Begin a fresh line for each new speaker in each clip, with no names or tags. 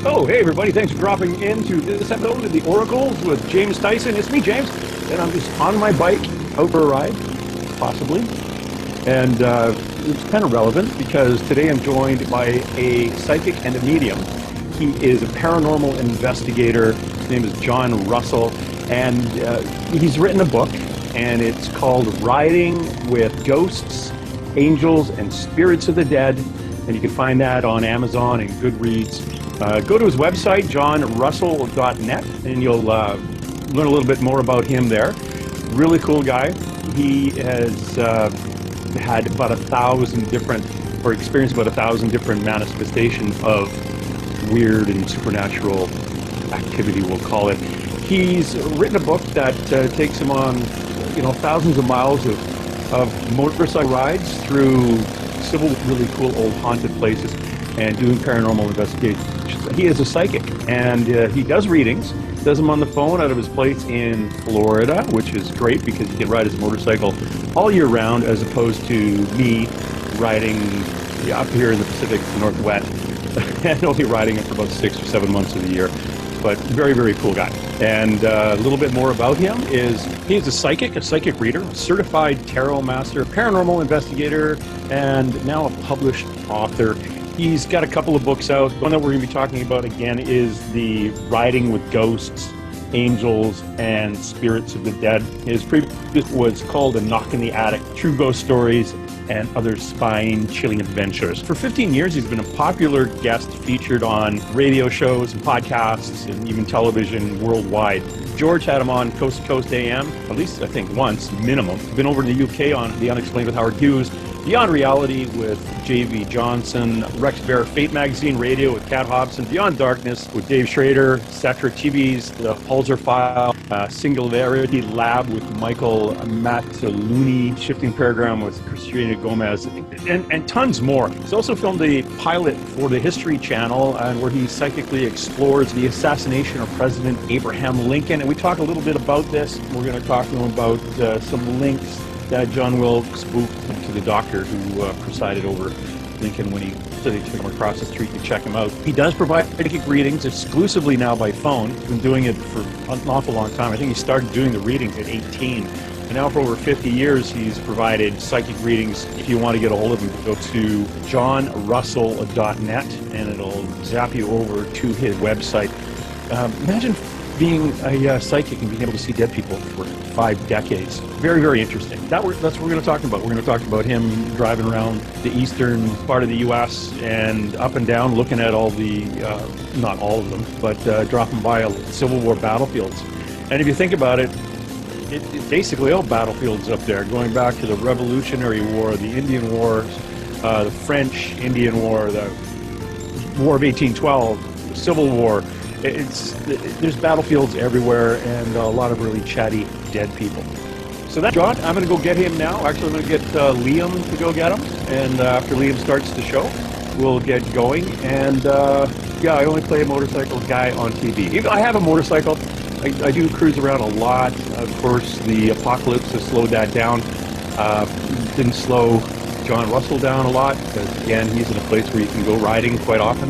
Oh, hey everybody, thanks for dropping into this episode of The Oracles with James Tyson. It's me, James, and I'm just on my bike, out for a ride, possibly. And it's kind of relevant because today I'm joined by a psychic and a medium. He is a paranormal investigator. His name is John Russell, and he's written a book, and it's called Riding with Ghosts, Angels, and Spirits of the Dead. And you can find that on Amazon and Goodreads. Go to his website, johnrussell.net, and you'll learn a little bit more about him there. Really cool guy. He has had about 1,000 different, or experienced about 1,000 different manifestations of weird and supernatural activity, we'll call it. He's written a book that takes him on, thousands of miles of motorcycle rides through several really cool old haunted places and doing paranormal investigations. He is a psychic, and he does readings, does them on the phone out of his place in Florida, which is great because he can ride his motorcycle all year round, as opposed to me riding up here in the Pacific Northwest and only riding it for about 6 or 7 months of the year. But very, very cool guy. And a little bit more about him is he is a psychic reader, a certified tarot master, paranormal investigator, and now a published author. He's got a couple of books out. One that we're going to be talking about again is the Riding with Ghosts, Angels, and Spirits of the Dead. His previous was called A Knock in the Attic, True Ghost Stories and Other Spine-Chilling Adventures. For 15 years, he's been a popular guest featured on radio shows and podcasts and even television worldwide. George had him on Coast to Coast AM, at least I think once, minimum. He's been over in the UK on The Unexplained with Howard Hughes, Beyond Reality with J.V. Johnson, Rex Bear Fate Magazine Radio with Kat Hobson, Beyond Darkness with Dave Schrader, Satra TV's The Pulsar File, Singularity Lab with Michael Mataluni, Shifting Paradigm with Christina Gomez, and tons more. He's also filmed a pilot for the History Channel, where he psychically explores the assassination of President Abraham Lincoln. And we talk a little bit about this. We're going to talk to him about some links that John Wilkes spoke to the doctor who presided over Lincoln when he said they took him across the street to check him out. He does provide psychic readings exclusively now by phone. He's been doing it for an awful long time. I think he started doing the readings at 18. And now for over 50 years, he's provided psychic readings. If you want to get a hold of him, go to johnrussell.net and it'll zap you over to his website. Imagine being a psychic and being able to see dead people for 5 decades. Very, very interesting. That's what we're going to talk about. We're going to talk about him driving around the eastern part of the U.S. and up and down, looking at all the, not all of them, but dropping by Civil War battlefields. And if you think about it, it's basically all battlefields up there, going back to the Revolutionary War, the Indian Wars, the French Indian War, the War of 1812, the Civil War. There's battlefields everywhere and a lot of really chatty dead people. So that's John. I'm going to go get him now. Actually, I'm going to get Liam to go get him. And after Liam starts the show, we'll get going. And I only play a motorcycle guy on TV. I have a motorcycle. I do cruise around a lot. Of course, the apocalypse has slowed that down. Didn't slow John Russell down a lot because, again, he's in a place where you can go riding quite often.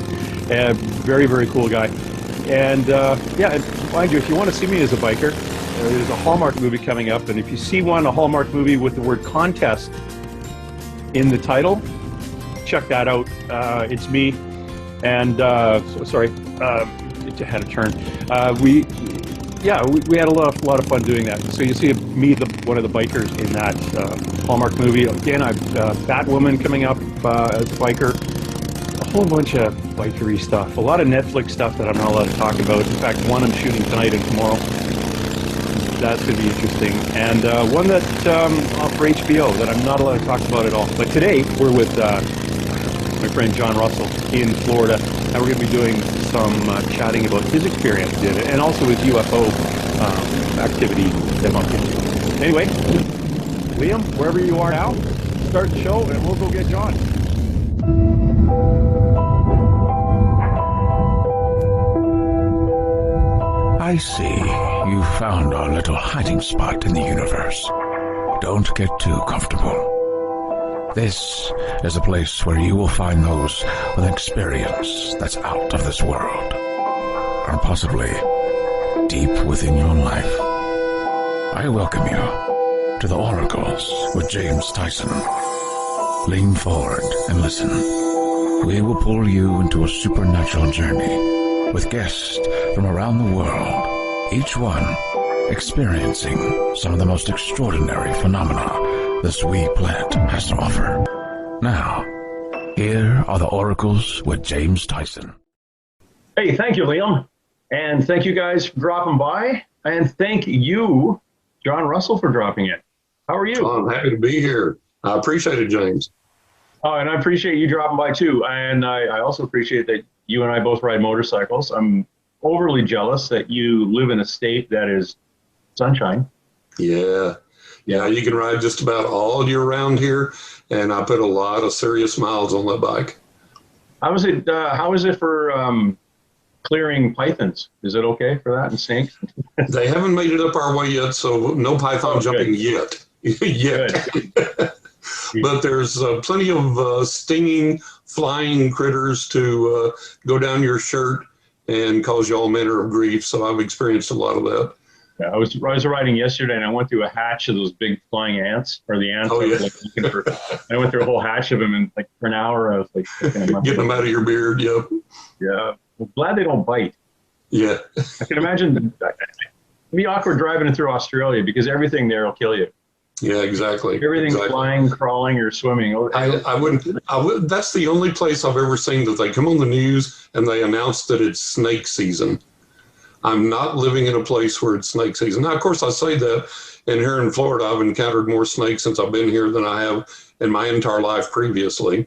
Very, very cool guy. And and mind you, if you want to see me as a biker, there's a Hallmark movie coming up, and if you see a Hallmark movie with the word contest in the title, check that out. It's me, and it had a turn. We had a lot of fun doing that. So you see me, one of the bikers in that Hallmark movie. Again, I've Batwoman coming up as a biker. A whole bunch of bikery stuff. A lot of Netflix stuff that I'm not allowed to talk about. In fact, one I'm shooting tonight and tomorrow. That's going to be interesting. And one that for HBO that I'm not allowed to talk about at all. But today, we're with my friend John Russell in Florida, and we're going to be doing some chatting about his experience and also his UFO activity debunking. Anyway, Liam, wherever you are now, start the show and we'll go get John.
I see. You found our little hiding spot in the universe. Don't get too comfortable. This is a place where you will find those with an experience that's out of this world. or possibly deep within your life. I welcome you to the Oracles with James Tyson. Lean forward and listen. We will pull you into a supernatural journey with guests from around the world, each one experiencing some of the most extraordinary phenomena this wee planet has to offer. Now, here are the Oracles with James Tyson.
Hey, thank you, Liam. And thank you guys for dropping by. And thank you, John Russell, for dropping in. How are you?
I'm happy to be here. I appreciate it, James.
Oh, and I appreciate you dropping by too. And I also appreciate that you and I both ride motorcycles. I'm overly jealous that you live in a state that is sunshine.
Yeah. You can ride just about all year round here, and I put a lot of serious miles on that bike.
How is it for clearing pythons? Is it okay for that and snakes?
They haven't made it up our way yet, so no python jumping yet. Yet. But there's plenty of stinging, flying critters to go down your shirt and cause you all manner of grief. So I've experienced a lot of that.
Yeah, I was riding yesterday, and I went through a hatch of those big flying ants, or the ants.
Oh, yeah.
I went through a whole hatch of them, and like for an hour, I was like
getting them out of your beard. Yep.
Yeah. I'm glad they don't bite.
Yeah.
I can imagine it'd be awkward driving through Australia because everything there will kill you.
Yeah, exactly.
Everything's flying, crawling, or swimming.
I wouldn't. That's the only place I've ever seen that they come on the news and they announce that it's snake season. I'm not living in a place where it's snake season. Now, of course, I say that, and here in Florida, I've encountered more snakes since I've been here than I have in my entire life previously.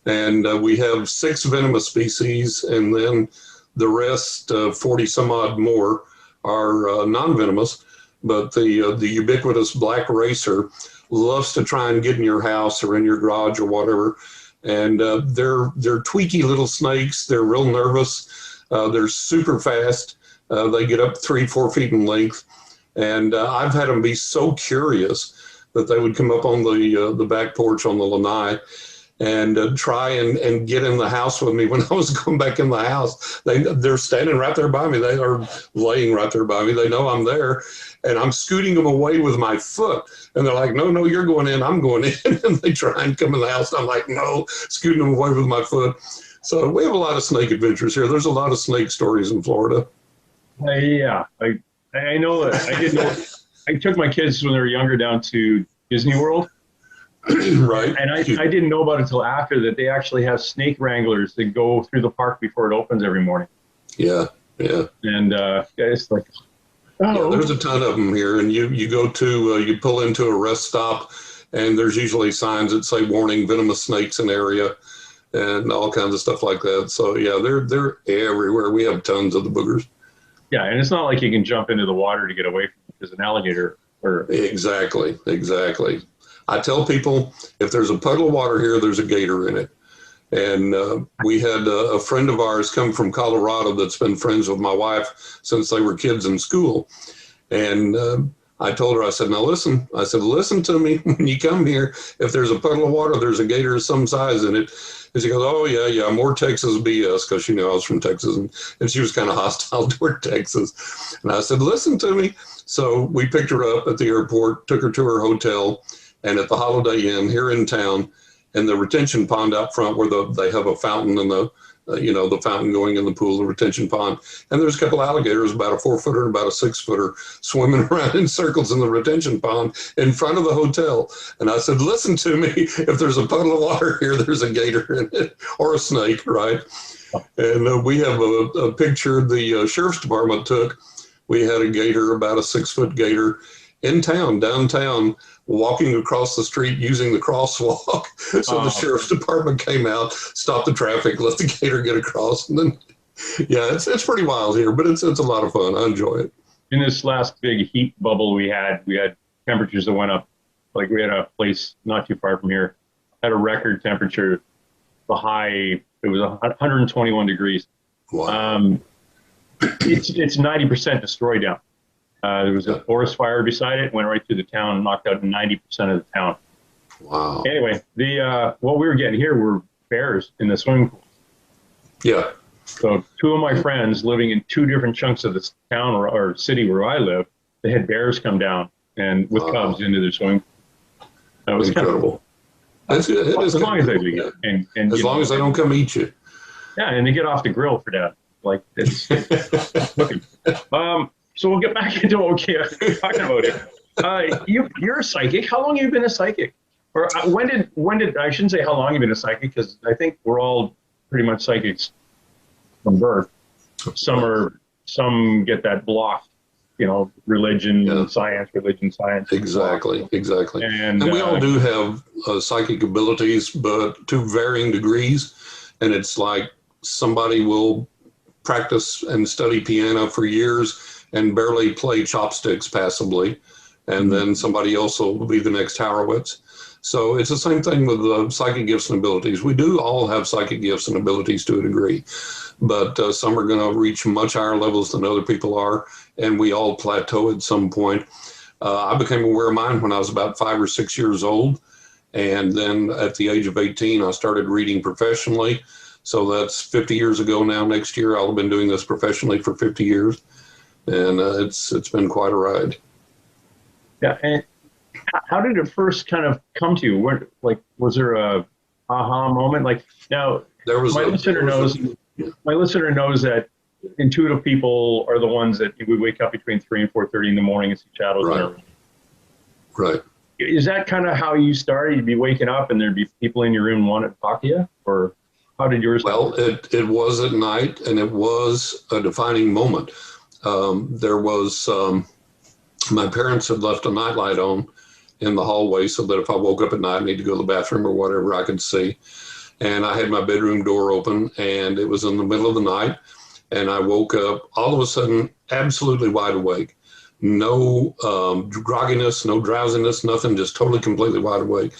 And we have 6 venomous species, and then the rest, 40 some odd more, are non-venomous. But the ubiquitous black racer loves to try and get in your house or in your garage or whatever. And they're tweaky little snakes. They're real nervous. They're super fast. They get up 3-4 feet in length. And I've had them be so curious that they would come up on the back porch on the lanai and try and get in the house with me when I was going back in the house. They're standing right there by me. They are laying right there by me. They know I'm there. And I'm scooting them away with my foot. And they're like, no, you're going in, I'm going in. And they try and come in the house. I'm like, no, scooting them away with my foot. So we have a lot of snake adventures here. There's a lot of snake stories in Florida.
Yeah, I know that. I didn't know. I took my kids when they were younger down to Disney World.
Right.
And I didn't know about it until after that they actually have snake wranglers that go through the park before it opens every morning.
Yeah.
And it's like,
yeah, there's a ton of them here. And you go to, you pull into a rest stop, and there's usually signs that say warning, venomous snakes in area, and all kinds of stuff like that. So yeah, they're everywhere. We have tons of the boogers.
Yeah, and it's not like you can jump into the water to get away from it. There's an alligator.
Exactly. I tell people, if there's a puddle of water here, there's a gator in it. And we had a friend of ours come from Colorado that's been friends with my wife since they were kids in school. And I told her, I said, now listen. I said, listen to me. When you come here, if there's a puddle of water, there's a gator of some size in it. And she goes, oh, yeah, more Texas BS, because she knew I was from Texas. And she was kind of hostile toward Texas. And I said, listen to me. So we picked her up at the airport, took her to her hotel, and at the Holiday Inn here in town, and the retention pond out front where they have a fountain and the fountain going in the pool, the retention pond. And there's a couple alligators, about a 4-footer and about a 6-footer, swimming around in circles in the retention pond in front of the hotel. And I said, listen to me, if there's a puddle of water here, there's a gator in it, or a snake, right? And we have a picture the sheriff's department took. We had a gator, about a 6-foot gator, in town, downtown, walking across the street using the crosswalk. So the sheriff's department came out, stopped the traffic, let the gator get across. And then, yeah, it's pretty wild here, but it's a lot of fun. I enjoy it.
In this last big heat bubble we had temperatures that went up. Like we had a place not too far from here, had a record temperature. The high, it was 121 degrees.
Wow.
It's 90% destroyed down. There was a forest fire beside it, went right through the town, and knocked out 90% of the town.
Wow.
Anyway, what we were getting here were bears in the swimming pool.
Yeah.
So two of my friends living in two different chunks of this town or city where I live, they had bears come down and with cubs into their swimming. That was
incredible.
As long as they leave, and
as long as they don't come eat you.
Yeah, and they get off the grill for that. Like it's looking. So we'll get back into what we're talking about here. You're a psychic. How long have you been a psychic? Or when did I shouldn't say how long you've been a psychic, because I think we're all pretty much psychics from birth. Some get that blocked, religion, science.
Exactly. And we all do have psychic abilities, but to varying degrees. And it's like somebody will practice and study piano for years and barely play chopsticks passably. And then somebody else will be the next Horowitz. So it's the same thing with psychic gifts and abilities. We do all have psychic gifts and abilities to a degree, but some are going to reach much higher levels than other people are, and we all plateau at some point. I became aware of mine when I was about 5 or 6 years old, and then at the age of 18, I started reading professionally. So that's 50 years ago now. Next year, I'll have been doing this professionally for 50 years, and it's been quite a ride.
Yeah, and how did it first kind of come to you? Was there a aha moment? Like now, my listener knows that intuitive people are the ones that we wake up between 3 and 4:30 in the morning and see shadows.
Right. Right.
Is that kind of how you started? You'd be waking up and there'd be people in your room wanting to talk to you, or how did yours?
Well, it was at night, and it was a defining moment. There was my parents had left a nightlight on in the hallway so that if I woke up at night and need to go to the bathroom or whatever, I could see. And I had my bedroom door open, and it was in the middle of the night, and I woke up all of a sudden absolutely wide awake. No grogginess, no drowsiness, nothing, just totally, completely wide awake.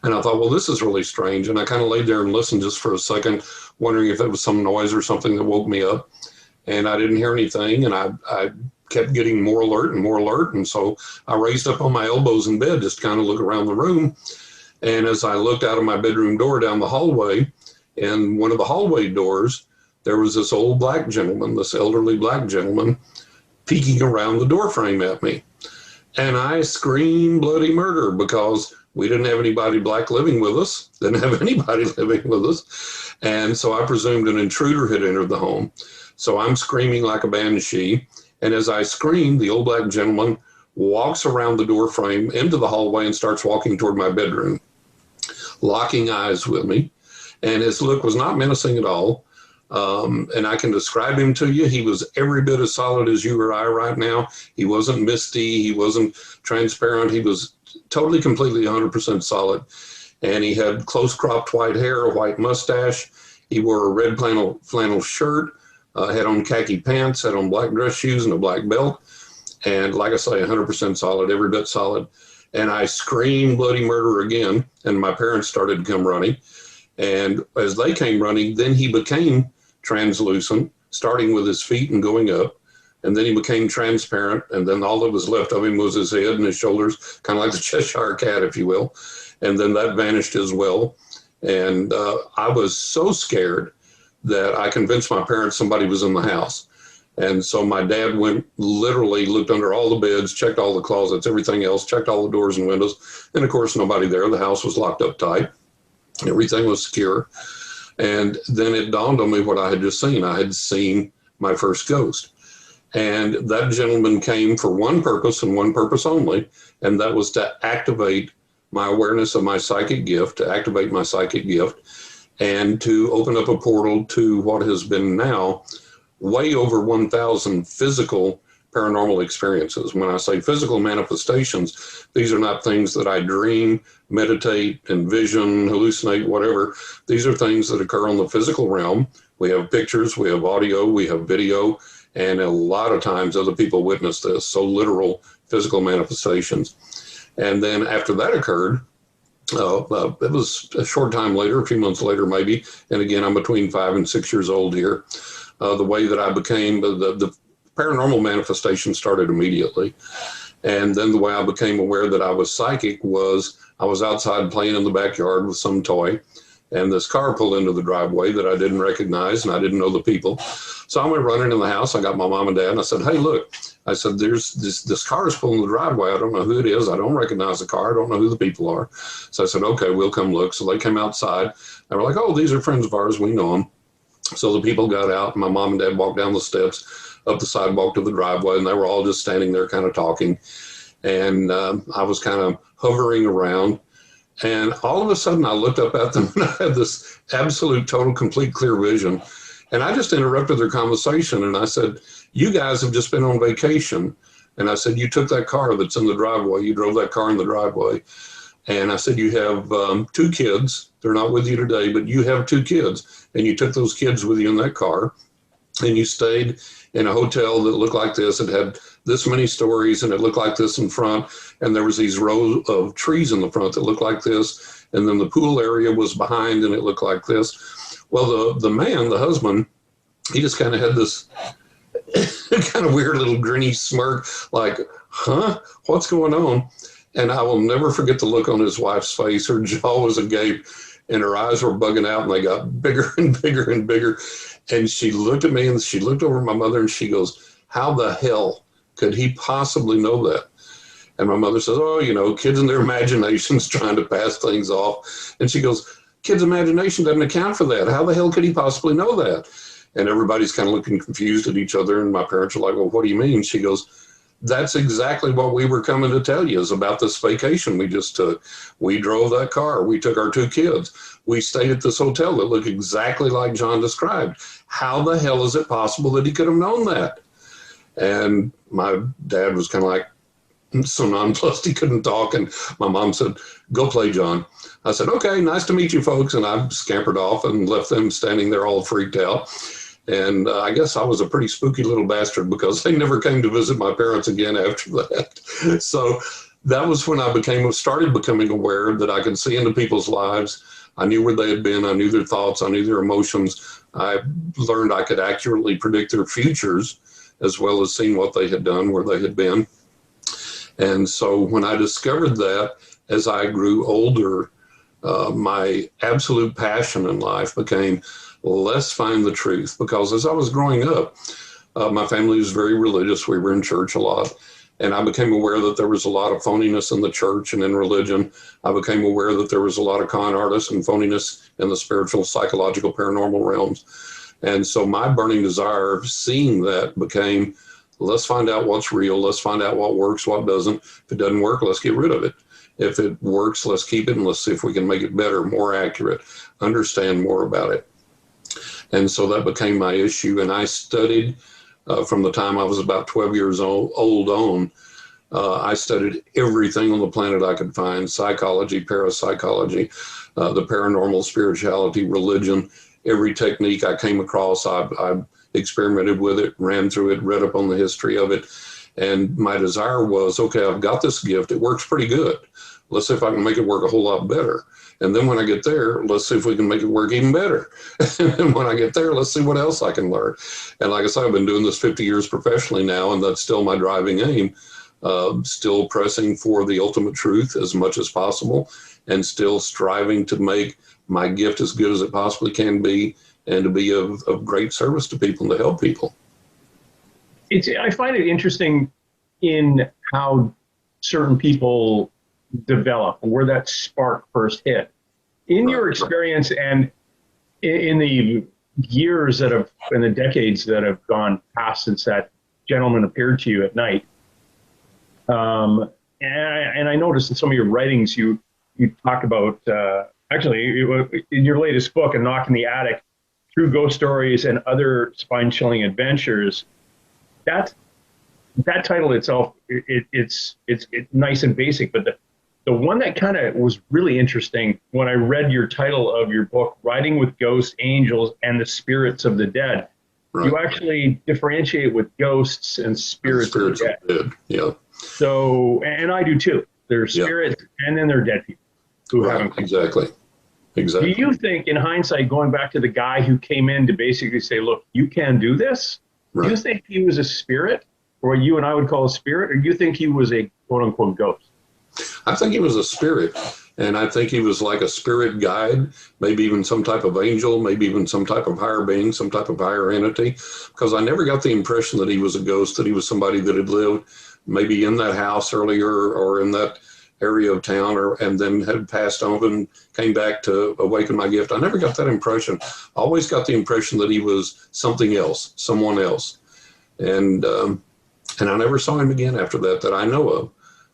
And I thought, well, this is really strange. And I kind of laid there and listened just for a second, wondering if it was some noise or something that woke me up. And I didn't hear anything, and I kept getting more alert and more alert. And so I raised up on my elbows in bed just to kind of look around the room. And as I looked out of my bedroom door down the hallway, in one of the hallway doors, there was this old black gentleman, this elderly black gentleman, peeking around the door frame at me. And I screamed bloody murder because we didn't have anybody black living with us, didn't have anybody living with us. And so I presumed an intruder had entered the home. So I'm screaming like a banshee. And as I screamed, the old black gentleman walks around the door frame into the hallway and starts walking toward my bedroom, locking eyes with me. And his look was not menacing at all. And I can describe him to you. He was every bit as solid as you or I right now. He wasn't misty. He wasn't transparent. He was totally, completely 100% solid. And he had close cropped white hair, a white mustache. He wore a red flannel shirt, had on khaki pants, had on black dress shoes and a black belt. And like I say, 100% solid, every bit solid. And I screamed bloody murder again. And my parents started to come running. And as they came running, then he became translucent, starting with his feet and going up. And then he became transparent. And then all that was left of him was his head and his shoulders, kind of like the Cheshire Cat, if you will. And then that vanished as well. And I was so scared that I convinced my parents somebody was in the house. And so my dad went, literally looked under all the beds, checked all the closets, everything else, checked all the doors and windows. And of course, nobody there. The house was locked up tight. Everything was secure. And then it dawned on me what I had just seen. I had seen my first ghost. And that gentleman came for one purpose and one purpose only, and that was to activate my awareness of my psychic gift, to activate my psychic gift, and to open up a portal to what has been now way over 1,000 physical paranormal experiences. When I say physical manifestations, these are not things that I dream, meditate, envision, hallucinate, whatever. These are things that occur on the physical realm. We have pictures, we have audio, we have video, and a lot of times other people witness this, so literal physical manifestations. And then after that occurred, it was a short time later, a few months later maybe, and again, I'm between 5 and 6 years old here, the way that I became, the paranormal manifestation started immediately. And then the way I became aware that I was psychic was I was outside playing in the backyard with some toy, And this car pulled into the driveway that I didn't recognize, and I didn't know the people. So I went running in the house. I got my mom and dad, and I said, hey, look, I said, there's this car is pulling in the driveway. I don't know who it is. I don't recognize the car. I don't know who the people are. So I said, okay, we'll come look. So they came outside. They were like, oh, these are friends of ours. We know them. So the people got out, and my mom and dad walked down the steps, up the sidewalk to the driveway, and they were all just standing there kind of talking. And I was kind of hovering around. And all of a sudden, I looked up at them, and I had this absolute, total, complete, clear vision. And I just interrupted their conversation, and I said, you guys have just been on vacation. And I said, you took that car that's in the driveway. You drove that car in the driveway. And I said, you have 2 kids. They're not with you today, but you have 2 kids. And you took those kids with you in that car. And you stayed in a hotel that looked like this. It had this many stories, and it looked like this in front. And there was these rows of trees in the front that looked like this. And then the pool area was behind, and it looked like this. Well, the man, the husband, he just kind of had this kind of weird little grinny smirk, like, huh, what's going on? And I will never forget the look on his wife's face. Her jaw was agape, and her eyes were bugging out, and they got bigger and bigger and bigger. And she looked at me, and she looked over at my mother, and she goes, how the hell could he possibly know that? And my mother says, oh, you know, kids and their imaginations trying to pass things off. And she goes, kids' imagination doesn't account for that. How the hell could he possibly know that? And everybody's kind of looking confused at each other. And my parents are like, well, what do you mean? She goes, that's exactly what we were coming to tell you, is about this vacation we just took. We drove that car. We took our 2 kids. We stayed at this hotel that looked exactly like John described. How the hell is it possible that he could have known that? And my dad was kind of like so nonplussed he couldn't talk. And my mom said, go play, John. I said, okay, nice to meet you folks. And I scampered off and left them standing there all freaked out. And I guess I was a pretty spooky little bastard, because they never came to visit my parents again after that. So that was when I started becoming aware that I could see into people's lives. I knew where they had been. I knew their thoughts. I knew their emotions. I learned I could accurately predict their futures, as well as seeing what they had done, where they had been. And so when I discovered that, as I grew older, my absolute passion in life became, let's find the truth. Because as I was growing up, my family was very religious. We were in church a lot. And I became aware that there was a lot of phoniness in the church and in religion. I became aware that there was a lot of con artists and phoniness in the spiritual, psychological, paranormal realms. And so my burning desire of seeing that became, let's find out what's real. Let's find out what works, what doesn't. If it doesn't work, let's get rid of it. If it works, let's keep it, and let's see if we can make it better, more accurate, understand more about it. And so that became my issue. And I studied from the time I was about 12 years old on. I studied everything on the planet I could find: psychology, parapsychology, the paranormal, spirituality, religion. Every technique I came across, I experimented with it, ran through it, read up on the history of it. And my desire was, okay, I've got this gift. It works pretty good. Let's see if I can make it work a whole lot better. And then when I get there, let's see if we can make it work even better. And then when I get there, let's see what else I can learn. And like I said, I've been doing this 50 years professionally now, and that's still my driving aim. Still pressing for the ultimate truth as much as possible, and still striving to make my gift as good as it possibly can be, and to be of great service to people and to help people.
I find it interesting in how certain people develop, where that spark first hit. In your experience, and in the years that have, in the decades that have gone past since that gentleman appeared to you at night, and I noticed in some of your writings, you talk about, actually, in your latest book, A Knock in the Attic, True Ghost Stories and Other Spine-Chilling Adventures. That title itself, it's nice and basic, but the one that kind of was really interesting when I read your title of your book, Riding with Ghosts, Angels, and the Spirits of the Dead. Right. You actually differentiate with ghosts and spirits of the dead.
Yeah.
So, and I do too. There's spirits, and then there are dead people who haven't come.
Exactly.
Do you think, in hindsight, going back to the guy who came in to basically say, look, you can do this, do you think he was a spirit, or what you and I would call a spirit, or do you think he was a quote-unquote ghost?
I think he was a spirit. And I think he was like a spirit guide, maybe even some type of angel, maybe even some type of higher being, some type of higher entity, because I never got the impression that he was a ghost, that he was somebody that had lived maybe in that house earlier or in that area of town, and then had passed on and came back to awaken my gift. I never got that impression. I always got the impression that he was something else, someone else. And I never saw him again after that I know of.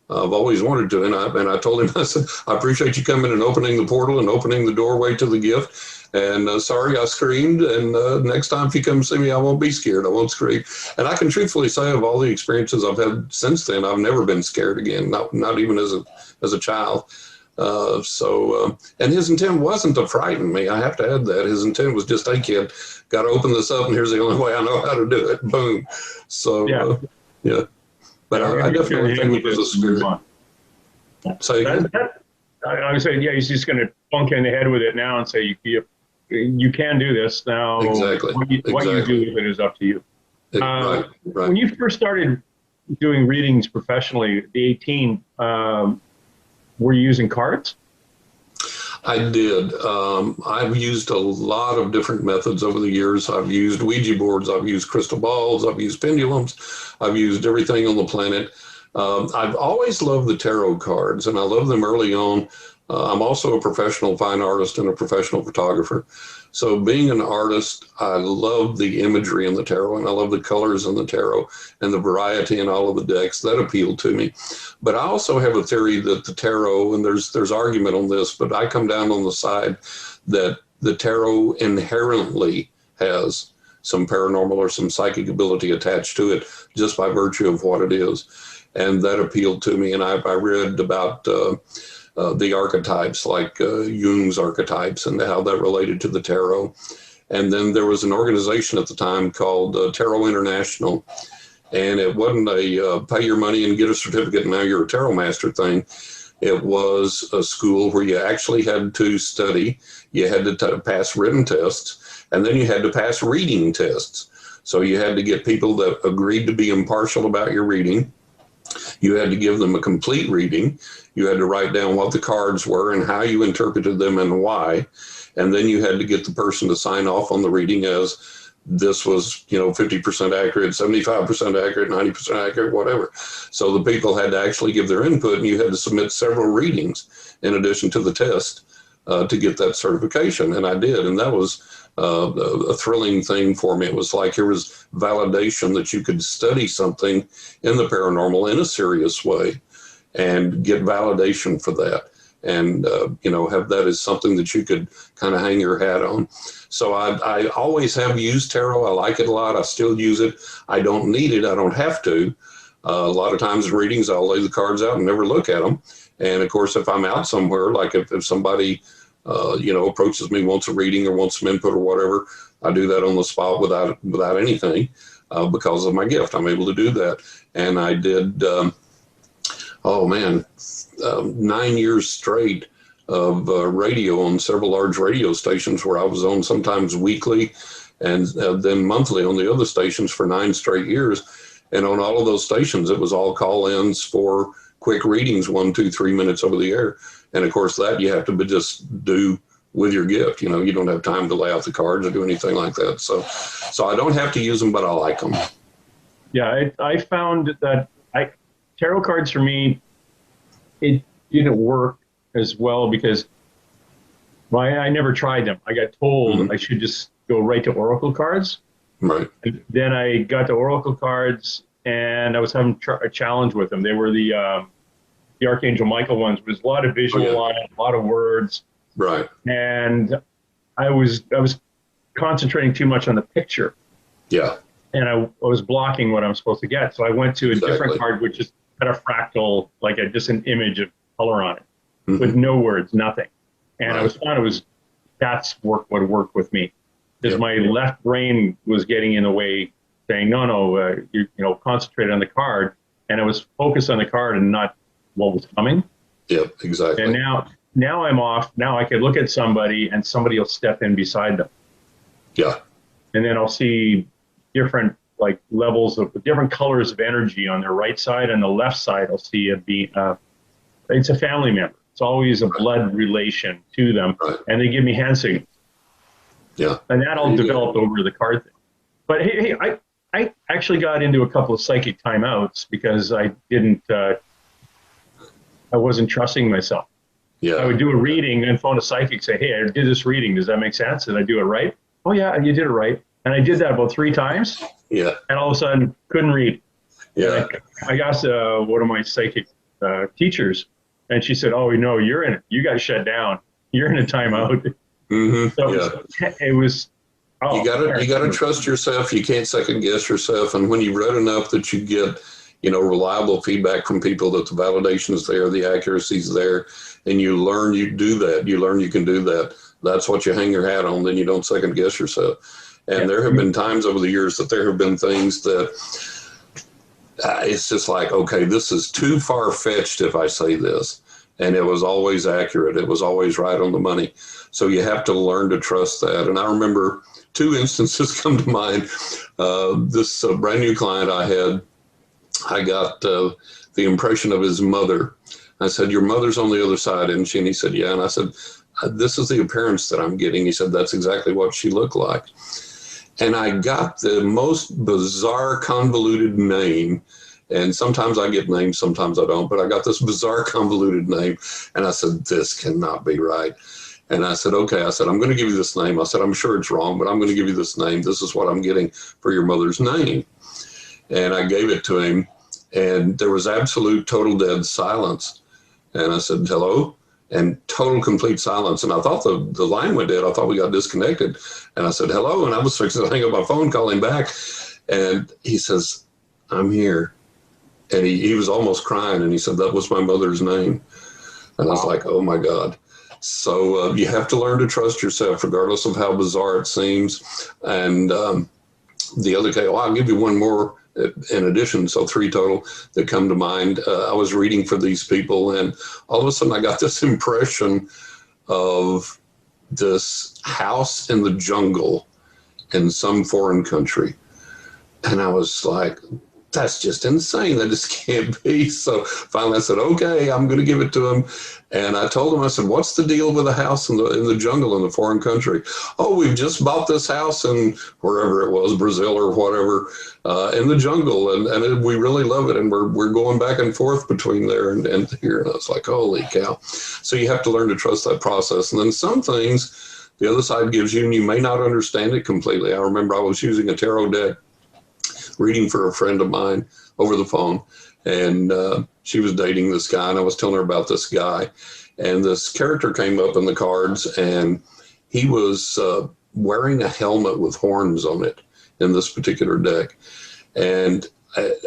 I've always wanted to, and I told him, I said, I appreciate you coming and opening the portal and opening the doorway to the gift. And sorry, I screamed. And next time if you come see me, I won't be scared. I won't scream. And I can truthfully say, of all the experiences I've had since then, I've never been scared again. Not even as a child. And his intent wasn't to frighten me. I have to add that his intent was just, hey kid, got to open this up, and here's the only way I know how to do it. Boom. So yeah. But I definitely think it was a spirit. Say again?
I would say, he's just going to plunk you in the head with it now and say, you can do this now.
Exactly.
What you do with it is up to you.
Right.
When you first started doing readings professionally, the 18, were you using cards?
I did. I've used a lot of different methods over the years. I've used Ouija boards. I've used crystal balls. I've used pendulums. I've used everything on the planet. I've always loved the tarot cards, and I loved them early on. I'm also a professional fine artist and a professional photographer. So being an artist, I love the imagery in the tarot, and I love the colors in the tarot and the variety in all of the decks. That appealed to me. But I also have a theory that the tarot, and there's argument on this, but I come down on the side that the tarot inherently has some paranormal or some psychic ability attached to it just by virtue of what it is. And that appealed to me. And I read about the archetypes, like Jung's archetypes, and how that related to the tarot. And then there was an organization at the time called Tarot International. And it wasn't a pay your money and get a certificate and now you're a tarot master thing. It was a school where you actually had to study. You had to pass written tests, and then you had to pass reading tests. So you had to get people that agreed to be impartial about your reading. You had to give them a complete reading. You had to write down what the cards were and how you interpreted them and why. And then you had to get the person to sign off on the reading as this was, 50% accurate, 75% accurate, 90% accurate, whatever. So the people had to actually give their input, and you had to submit several readings in addition to the test to get that certification. And I did. And that was a thrilling thing for me. It was like here was validation that you could study something in the paranormal in a serious way and get validation for that. And, have that as something that you could kind of hang your hat on. So I always have used tarot. I like it a lot. I still use it. I don't need it. I don't have to. A lot of times in readings, I'll lay the cards out and never look at them. And of course, if I'm out somewhere, like if somebody, approaches me, wants a reading or wants some input or whatever, I do that on the spot without anything because of my gift. I'm able to do that. And I did, 9 years straight of radio on several large radio stations where I was on sometimes weekly and then monthly on the other stations for 9 straight years. And on all of those stations, it was all call-ins for quick readings, 1, 2, 3 minutes over the air. And of course that you have to just do with your gift. You don't have time to lay out the cards or do anything like that. So I don't have to use them, but I like them.
Yeah, I found that tarot cards for me, it didn't work as well because I never tried them. I got told I should just go right to oracle cards.
Right.
And then I got to oracle cards, and I was having a challenge with them. They were the Archangel Michael ones. There's a lot of visual on it, a lot of words.
Right.
And I was concentrating too much on the picture.
Yeah.
And I was blocking what I'm supposed to get. So I went to a different card, which is had a fractal, like just an image of color on it, with no words, nothing. And I found that's what worked with me, because my left brain was getting in the way, saying, no, concentrate on the card, and I was focused on the card and not what was coming.
Yep, exactly.
And now I'm off. Now I could look at somebody, and somebody will step in beside them.
Yeah.
And then I'll see different levels of different colors of energy on their right side, and the left side I'll see it's a family member. It's always a blood relation to them,
Right.
and they give me hand signals.
Yeah.
And that all developed over the card thing. But hey, I actually got into a couple of psychic timeouts because I wasn't trusting myself.
Yeah.
I would do a reading and phone a psychic, say, hey, I did this reading. Does that make sense? Did I do it right? Oh, yeah, you did it right. And I did that about 3 times.
Yeah.
And all of a sudden, couldn't read.
Yeah.
I asked one of my psychic teachers, and she said, oh, no, you got to shut down. You're in a timeout.
Mm-hmm.
So it was. Oh,
You gotta trust yourself. You can't second guess yourself. And when you've read enough that you get, reliable feedback from people that the validation is there, the accuracy is there, and you learn you do that. You learn you can do that. That's what you hang your hat on. Then you don't second guess yourself. And there have been times over the years that there have been things that it's just like, okay, this is too far fetched if I say this. And it was always accurate. It was always right on the money. So you have to learn to trust that. And I remember 2 instances come to mind. This brand new client I got the impression of his mother. I said, your mother's on the other side, isn't she? And he said, yeah. And I said, this is the appearance that I'm getting. He said, that's exactly what she looked like. And I got the most bizarre, convoluted name. And sometimes I get names, sometimes I don't. But I got this bizarre, convoluted name. And I said, this cannot be right. And I said, okay. I said, I'm going to give you this name. I said, I'm sure it's wrong, but I'm going to give you this name. This is what I'm getting for your mother's name. And I gave it to him. And there was absolute, total dead silence. And I said, hello? And total, complete silence. And I thought the line went dead. I thought we got disconnected. And I said, hello? And I was fixing to hang up my phone, call him back. And he says, I'm here. And he was almost crying. And he said, that was my mother's name. And I was like, oh, my God. So you have to learn to trust yourself, regardless of how bizarre it seems. And the other case, I'll give you one more in addition, so 3 total that come to mind. I was reading for these people, and all of a sudden I got this impression of this house in the jungle in some foreign country. And I was like, that's just insane. That just can't be. So finally I said, okay, I'm going to give it to him. And I told him, I said, what's the deal with a house in the jungle in the foreign country? Oh, we've just bought this house in wherever it was, Brazil or whatever, in the jungle. And we really love it. And we're going back and forth between there and here. And I was like, holy cow. So you have to learn to trust that process. And then some things the other side gives you, and you may not understand it completely. I remember I was using a tarot deck reading for a friend of mine over the phone, and she was dating this guy, and I was telling her about this guy, and this character came up in the cards, and he was wearing a helmet with horns on it in this particular deck. And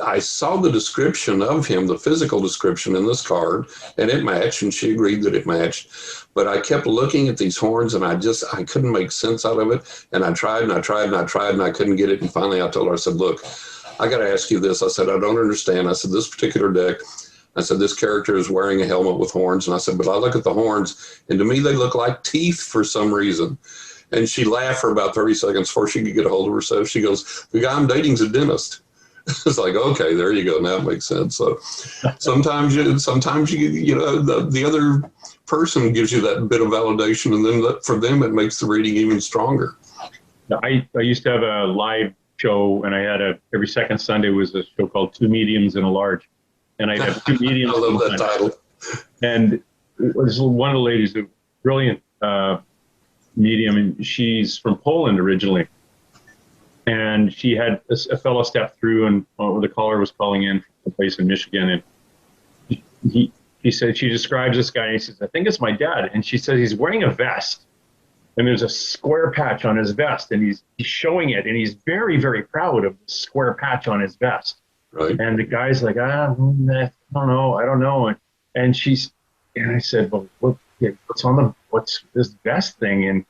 I saw the description of him, the physical description in this card, and it matched, and she agreed that it matched. But I kept looking at these horns, and I couldn't make sense out of it. And I tried, and I tried, and I tried, and I couldn't get it. And finally I told her, I said, look, I got to ask you this. I said, I don't understand. I said, this particular deck, I said, this character is wearing a helmet with horns. And I said, but I look at the horns, and to me they look like teeth for some reason. And she laughed for about 30 seconds before she could get a hold of herself. She goes, the guy I'm dating's a dentist. It's like, okay, there you go. Now it makes sense. So sometimes you the other person gives you that bit of validation, and then for them it makes the reading even stronger.
I used to have a live show, and I had every second Sunday was a show called Two Mediums and a Large, and I'd have 2 mediums.
I love that title.
And it was one of the ladies, a brilliant medium, and she's from Poland originally. And she had a fellow step through, and the caller was calling in from a place in Michigan, and he said, she describes this guy, and he says, I think it's my dad. And she says he's wearing a vest, and there's a square patch on his vest, and he's showing it, and he's very, very proud of the square patch on his vest.
Right.
And the guy's like, I don't know. And I said, well, what's this vest thing? And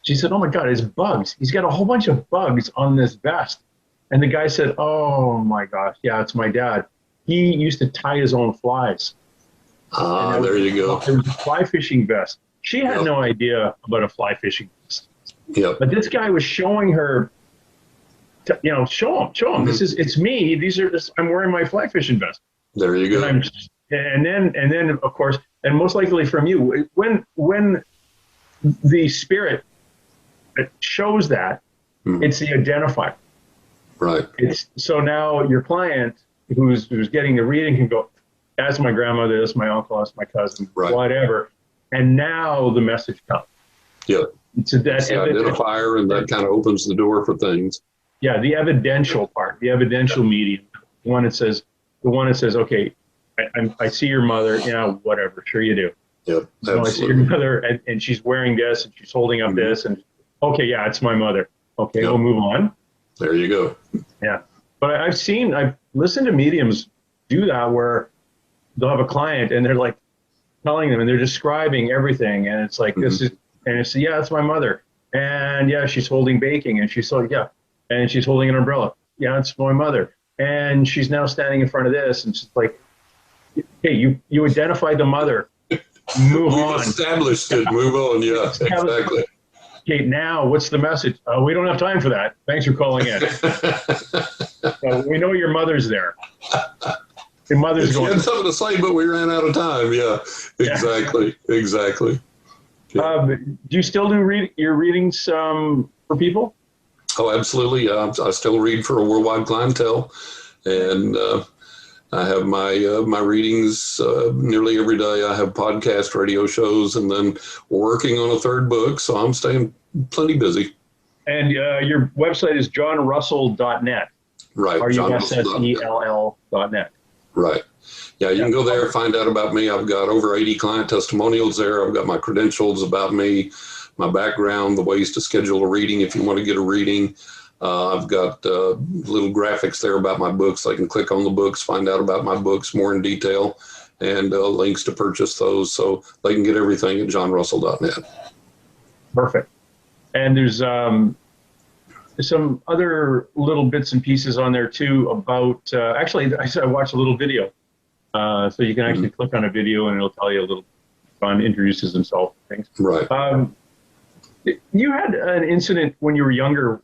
she said, oh my God, it's bugs. He's got a whole bunch of bugs on this vest. And the guy said, oh my gosh, yeah, it's my dad. He used to tie his own flies.
There you go.
It was a fly fishing vest. She had no idea about a fly fishing vest.
Yep.
But this guy was showing her, show him.
Mm-hmm.
It's me. I'm wearing my fly fishing vest.
There you go.
And then of course, and most likely from you. When the spirit shows that, it's the identifier.
Right.
So now your client who's getting the reading can go, that's my grandmother, that's my uncle, that's my cousin, whatever. And now the message comes.
Yeah.
So that's
the identifier, and that kind of opens the door for things.
Yeah, the evidential part, the evidential medium, the one that says, okay, I see your mother, whatever, sure you do.
Yep,
I see your mother, and she's wearing this, and she's holding up this, and okay, yeah, it's my mother. Okay, we'll move on.
There you go.
Yeah, but I've listened to mediums do that where they'll have a client and they're like telling them and they're describing everything, and it's like this is, and it's it's my mother, and yeah, she's holding baking, and she's and she's holding an umbrella. Yeah, it's my mother, and she's now standing in front of this, and she's like, hey, you identified the mother. Move on.
Established it. Move on. Yeah, exactly.
Okay, now what's the message? We don't have time for that. Thanks for calling in. We know your mother's there. Your mother's going.
She had something to say, but we ran out of time. Yeah, exactly. Yeah. Exactly. Yeah.
Do you still do your readings for people?
Oh, absolutely. I still read for a worldwide clientele, and I have my readings nearly every day. I have podcast radio shows, and then working on a third book, so I'm staying plenty busy. And
your website is johnrussell.net.
Right.
RUSSELL.net.
Right. Yeah, you can go there, find out about me. I've got over 80 client testimonials there. I've got my credentials about me, my background, the ways to schedule a reading if you want to get a reading. I've got little graphics there about my books. They can click on the books, find out about my books more in detail, and links to purchase those. So they can get everything at johnrussell.net.
Perfect. And there's some other little bits and pieces on there too about, actually, I watched a little video. So you can actually click on a video and it'll tell you a little fun, introduces himself and things.
Right.
You had an incident when you were younger,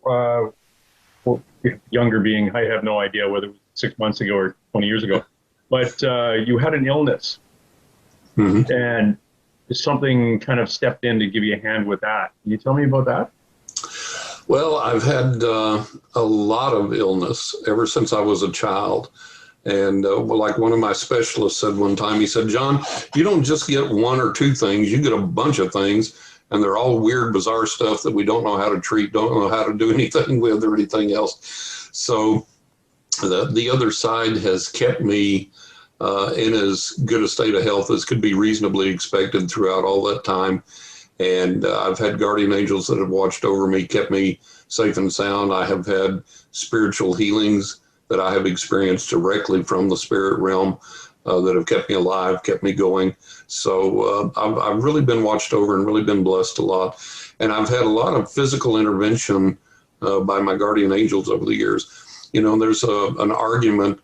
younger being, I have no idea whether it was 6 months ago or 20 years ago, but you had an illness and something kind of stepped in to give you a hand with that. Can you tell me about that?
Well, I've had a lot of illness ever since I was a child. And like one of my specialists said one time, he said, John, you don't just get one or two things, you get a bunch of things, and they're all weird, bizarre stuff that we don't know how to treat, don't know how to do anything with or anything else. So the other side has kept me in as good a state of health as could be reasonably expected throughout all that time. And I've had guardian angels that have watched over me, kept me safe and sound. I have had spiritual healings that I have experienced directly from the spirit realm that have kept me alive, kept me going. So I've really been watched over and really been blessed a lot. And I've had a lot of physical intervention by my guardian angels over the years. You know, there's an argument.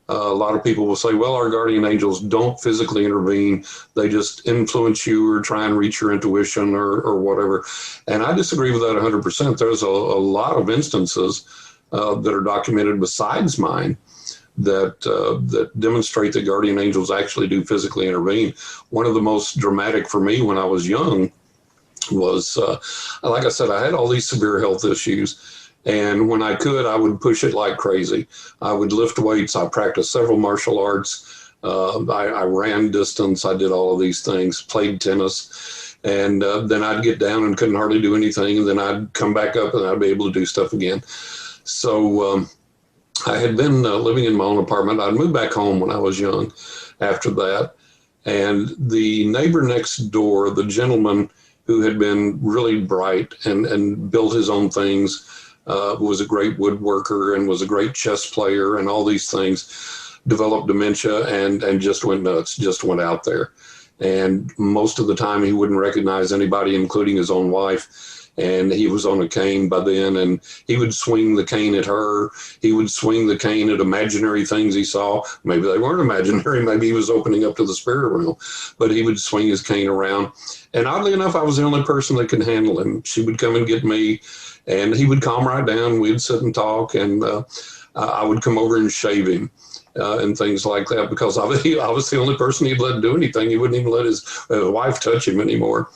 A lot of people will say, well, our guardian angels don't physically intervene. They just influence you or try and reach your intuition or whatever. And I disagree with that 100%. There's a lot of instances that are documented besides mine that demonstrate that guardian angels actually do physically intervene. One of the most dramatic for me when I was young was, like I said, I had all these severe health issues. And when I could, I would push it like crazy. I would lift weights. I practiced several martial arts. I ran distance. I did all of these things, played tennis. And then I'd get down and couldn't hardly do anything. And then I'd come back up and I'd be able to do stuff again. So I had been living in my own apartment. I'd moved back home when I was young after that. And the neighbor next door, the gentleman who had been really bright and built his own things, was a great woodworker and was a great chess player and all these things, developed dementia and just went nuts, just went out there. And most of the time he wouldn't recognize anybody, including his own wife. And he was on a cane by then, and he would swing the cane at her. He would swing the cane at imaginary things he saw. Maybe they weren't imaginary. Maybe he was opening up to the spirit realm, but he would swing his cane around. And oddly enough, I was the only person that could handle him. She would come and get me, and he would calm right down. We'd sit and talk, and I would come over and shave him. and things like that, because I was the only person he'd let do anything. He wouldn't even let his wife touch him anymore.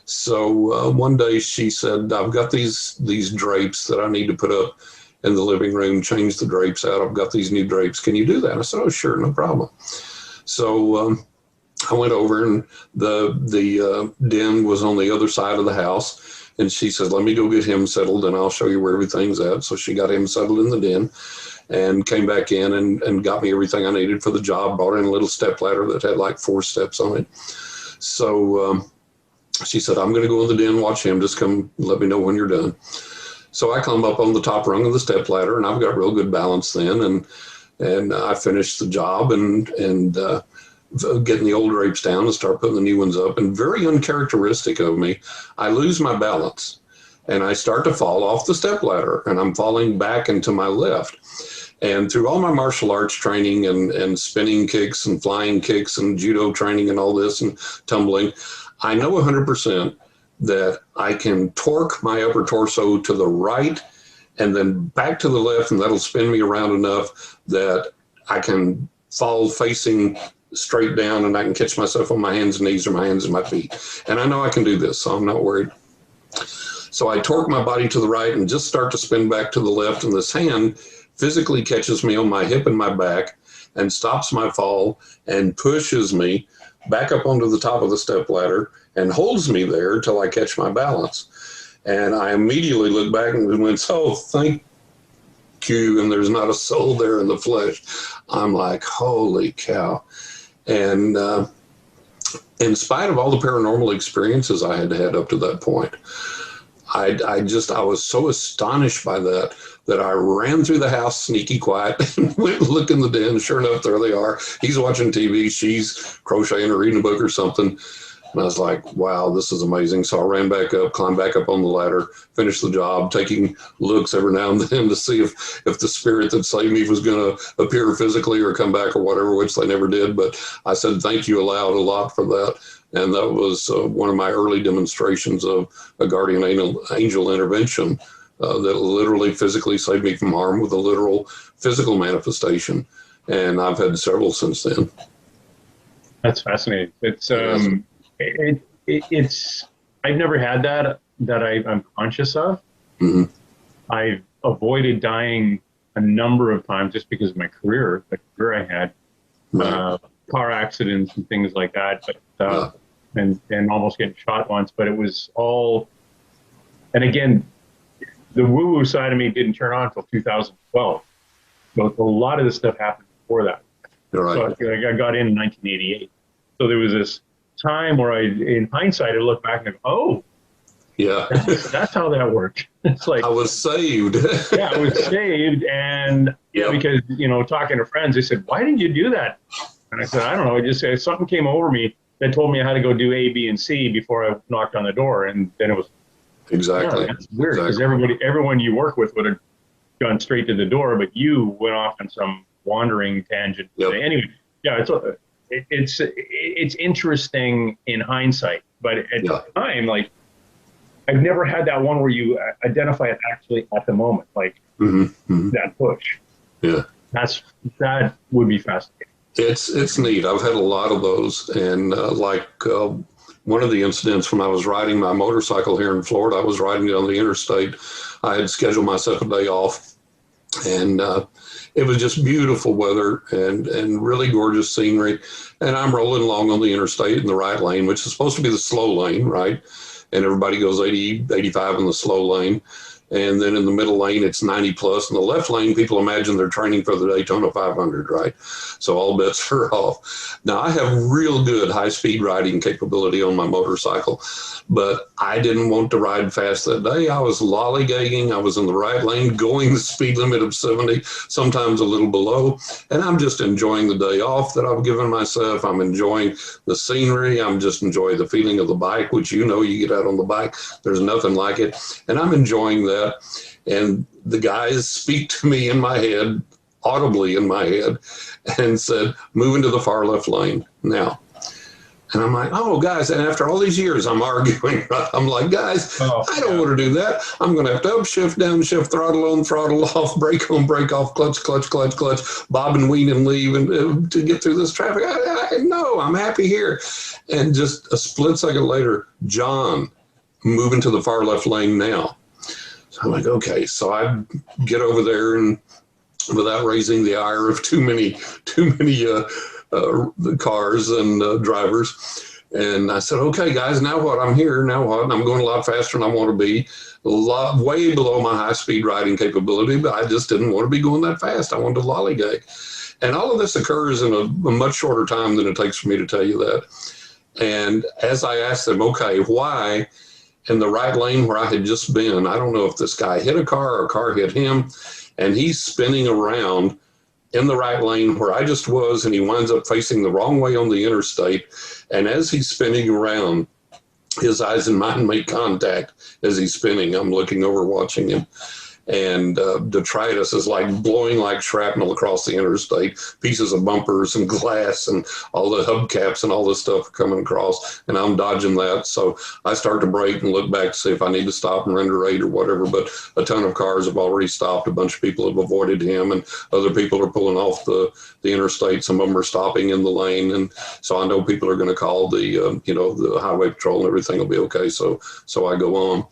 So one day she said, I've got these drapes that I need to put up in the living room, change the drapes out. I've got these new drapes. Can you do that? I said, oh, sure, no problem. So I went over, and the den was on the other side of the house. And she said, let me go get him settled, and I'll show you where everything's at. So she got him settled in the den and came back in and got me everything I needed for the job, brought in a little step ladder that had like 4 steps on it. So she said, I'm going to go in the den, watch him, just come let me know when you're done. So I climbed up on the top rung of the step ladder, and I've got real good balance then. And I finished the job and getting the old drapes down and start putting the new ones up. And very uncharacteristic of me, I lose my balance and I start to fall off the step ladder, and I'm falling back into my left. And through all my martial arts training and spinning kicks and flying kicks and judo training and all this and tumbling, I know 100% that I can torque my upper torso to the right and then back to the left, and that'll spin me around enough that I can fall facing straight down, and I can catch myself on my hands and knees or my hands and my feet. And I know I can do this, so I'm not worried. So I torque my body to the right and just start to spin back to the left, and this hand physically catches me on my hip and my back and stops my fall and pushes me back up onto the top of the step ladder and holds me there until I catch my balance. And I immediately look back and went, oh, thank you. And there's not a soul there in the flesh. I'm like, holy cow. And in spite of all the paranormal experiences I had had up to that point, I was so astonished by that I ran through the house sneaky quiet and went and looked in the den. Sure enough, there they are. He's watching TV. She's crocheting or reading a book or something. And I was like, wow, this is amazing. So I ran back up, climbed back up on the ladder, finished the job, taking looks every now and then to see if the spirit that saved me was going to appear physically or come back or whatever, which they never did. But I said thank you aloud a lot for that. And that was one of my early demonstrations of a guardian angel intervention that literally physically saved me from harm with a literal physical manifestation. And I've had several since then.
That's fascinating. It's it's I've never had that I'm conscious of.
Mm-hmm.
I've avoided dying a number of times just because of my career, the career I had,
Right.
car accidents and things like that, but and almost getting shot once. But it was all, and again, the woo-woo side of me didn't turn on until 2012. But a lot of this stuff happened before that.
Right.
So I got in 1988. So there was this time where in hindsight, I look back and go, oh,
Yeah.
that's how that worked. It's like
I was saved.
yeah, I was saved, and
Yep.
because talking to friends, they said, "Why didn't you do that?" And I said, "I don't know. I just something came over me that told me how to go do A, B, and C before I knocked on the door, and then it was
Exactly.
yeah, that's weird because
Exactly.
everyone you work with would have gone straight to the door, but you went off on some wandering tangent.
Yep.
Anyway, yeah, it's interesting in hindsight, but at the time, like, I've never had that one where you identify it actually at the moment, like that push.
Yeah.
That would be fascinating.
It's neat. I've had a lot of those. And one of the incidents when I was riding my motorcycle here in Florida, I was riding down the interstate. I had scheduled myself a day off, and it was just beautiful weather and really gorgeous scenery. And I'm rolling along on the interstate in the right lane, which is supposed to be the slow lane, right? And everybody goes 80, 85 in the slow lane. And then in the middle lane, it's 90 plus. In the left lane, people imagine they're training for the Daytona 500, right? So all bets are off. Now, I have real good high-speed riding capability on my motorcycle, but I didn't want to ride fast that day. I was lollygagging. I was in the right lane, going the speed limit of 70, sometimes a little below. And I'm just enjoying the day off that I've given myself. I'm enjoying the scenery. I'm just enjoying the feeling of the bike, which you get out on the bike. There's nothing like it. And I'm enjoying that. And the guys speak to me in my head, audibly in my head, and said, move into the far left lane now. And I'm like, oh, guys, and after all these years, I'm arguing. I'm like, guys, I don't want to do that. I'm going to have to upshift, downshift, throttle on, throttle off, brake on, brake off, clutch, clutch, clutch, clutch, bob and wean and leave and to get through this traffic. No, I'm happy here. And just a split second later, John, moving to the far left lane now. So I'm like, okay. So I get over there and without raising the ire of too many cars and drivers. And I said, okay, guys, now what? I'm here. Now what? I'm going a lot faster than I want to be, way below my high-speed riding capability, but I just didn't want to be going that fast. I wanted to lollygag. And all of this occurs in a much shorter time than it takes for me to tell you that. And as I asked them, okay, why in the right lane where I had just been, I don't know if this guy hit a car or a car hit him, and he's spinning around in the right lane where I just was, and he winds up facing the wrong way on the interstate. And as he's spinning around, his eyes and mine make contact as he's spinning. I'm looking over watching him. And detritus is like blowing like shrapnel across the interstate. Pieces of bumpers and glass and all the hubcaps and all this stuff coming across, and I'm dodging that. So I start to brake and look back to see if I need to stop and render aid or whatever, but a ton of cars have already stopped. A bunch of people have avoided him, and other people are pulling off the interstate. Some of them are stopping in the lane, and so I know people are going to call the the highway patrol and everything will be okay. So I go on.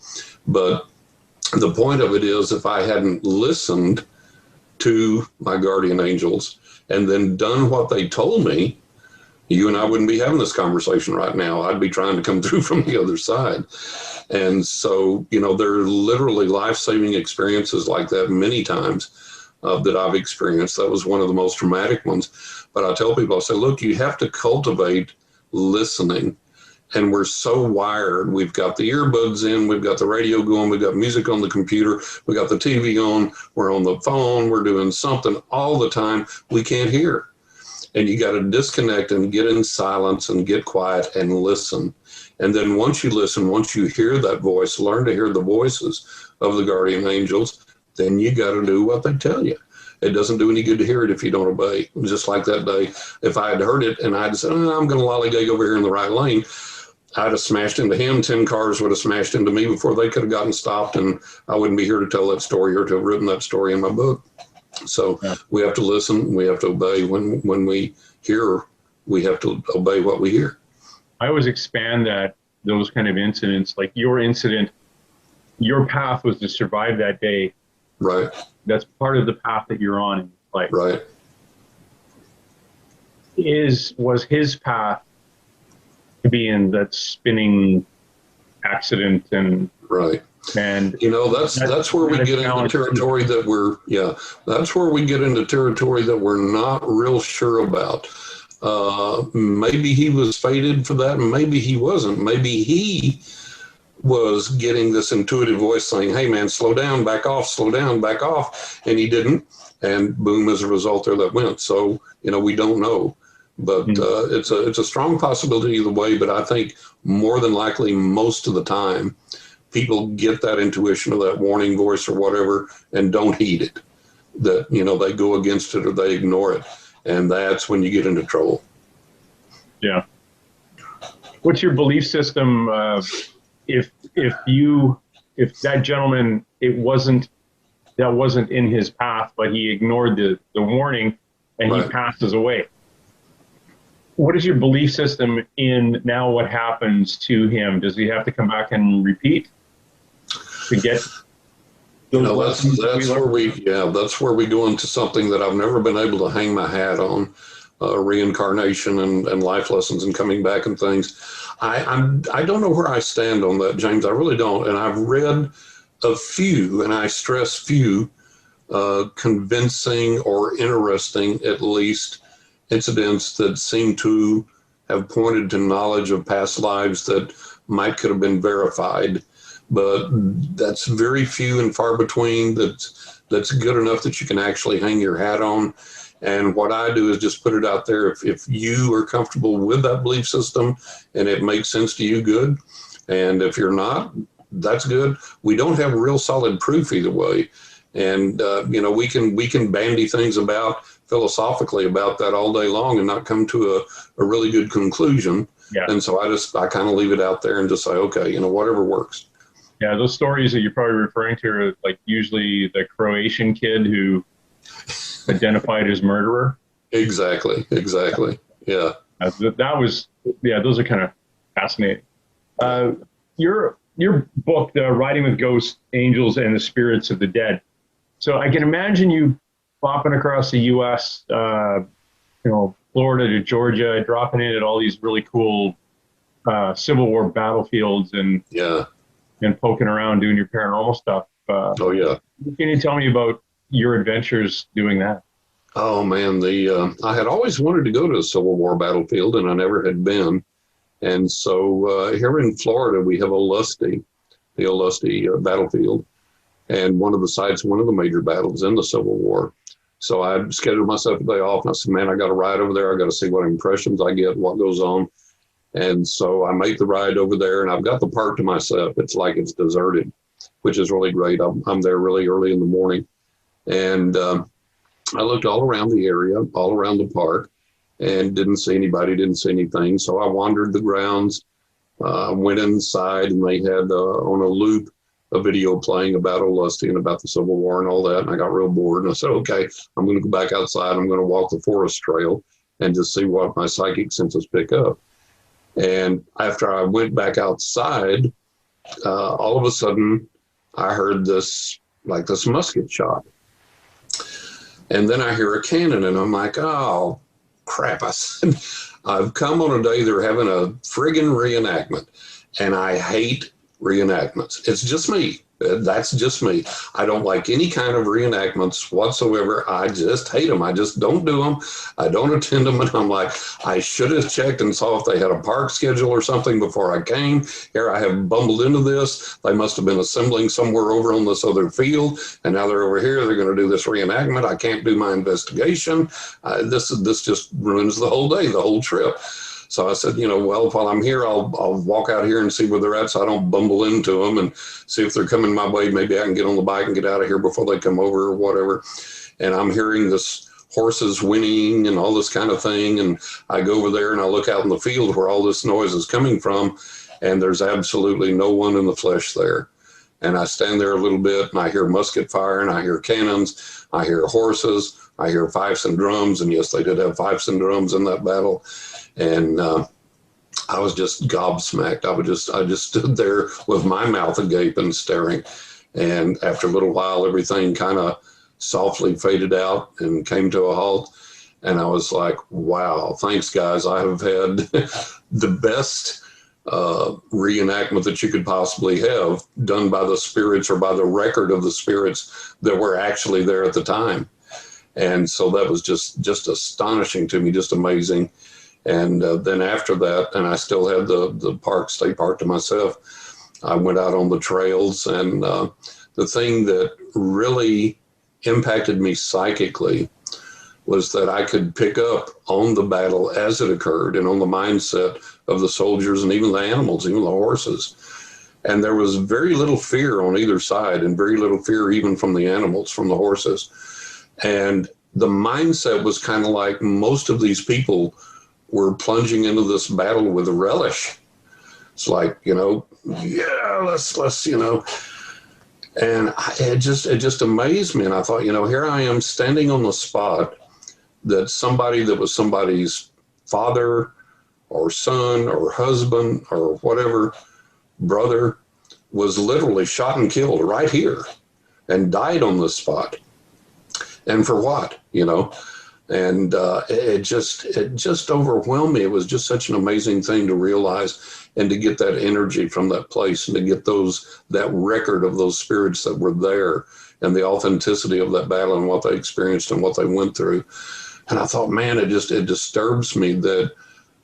But the point of it is, if I hadn't listened to my guardian angels and then done what they told me, you and I wouldn't be having this conversation right now. I'd be trying to come through from the other side. And so, there are literally life-saving experiences like that many times that I've experienced. That was one of the most traumatic ones. But I tell people, I say, look, you have to cultivate listening. And we're so wired. We've got the earbuds in, we've got the radio going, we've got music on the computer, we got the TV on, we're on the phone, we're doing something all the time. We can't hear. And you got to disconnect and get in silence and get quiet and listen. And then once you listen, once you hear that voice, learn to hear the voices of the guardian angels, then you got to do what they tell you. It doesn't do any good to hear it if you don't obey. Just like that day, if I had heard it and I'd said, I'm going to lollygag over here in the right lane, I'd have smashed into him. 10 cars would have smashed into me before they could have gotten stopped, and I wouldn't be here to tell that story or to have written that story in my book. So we have to listen. We have to obey. When we hear, we have to obey what we hear.
I always expand those kind of incidents, like your incident, your path was to survive that day.
Right.
That's part of the path that you're on in life.
Right.
Was his path to be in that spinning accident and
right.
And
that's where we get into territory that that's where we get into territory that we're not real sure about. Maybe he was fated for that, and maybe he wasn't. Maybe he was getting this intuitive voice saying, hey man, slow down, back off, slow down, back off, and he didn't, and boom, as a result there that went. So we don't know. But it's a strong possibility either way. But I think more than likely, most of the time, people get that intuition or that warning voice or whatever and don't heed it. That they go against it or they ignore it, and that's when you get into trouble.
Yeah. What's your belief system? If that gentleman, that wasn't in his path, but he ignored the warning and
right.
He passes away. What is your belief system in now what happens to him? Does he have to come back and repeat to get those
that's where we go into something that I've never been able to hang my hat on, reincarnation and life lessons and coming back and things. I don't know where I stand on that, James. I really don't. And I've read a few, and I stress few, convincing or interesting, at least, incidents that seem to have pointed to knowledge of past lives that could have been verified, but that's very few and far between. That's good enough that you can actually hang your hat on. And what I do is just put it out there. If you are comfortable with that belief system and it makes sense to you, good. And if you're not, that's good. We don't have real solid proof either way. And we can bandy things about philosophically about that all day long and not come to a really good conclusion.
Yeah.
And so I kind of leave it out there and just say, okay, you know, whatever works.
Yeah, those stories that you're probably referring to are like usually the Croatian kid who identified as murderer.
Exactly. Yeah.
That was, yeah, those are kind of fascinating. Your book, The Riding with Ghosts, Angels, and the Spirits of the Dead. So I can imagine you bopping across the U.S., Florida to Georgia, dropping in at all these really cool Civil War battlefields and poking around doing your paranormal stuff.
Oh yeah.
Can you tell me about your adventures doing that?
Oh man, I had always wanted to go to a Civil War battlefield, and I never had been. And so here in Florida, we have the Olustee battlefield, and one of the major battles in the Civil War. So I scheduled myself a day off, and I said, man, I got to ride over there. I got to see what impressions I get, what goes on. And so I make the ride over there, and I've got the park to myself. It's like it's deserted, which is really great. I'm there really early in the morning. And I looked all around the area, all around the park, and didn't see anybody, didn't see anything. So I wandered the grounds, went inside, and they had on a loop a video playing about Olustee and about the Civil War and all that. And I got real bored, and I said, okay, I'm going to go back outside. I'm going to walk the forest trail and just see what my psychic senses pick up. And after I went back outside, all of a sudden I heard this musket shot. And then I hear a cannon, and I'm like, oh, crap. I said, I've come on a day they're having a friggin' reenactment, and I hate reenactments. It's just me. That's just me. I don't like any kind of reenactments whatsoever. I just hate them. I just don't do them. I don't attend them. And I'm like, I should have checked and saw if they had a park schedule or something before I came. Here I have bumbled into this. They must have been assembling somewhere over on this other field. And now they're over here. They're going to do this reenactment. I can't do my investigation. This just ruins the whole day, the whole trip. So I said, well, while I'm here, I'll walk out here and see where they're at so I don't bumble into them and see if they're coming my way. Maybe I can get on the bike and get out of here before they come over or whatever. And I'm hearing this horses whinnying and all this kind of thing. And I go over there and I look out in the field where all this noise is coming from, and there's absolutely no one in the flesh there. And I stand there a little bit, and I hear musket fire, and I hear cannons, I hear horses, I hear fifes and drums. And yes, they did have fifes and drums in that battle. And I was just gobsmacked. I just stood there with my mouth agape and staring. And after a little while, everything kind of softly faded out and came to a halt. And I was like, wow, thanks, guys. I have had the best reenactment that you could possibly have done by the spirits or by the record of the spirits that were actually there at the time. And so that was just astonishing to me, just amazing. And then after that, and I still had the state park to myself, I went out on the trails. And the thing that really impacted me psychically was that I could pick up on the battle as it occurred and on the mindset of the soldiers and even the animals, even the horses. And there was very little fear on either side, and very little fear even from the animals, from the horses. And the mindset was kind of like most of these people were plunging into this battle with a relish. It's like, let's. And it just amazed me. And I thought, here I am standing on the spot that somebody that was somebody's father or son or husband or whatever, brother, was literally shot and killed right here and died on this spot. And for what, And it just overwhelmed me. It was just such an amazing thing to realize and to get that energy from that place and to get that record of those spirits that were there and the authenticity of that battle and what they experienced and what they went through. And I thought, man, it disturbs me that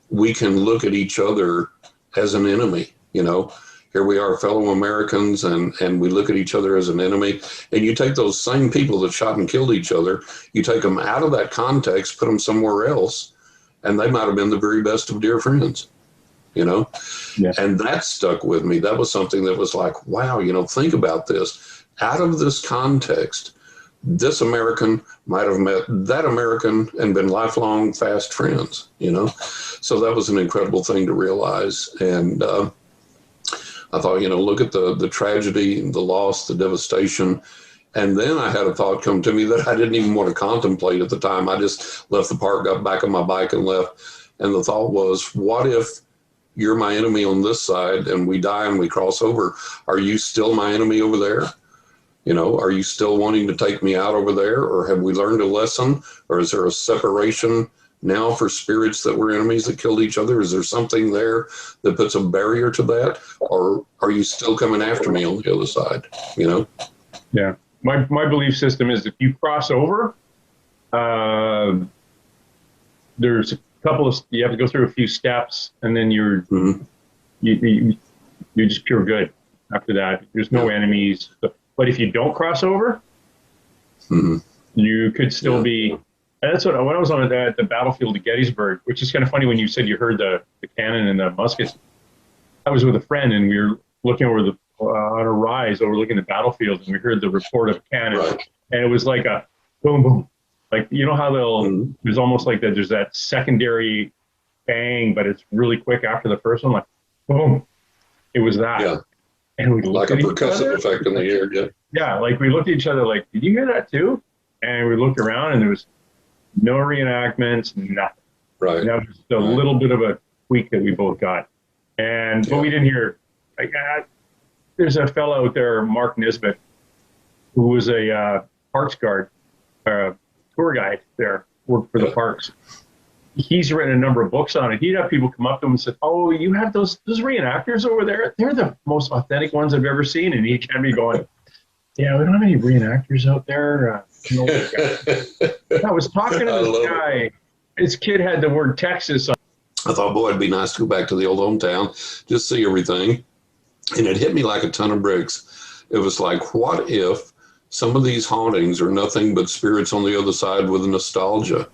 we can look at each other as an enemy, Here we are, fellow Americans, and we look at each other as an enemy. And you take those same people that shot and killed each other, you take them out of that context, put them somewhere else, and they might have been the very best of dear friends, Yeah. And that stuck with me. That was something that was like, wow, think about this. Out of this context, this American might have met that American and been lifelong fast friends, you know? So that was an incredible thing to realize. And I thought, you know, look at the tragedy, the loss, the devastation. And then I had a thought come to me that I didn't even want to contemplate at the time. I just left the park, got back on my bike and left. And the thought was, what if you're my enemy on this side and we die and we cross over? Are you still my enemy over there? You know, are you still wanting to take me out over there? Or have we learned a lesson? Or is there a separation now for spirits that were enemies that killed each other? Is there something there that puts a barrier to that? Or are you still coming after me on the other side? You know?
Yeah. My belief system is if you cross over, there's a couple of, you have to go through a few steps, and then you're just pure good after that. There's no enemies. But if you don't cross over, you could still be. And that's what, when I was on the battlefield at Gettysburg, which is kind of funny when you said you heard the cannon and the muskets. I was with a friend, and we were looking over on a rise overlooking the battlefield, and we heard the report of a cannon, and it was like a boom, boom. Like, you know how there's almost like there's that secondary bang, but it's really quick after the first one, like boom. It was that. Yeah. And we looked
like a percussive effect in the air. Yeah.
Yeah. Like we looked at each other like, did you hear that too? And we looked around and there was no reenactments, nothing.
Right.
And that was just a little bit of a tweak that we both got. And, but we didn't hear, like, there's a fellow out there, Mark Nisbet, who was a parks guard, tour guide there, worked for the parks. He's written a number of books on it. He'd have people come up to him and say, "Oh, you have those reenactors over there? They're the most authentic ones I've ever seen." And he can be going, "Yeah, we don't have any reenactors out there." I was talking to this guy. His kid had the word Texas on.
I thought, boy, it'd be nice to go back to the old hometown, just see everything. And it hit me like a ton of bricks. It was like, what if some of these hauntings are nothing but spirits on the other side with nostalgia?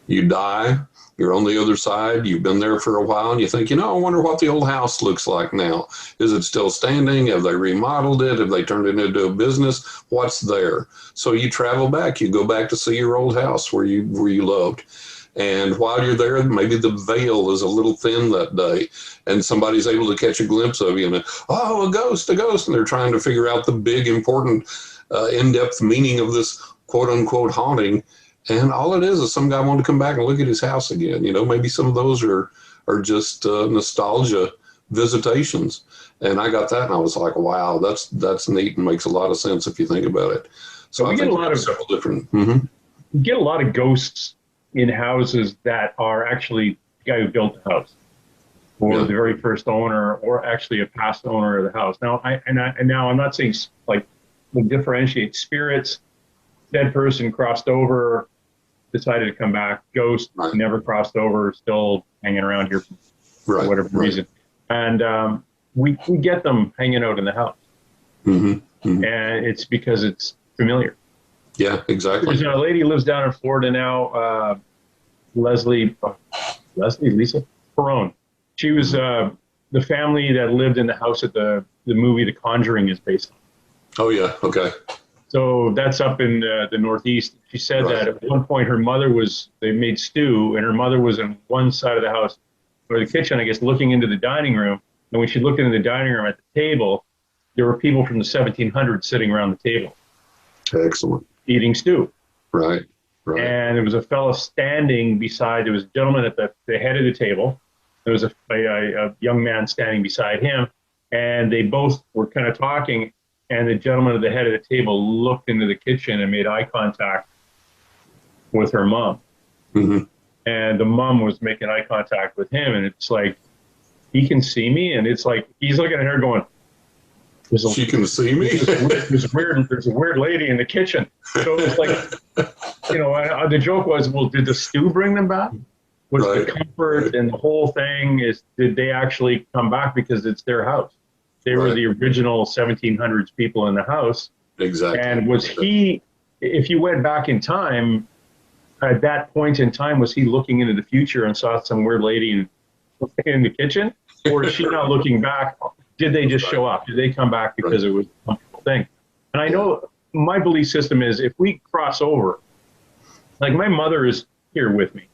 You die, you're on the other side, you've been there for a while, and you think, you know, I wonder what the old house looks like now. Is it still standing? Have they remodeled it? Have they turned it into a business? What's there? So you travel back, you go back to see your old house where you loved. And while you're there, maybe the veil is a little thin that day, and somebody's able to catch a glimpse of you, and oh, a ghost, and they're trying to figure out the big, important, in-depth meaning of this quote-unquote haunting. And all it is some guy wanted to come back and look at his house again. You know, maybe some of those are just nostalgia visitations. And I got that, and I was like, wow, that's neat and makes a lot of sense if you think about it. So
we get a lot of several different. We get a lot of ghosts in houses that are actually the guy who built the house, or the very first owner, or actually a past owner of the house. Now, now I'm not saying like we'll differentiate spirits. Dead person crossed over, decided to come back. Ghost never crossed over, still hanging around here for whatever reason. And we get them hanging out in the house, and it's because it's familiar.
Yeah, exactly.
There's a lady who lives down in Florida now, Lisa Perone. She was the family that lived in the house that the movie The Conjuring is based on.
Oh, yeah, okay.
So that's up in the Northeast. She said that at one point they made stew, and her mother was on one side of the house, or the kitchen, I guess, looking into the dining room. And when she looked into the dining room at the table, there were people from the 1700s sitting around the table.
Excellent.
Eating stew.
Right.
And there was a fellow standing beside, there was a gentleman at the head of the table. There was a young man standing beside him, and they both were kind of talking, and the gentleman at the head of the table looked into the kitchen and made eye contact with her mom. And the mom was making eye contact with him, and it's like, he can see me, and it's like, he's looking at her going,
she can see me?
There's a weird lady in the kitchen. So it's like, you know, the joke was, well, did the stew bring them back? Was the comfort and the whole thing did they actually come back because it's their house? They were the original 1700s people in the house.
Exactly.
And was he, if you went back in time, at that point in time, was he looking into the future and saw some weird lady in the kitchen? Or is she not looking back? Did they just show up? Did they come back because it was a comfortable thing? And I know my belief system is if we cross over, like my mother is here with me,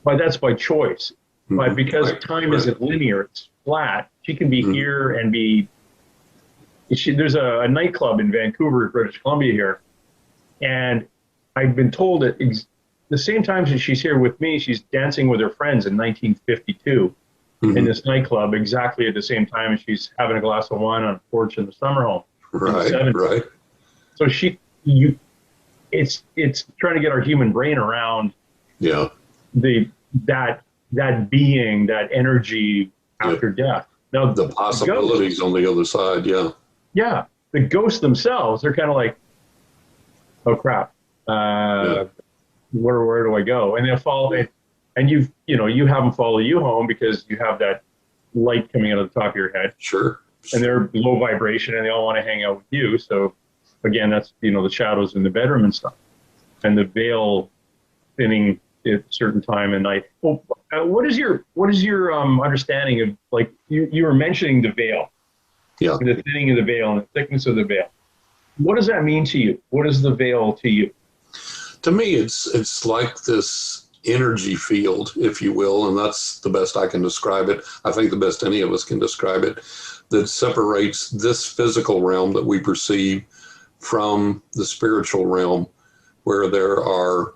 but that's by choice. But because time isn't linear, it's flat, she can be here and be, there's a nightclub in Vancouver, British Columbia here. And I've been told that the same time that she's here with me, she's dancing with her friends in 1952 in this nightclub, exactly at the same time as she's having a glass of wine on a porch in the summer home.
Right.
So it's trying to get our human brain around that being, that energy after death. Now
the possibilities on the other side,
yeah. The ghosts themselves, they're kind of like, oh crap, where do I go? And they'll follow it, and you have them follow you home because you have that light coming out of the top of your head.
Sure.
And they're low vibration, and they all want to hang out with you. So again, that's the shadows in the bedroom and stuff, and the veil thinning at a certain time of night. Well, what is your understanding of, like, you were mentioning the veil, the thinning of the veil and the thickness of the veil. What does that mean to you? What is the veil to you?
To me, it's like this energy field, if you will, and that's the best I can describe it. I think the best any of us can describe it, that separates this physical realm that we perceive from the spiritual realm, where there are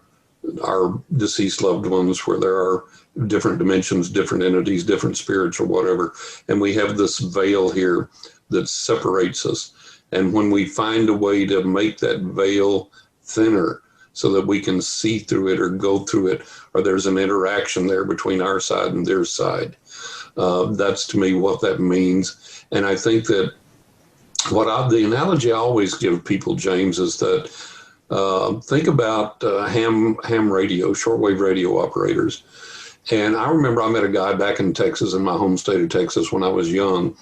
our deceased loved ones, where there are different dimensions, different entities, different spirits or whatever. And we have this veil here that separates us. And when we find a way to make that veil thinner so that we can see through it or go through it, or there's an interaction there between our side and their side, that's to me what that means. And I think that the analogy I always give people, James, is that think about ham radio, shortwave radio operators. And I remember I met a guy back in Texas, in my home state of Texas, when I was young.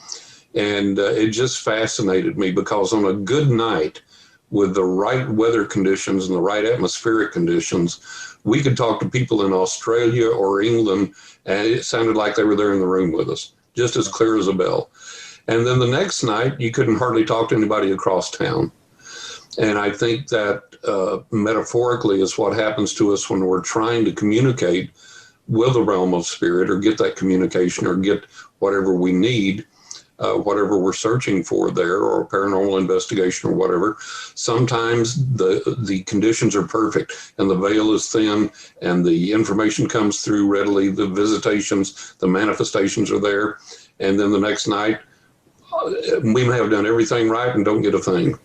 And it just fascinated me because on a good night, with the right weather conditions and the right atmospheric conditions, we could talk to people in Australia or England, and it sounded like they were there in the room with us, just as clear as a bell. And then the next night, you couldn't hardly talk to anybody across town. And I think that metaphorically is what happens to us when we're trying to communicate with the realm of spirit, or get that communication, or get whatever we need, whatever we're searching for there, or paranormal investigation or whatever. Sometimes the conditions are perfect and the veil is thin and the information comes through readily, the visitations, the manifestations are there. And then the next night, we may have done everything right and don't get a thing.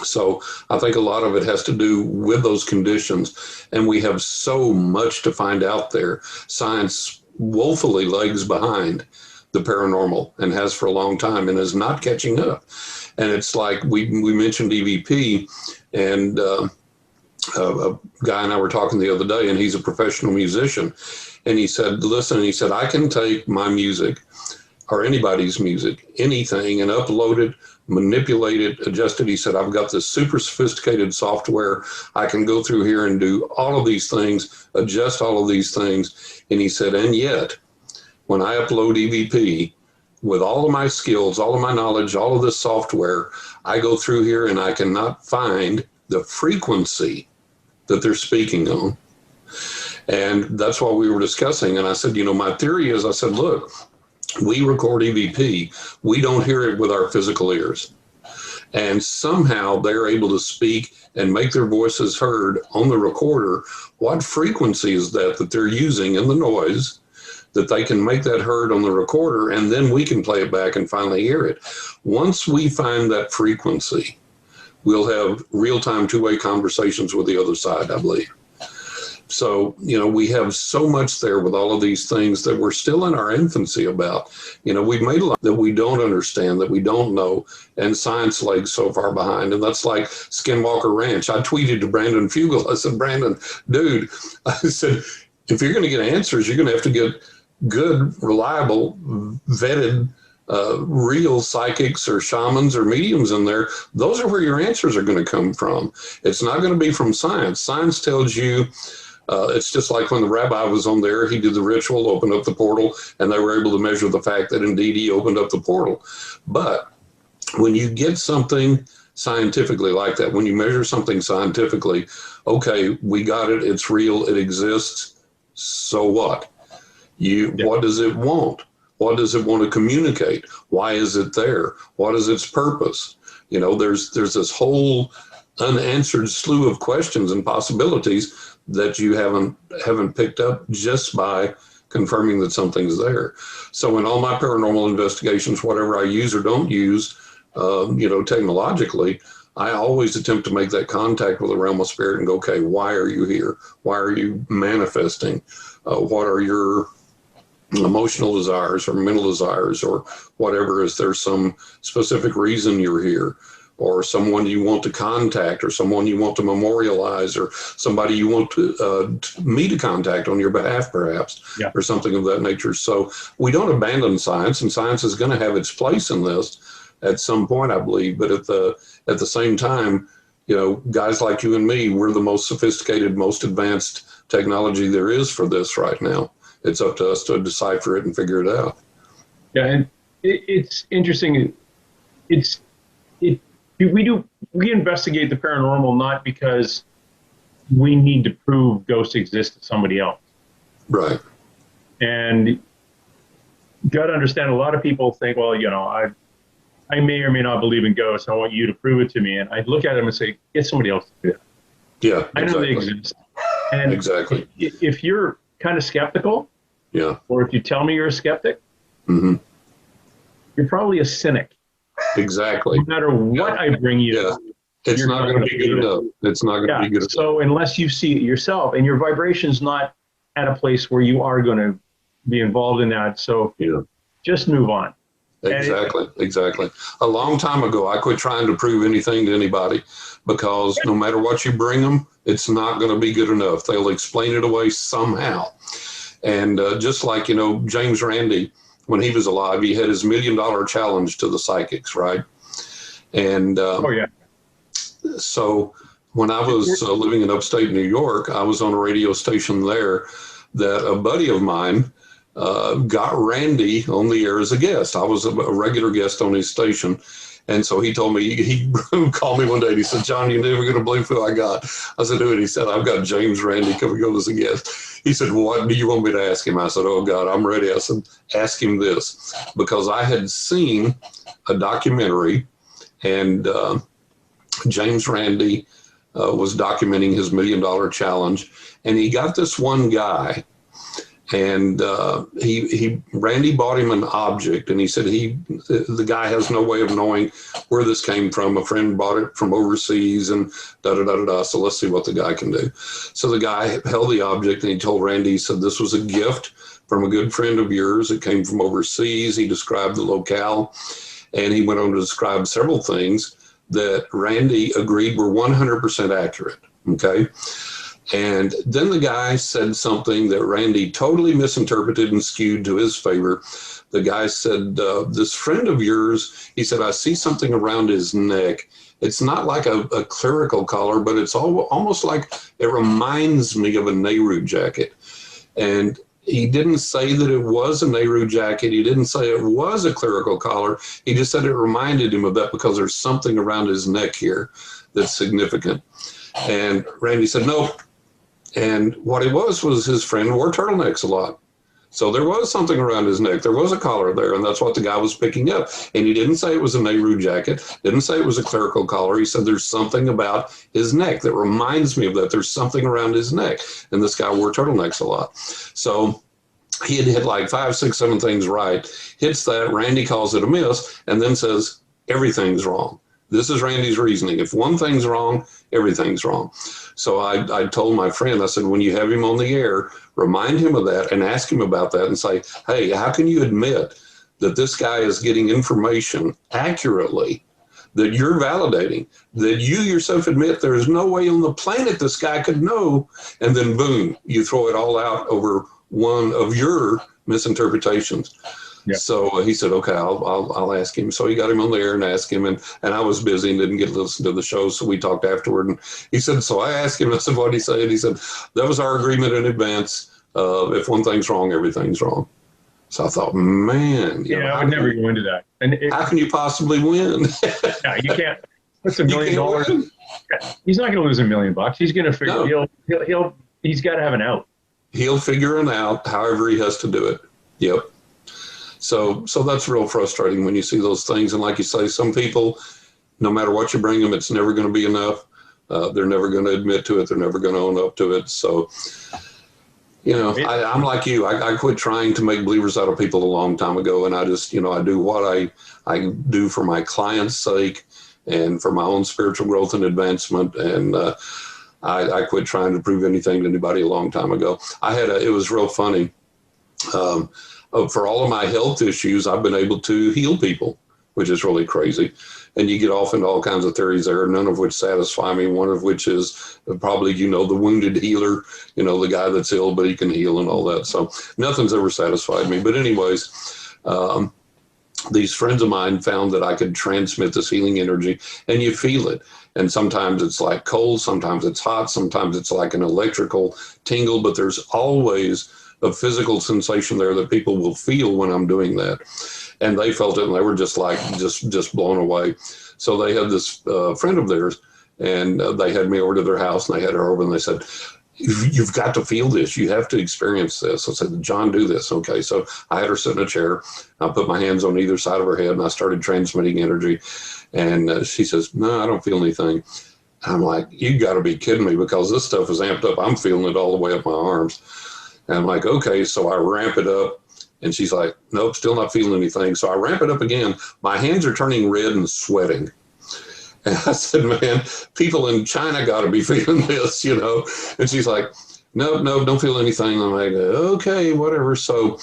So I think a lot of it has to do with those conditions, and we have so much to find out there. Science woefully lags behind the paranormal, and has for a long time, and is not catching up. And it's like we mentioned EVP, and a guy and I were talking the other day, and he's a professional musician, and he said, listen, he said, I can take my music, or anybody's music, anything, and upload it, manipulate it, adjust it. He said, I've got this super sophisticated software. I can go through here and do all of these things, adjust all of these things. And he said, and yet, when I upload EVP, with all of my skills, all of my knowledge, all of this software, I go through here and I cannot find the frequency that they're speaking on. And that's what we were discussing. And I said, my theory is, I said, look, we record EVP. We don't hear it with our physical ears. And somehow they're able to speak and make their voices heard on the recorder. What frequency is that they're using in the noise, that they can make that heard on the recorder, and then we can play it back and finally hear it. Once we find that frequency, we'll have real-time two-way conversations with the other side, I believe. So, we have so much there with all of these things that we're still in our infancy about. We've made a lot that we don't understand, that we don't know, and science lags so far behind. And that's like Skinwalker Ranch. I tweeted to Brandon Fugel. I said, Brandon, dude, I said, if you're going to get answers, you're going to have to get good, reliable, vetted, real psychics or shamans or mediums in there. Those are where your answers are going to come from. It's not going to be from science. Science tells you, it's just like when the rabbi was on there, he did the ritual, opened up the portal, and they were able to measure the fact that indeed he opened up the portal. But when you get something scientifically like that. When you measure something scientifically, okay, we got it, it's real, it exists, so what? What does it want? What does it want to communicate? Why is it there? What is its purpose? You know, there's this whole unanswered slew of questions and possibilities that you haven't picked up just by confirming that something's there. So in all my paranormal investigations, whatever I use or don't use, technologically, I always attempt to make that contact with the realm of spirit and go, okay, why are you here? Why are you manifesting? What are your emotional desires or mental desires or whatever? Is there some specific reason you're here, or someone you want to contact, or someone you want to memorialize, or somebody you want me to contact on your behalf, perhaps, or something of that nature? So we don't abandon science, and science is going to have its place in this at some point, I believe. But at the same time, you know, guys like you and me, we're the most sophisticated, most advanced technology there is for this right now. It's up to us to decipher it and figure it out.
Yeah, and it's interesting. We investigate the paranormal not because we need to prove ghosts exist to somebody else.
Right.
And you got to understand, a lot of people think, well, you know, I may or may not believe in ghosts. I want you to prove it to me. And I look at them and say, get somebody else to do that.
Yeah,
I know they exist. And
exactly.
If you're kind of skeptical, or if you tell me you're a skeptic,
you're
probably a cynic.
Exactly.
No matter what I bring you,
it's not going to be good enough. It's not going to be good enough.
So unless you see it yourself, and your vibration's not at a place where you are going to be involved in that, so just move on.
Exactly. A long time ago, I quit trying to prove anything to anybody, because no matter what you bring them, it's not going to be good enough. They'll explain it away somehow. And just like, you know, James Randi, when he was alive, he had his $1 million challenge to the psychics, right? And so when I was living in upstate New York, I was on a radio station there that a buddy of mine got Randy on the air as a guest. I was a regular guest on his station. And so he told me, he called me one day and he said, John, you're never going to believe who I got. I said, who? And he said, I've got James Randi coming on as a guest. He said, what do you want me to ask him? I said, oh God, I'm ready. I said, ask him this, because I had seen a documentary, and James Randi was documenting his $1 million challenge, and he got this one guy. And Randy bought him an object, and he said the guy has no way of knowing where this came from. A friend bought it from overseas, and da-da-da-da-da. So let's see what the guy can do. So the guy held the object, and he told Randy, he said, this was a gift from a good friend of yours. It came from overseas. He described the locale, and he went on to describe several things that Randy agreed were 100% accurate. Okay. And then the guy said something that Randy totally misinterpreted and skewed to his favor. The guy said, this friend of yours, he said, I see something around his neck. It's not like a clerical collar, but it's almost like it reminds me of a Nehru jacket. And he didn't say that it was a Nehru jacket. He didn't say it was a clerical collar. He just said it reminded him of that because there's something around his neck here that's significant. And Randy said, nope. And what it was his friend wore turtlenecks a lot. So there was something around his neck. There was a collar there, and that's what the guy was picking up. And he didn't say it was a Nehru jacket, didn't say it was a clerical collar. He said there's something about his neck that reminds me of that. There's something around his neck. And this guy wore turtlenecks a lot. So he had hit like 5, 6, 7 things right, hits that, Randy calls it a miss, and then says, everything's wrong. This is Randy's reasoning. If one thing's wrong, everything's wrong. So I told my friend, I said, when you have him on the air, remind him of that and ask him about that and say, hey, how can you admit that this guy is getting information accurately that you're validating, that you yourself admit there is no way on the planet this guy could know, and then boom, you throw it all out over one of your misinterpretations. Yeah. So he said, okay, I'll ask him. So he got him on the air and asked him, and I was busy and didn't get to listen to the show. So we talked afterward, and he said, so I asked him, I said, what did he say? And he said, that was our agreement in advance. If one thing's wrong, everything's wrong. So I thought, man,
I would never go into that. And
how can you possibly win?
Yeah, you can't. puts $1 million. He's not going to lose $1 million. He's going to figure. No. He's got to have an out.
He'll figure it out. However, he has to do it. Yep. So that's real frustrating when you see those things. And like you say, some people, no matter what you bring them, it's never going to be enough. They're never going to admit to it. They're never going to own up to it. So, you know, I'm like you. I quit trying to make believers out of people a long time ago. And I just, you know, I do what I do for my clients' sake and for my own spiritual growth and advancement. And I quit trying to prove anything to anybody a long time ago. It was real funny. For all of my health issues, I've been able to heal people, which is really crazy. And you get off into all kinds of theories there, none of which satisfy me, one of which is probably, you know, the wounded healer, you know, the guy that's ill, but he can heal and all that. So nothing's ever satisfied me. But anyways, these friends of mine found that I could transmit this healing energy, and you feel it. And sometimes it's like cold, sometimes it's hot, sometimes it's like an electrical tingle, but there's always a physical sensation there that people will feel when I'm doing that. And they felt it, and they were just like, just blown away. So they had this friend of theirs, and they had me over to their house, and they had her over, and they said, you've got to feel this. You have to experience this. I said, John, do this. Okay. So I had her sit in a chair. I put my hands on either side of her head, and I started transmitting energy. And she says, no, I don't feel anything. I'm like, you got to be kidding me, because this stuff is amped up. I'm feeling it all the way up my arms. And I'm like, okay. So I ramp it up. And she's like, nope, still not feeling anything. So I ramp it up again. My hands are turning red and sweating. And I said, man, people in China got to be feeling this, you know. And she's like, no, don't feel anything. I'm like, okay, whatever. So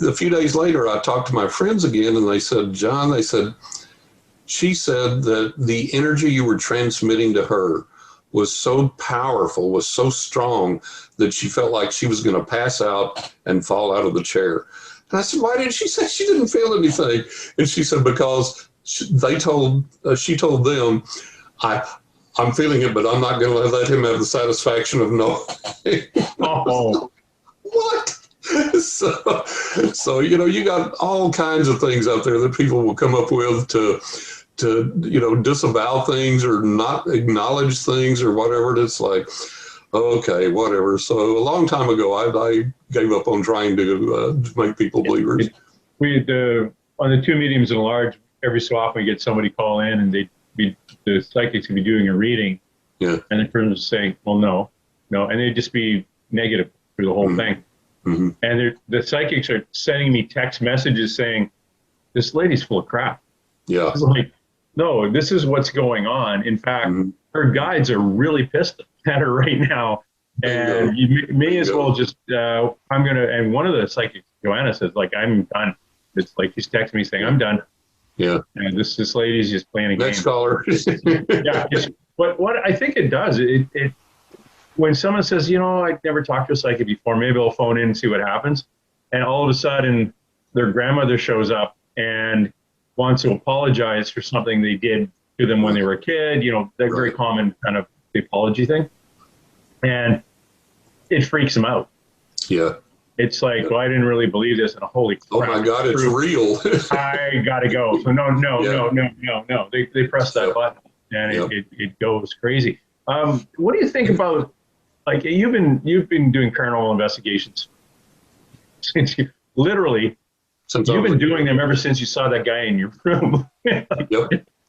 a few days later, I talked to my friends again, and they said, John, she said that the energy you were transmitting to her was so powerful, was so strong, that she felt like she was going to pass out and fall out of the chair. And I said, why didn't she say she didn't feel anything? And she said, because she told them, I'm feeling it, but I'm not going to let him have the satisfaction of knowing.
Oh.
What? So, you know, you got all kinds of things out there that people will come up with to you know, disavow things or not acknowledge things or whatever. It's like, okay, whatever. So a long time ago, I gave up on trying to make people believers.
On the two mediums and large, every so often we get somebody call in, and the psychics would be doing a reading.
Yeah.
And the person was saying, well, no. And they'd just be negative through the whole thing.
Mm-hmm.
And the psychics are sending me text messages saying, this lady's full of crap.
Yeah.
It's like, no, this is what's going on. In fact, her guides are really pissed at her right now. And you may as well just, and one of the psychics, Joanna, says, like, I'm done. It's like she's texting me saying, I'm done.
Yeah.
And this lady's just playing a game.
Next caller.
Yeah. But what I think it does, it when someone says, you know, I never talked to a psychic before, maybe I'll phone in and see what happens. And all of a sudden, their grandmother shows up and wants to apologize for something they did to them when they were a kid, you know, that very common kind of apology thing. And it freaks them out.
Yeah.
It's like, well, I didn't really believe this, and holy crap.
Oh my God, it's real.
I gotta go. So no. They press that button, and it goes crazy. What do you think about, like, you've been doing paranormal investigations since you've been doing them ever since you saw that guy in your room.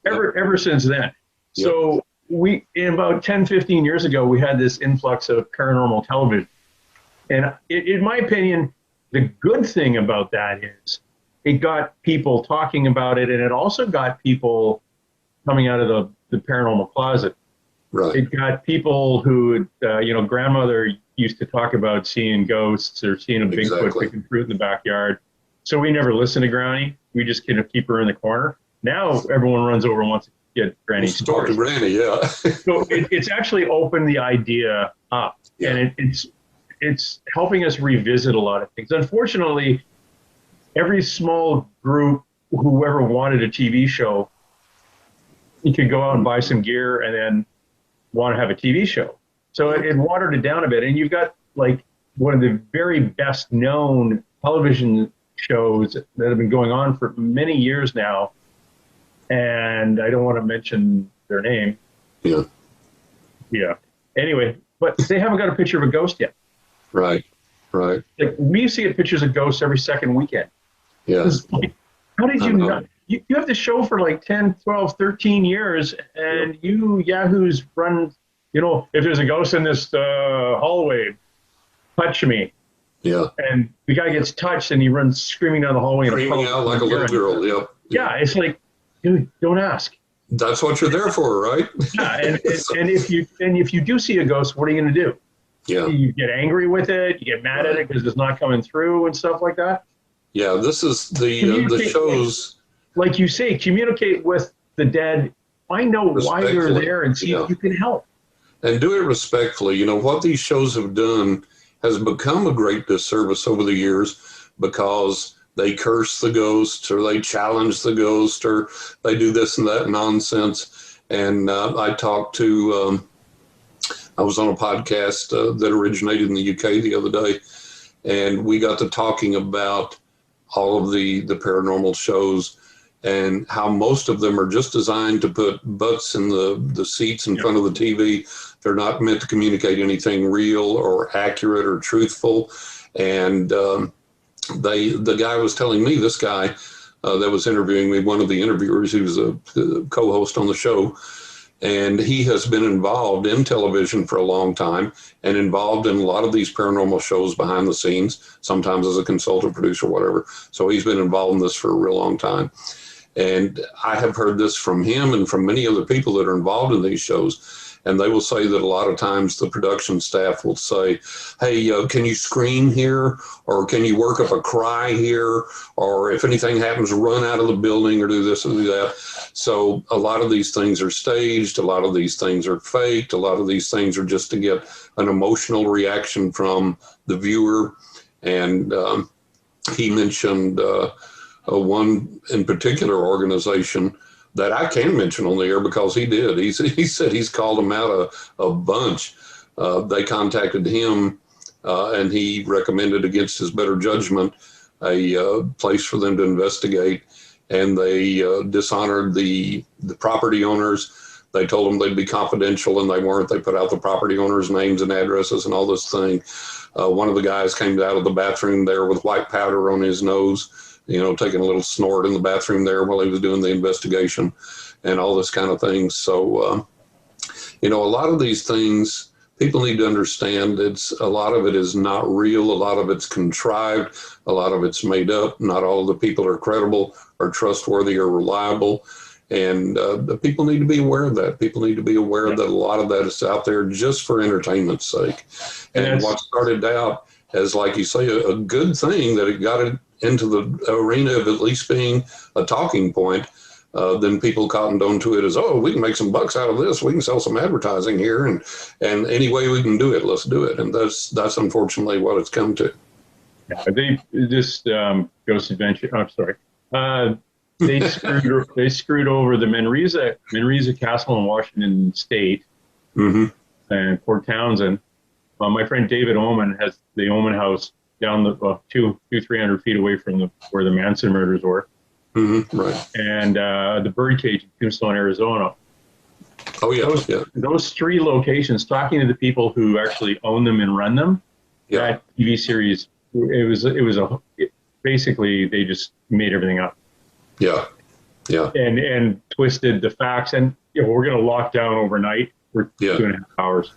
Ever since then. Yep. So in about 10, 15 years ago, we had this influx of paranormal television. And in my opinion, the good thing about that is it got people talking about it, and it also got people coming out of the paranormal closet.
Right.
It got people who, grandmother used to talk about seeing ghosts or seeing a Bigfoot picking fruit in the backyard. So we never listened to Granny. We just kind of keep her in the corner. Now everyone runs over and wants to get Granny's story.
Talk to Granny, yeah.
So it's actually opened the idea up, and it's helping us revisit a lot of things. Unfortunately, every small group, whoever wanted a TV show, you could go out and buy some gear and then want to have a TV show. So it watered it down a bit. And you've got like one of the very best known television shows that have been going on for many years now. And I don't want to mention their name.
Yeah.
Yeah. Anyway, but they haven't got a picture of a ghost yet.
Right. Right.
Like, we see pictures of ghosts every second weekend.
Yeah.
Like, how did
I
you
know.
not? You have to show for like 10, 12, 13 years, and you yahoos run, if there's a ghost in this hallway, touch me.
Yeah.
And the guy gets touched, and he runs screaming down the hallway.
Screaming out like a little girl. Yep.
Yeah, it's like, dude, don't ask.
That's what you're there for, right?
Yeah, and if you do see a ghost, what are you going to do?
Yeah.
You get angry with it, you get mad at it because it's not coming through and stuff like that.
Yeah, this is the shows.
Like you say, communicate with the dead. Find out why they're there and see if you can help.
And do it respectfully. What these shows have done has become a great disservice over the years because they curse the ghosts or they challenge the ghost or they do this and that nonsense. And I talked to, I was on a podcast that originated in the UK the other day, and we got to talking about all of the paranormal shows and how most of them are just designed to put butts in the seats in front of the TV. They're not meant to communicate anything real or accurate or truthful. And the guy was telling me, this guy that was interviewing me, one of the interviewers, he was a co-host on the show, and he has been involved in television for a long time and involved in a lot of these paranormal shows behind the scenes, sometimes as a consultant producer, whatever. So he's been involved in this for a real long time. And I have heard this from him and from many other people that are involved in these shows. And they will say that a lot of times the production staff will say, hey, can you scream here? Or can you work up a cry here? Or if anything happens, run out of the building or do this or do that. So a lot of these things are staged. A lot of these things are faked. A lot of these things are just to get an emotional reaction from the viewer. And he mentioned one in particular organization that I can mention on the air because he did. He said he's called them out a bunch. They contacted him and he recommended against his better judgment a place for them to investigate. And they dishonored the property owners. They told them they'd be confidential and they weren't. They put out the property owners' names and addresses and all this thing. One of the guys came out of the bathroom there with white powder on his nose, taking a little snort in the bathroom there while he was doing the investigation and all this kind of thing. So, a lot of these things, people need to understand a lot of it is not real. A lot of it's contrived. A lot of it's made up. Not all of the people are credible or trustworthy or reliable. And the people need to be aware of that. People need to be aware that a lot of that is out there just for entertainment's sake. And what started out as, like you say, a good thing that it got it into the arena of at least being a talking point, then people cottoned onto it as, oh, we can make some bucks out of this. We can sell some advertising here, and any way we can do it, let's do it. And that's unfortunately what it's come to.
Yeah, this Ghost Adventure. I'm sorry. They screwed over the Manresa Castle in Washington State, and Port Townsend. My friend David Oman has the Oman House down the 300 feet away from where the Manson murders were.
Right.
And the Birdcage in Tombstone, Arizona.
Oh yeah.
Those three locations, talking to the people who actually own them and run them, that TV series, basically they just made everything up. Yeah. And twisted the facts, and we're going to lock down overnight for 2.5 hours.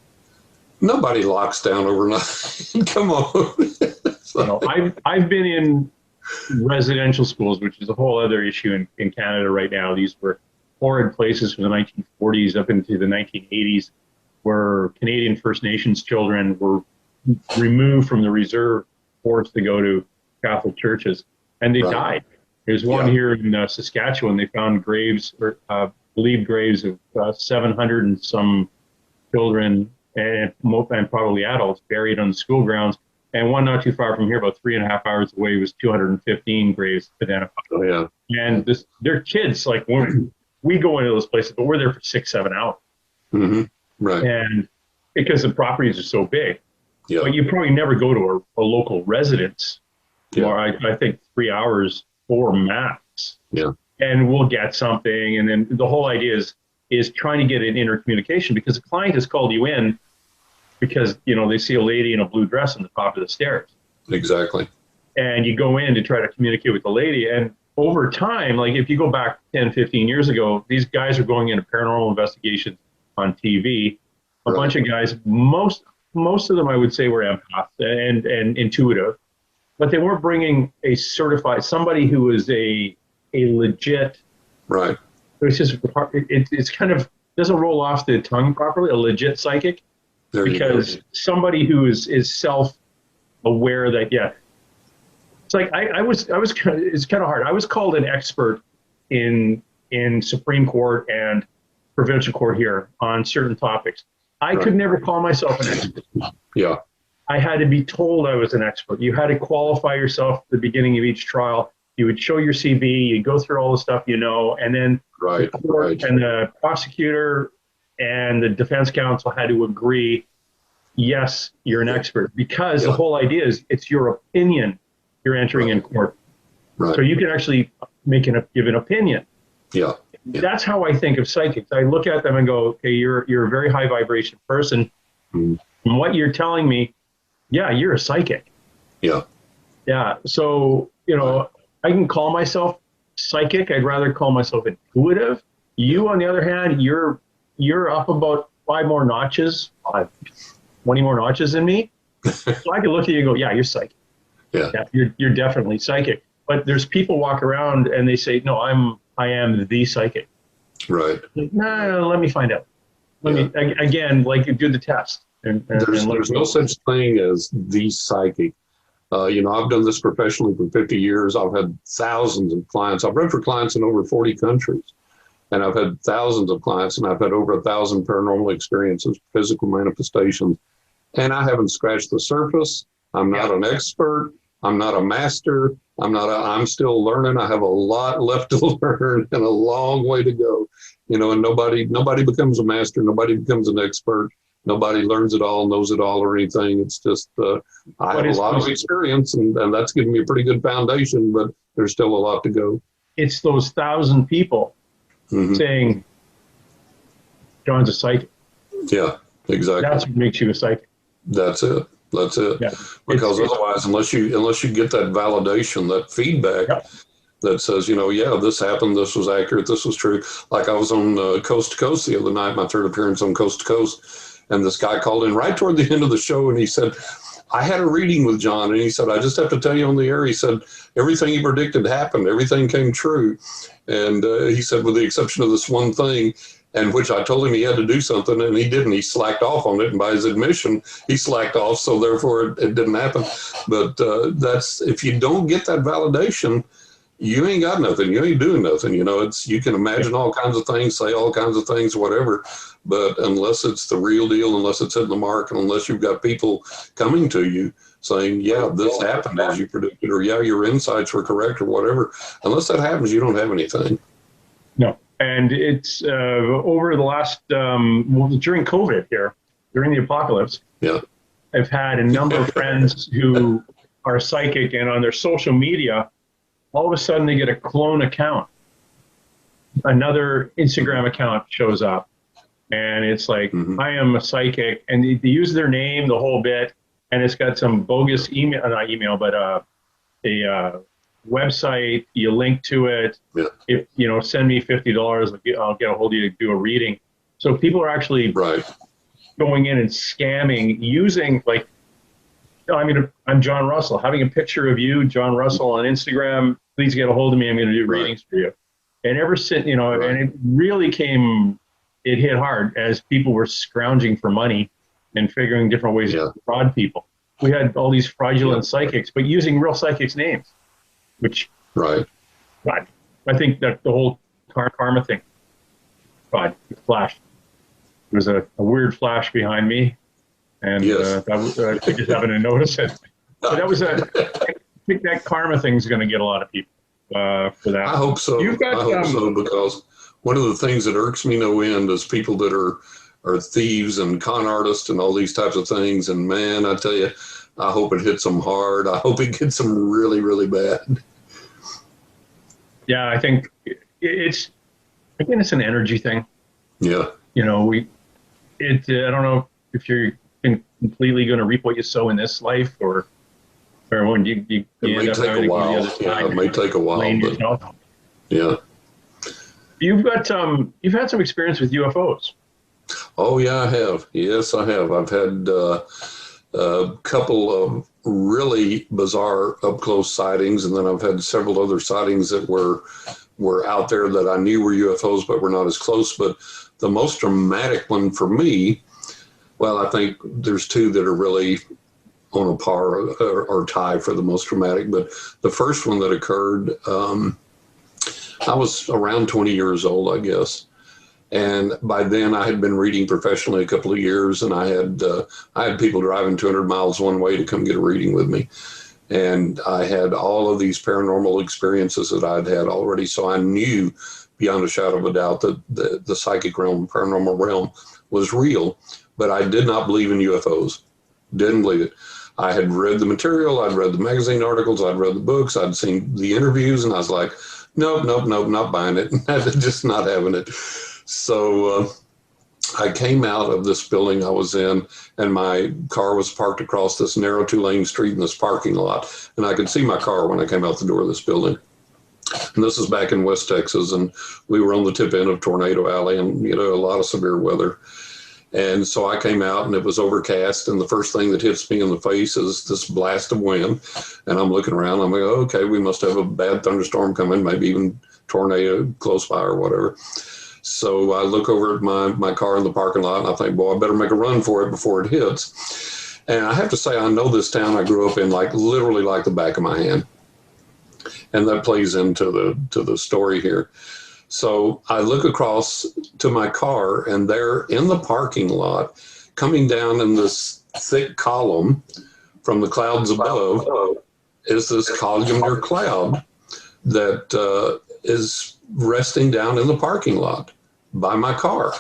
Nobody locks down overnight. Come on.
I've been in residential schools, which is a whole other issue in Canada right now. These were horrid places from the 1940s up into the 1980s, where Canadian First Nations children were removed from the reserve, forced to go to Catholic churches, and they died. There's one here in Saskatchewan. They found graves, or believed graves of 700 and some children and probably adults buried on the school grounds. And one not too far from here, about 3.5 hours away, was 215 graves identified.
Oh, yeah.
And they're kids. Like, we go into those places, but we're there for 6-7 hours.
Right.
And because the properties are so big. Yeah. But you probably never go to a local residence. Or I think 3 hours or max. Yeah. And we'll get something. And then the whole idea is is trying to get an intercommunication, because the client has called you in because, you know, they see a lady in a blue dress on the top of the stairs.
Exactly.
And you go in to try to communicate with the lady. And over time, like if you go back 10, 15 years ago, these guys are going into paranormal investigations on TV. A bunch of guys, most of them I would say were empaths and intuitive, but they weren't bringing a certified, somebody who was a legit.
Right.
It's just, it's kind of, doesn't roll off the tongue properly, a legit psychic.
There
because somebody who is self-aware that, yeah, it's like it's kind of hard. I was called an expert in Supreme Court and provincial court here on certain topics. I could never call myself an expert.
Yeah.
I had to be told I was an expert. You had to qualify yourself at the beginning of each trial. You would show your CV, you go through all the stuff you know, and then the court and the prosecutor and the defense counsel had to agree, yes, you're an expert, because the whole idea is it's your opinion you're entering in court. So you can actually give an opinion.
Yeah.
That's how I think of psychics. I look at them and go, okay, you're a very high vibration person. And what you're telling me, yeah, you're a psychic.
Yeah.
Yeah. So, you know, I can call myself psychic. I'd rather call myself intuitive. You, on the other hand, you're up about 20 more notches than me. So I can look at you and go, yeah, you're psychic.
Yeah.
You're definitely psychic. But there's people walk around and they say, no, I am the psychic. Right. Like, no, let me find out. Let me again, like, do the test.
There's no such thing as the psychic. You know, I've done this professionally for 50 years. I've had thousands of clients. I've worked for clients in over 40 countries. And I've had thousands of clients, and I've had over 1,000 paranormal experiences, physical manifestations. And I haven't scratched the surface. I'm not an expert. I'm not a master. I'm still learning. I have a lot left to learn and a long way to go. You know, and nobody becomes a master. Nobody becomes an expert. Nobody learns it all, knows it all, or anything. It's just, I have a lot of experience, and that's given me a pretty good foundation, but there's still a lot to go.
It's those 1,000 people saying, John's a psychic.
Yeah, exactly.
That's what makes you a psychic.
That's it. That's it. Yeah. Because otherwise, unless you get that validation, that feedback that says, you know, yeah, this happened, this was accurate, this was true. Like I was on Coast to Coast the other night, my third appearance on Coast to Coast, and this guy called in right toward the end of the show, and he said, I had a reading with John, and he said, I just have to tell you on the air, he said, everything he predicted happened, everything came true. And he said, with the exception of this one thing, and which I told him he had to do something, and he didn't. He slacked off on it, and by his admission, he slacked off, so therefore it didn't happen. But that's, if you don't get that validation, you ain't got nothing. You ain't doing nothing. You know, you can imagine all kinds of things, say all kinds of things, whatever. But unless it's the real deal, unless it's hitting the mark, and unless you've got people coming to you saying, yeah, this happened as you predicted, or yeah, your insights were correct, or whatever, unless that happens, you don't have anything.
No. And it's over the last, during COVID here, during the apocalypse, I've had a number of friends who are psychic, and on their social media, all of a sudden they get a clone account. Another Instagram account shows up, and it's like, I am a psychic, and they use their name, the whole bit, and it's got some bogus not email, but a website, you link to it. If you know, send me $50, I'll get a hold of you to do a reading. So people are actually going in and scamming using, like, I mean, I'm John Russell, having a picture of you, John Russell, on Instagram. Please get a hold of me. I'm going to do readings for you. And ever since, you know, and it really it hit hard as people were scrounging for money and figuring different ways to fraud people. We had all these fraudulent psychics, but using real psychics' names. Which, but I think that the whole karma thing, flash. There's a weird flash behind me, and I just happened to notice it. But that was I think that karma thing is going to get a lot of people for that.
I hope so. I hope so, because one of the things that irks me no end is people that are thieves and con artists and all these types of things. And man, I tell you, I hope it hits them hard. I hope it gets them really, really bad.
Yeah, I think it's an energy thing.
Yeah.
I don't know if you're completely going to reap what you sow in this life, or when you
It may
end up
take
having
a
to go to the
while.
other
Yeah,
side.
it may take a while,
Blame
but
yourself.
yeah.
You've had some experience with UFOs.
Oh, yeah, I have. Yes, I have. I've had a couple of really bizarre up close sightings, and then I've had several other sightings that were out there that I knew were UFOs, but were not as close. But the most dramatic one for me, well, I think there's two that are really on a par or tie for the most dramatic. But the first one that occurred, I was around 20 years old, I guess. And by then I had been reading professionally a couple of years, and I had people driving 200 miles one way to come get a reading with me. And I had all of these paranormal experiences that I'd had already. So I knew beyond a shadow of a doubt that the psychic realm, paranormal realm was real, but I did not believe in UFOs. Didn't believe it. I had read the material. I'd read the magazine articles. I'd read the books. I'd seen the interviews, and I was like, nope, not buying it. Just not having it. So I came out of this building I was in, and my car was parked across this narrow 2-lane street in this parking lot. And I could see my car when I came out the door of this building. And this is back in West Texas, and we were on the tip end of Tornado Alley, and, a lot of severe weather. And so I came out, and it was overcast, and the first thing that hits me in the face is this blast of wind. And I'm looking around, I'm like, okay, we must have a bad thunderstorm coming, maybe even tornado close by or whatever. So I look over at my car in the parking lot, and I think, boy, I better make a run for it before it hits. And I have to say, I know this town I grew up in literally like the back of my hand. And that plays into the story here. So I look across to my car, and there in the parking lot, coming down in this thick column from the clouds above, is this columnar cloud that is resting down in the parking lot by my car.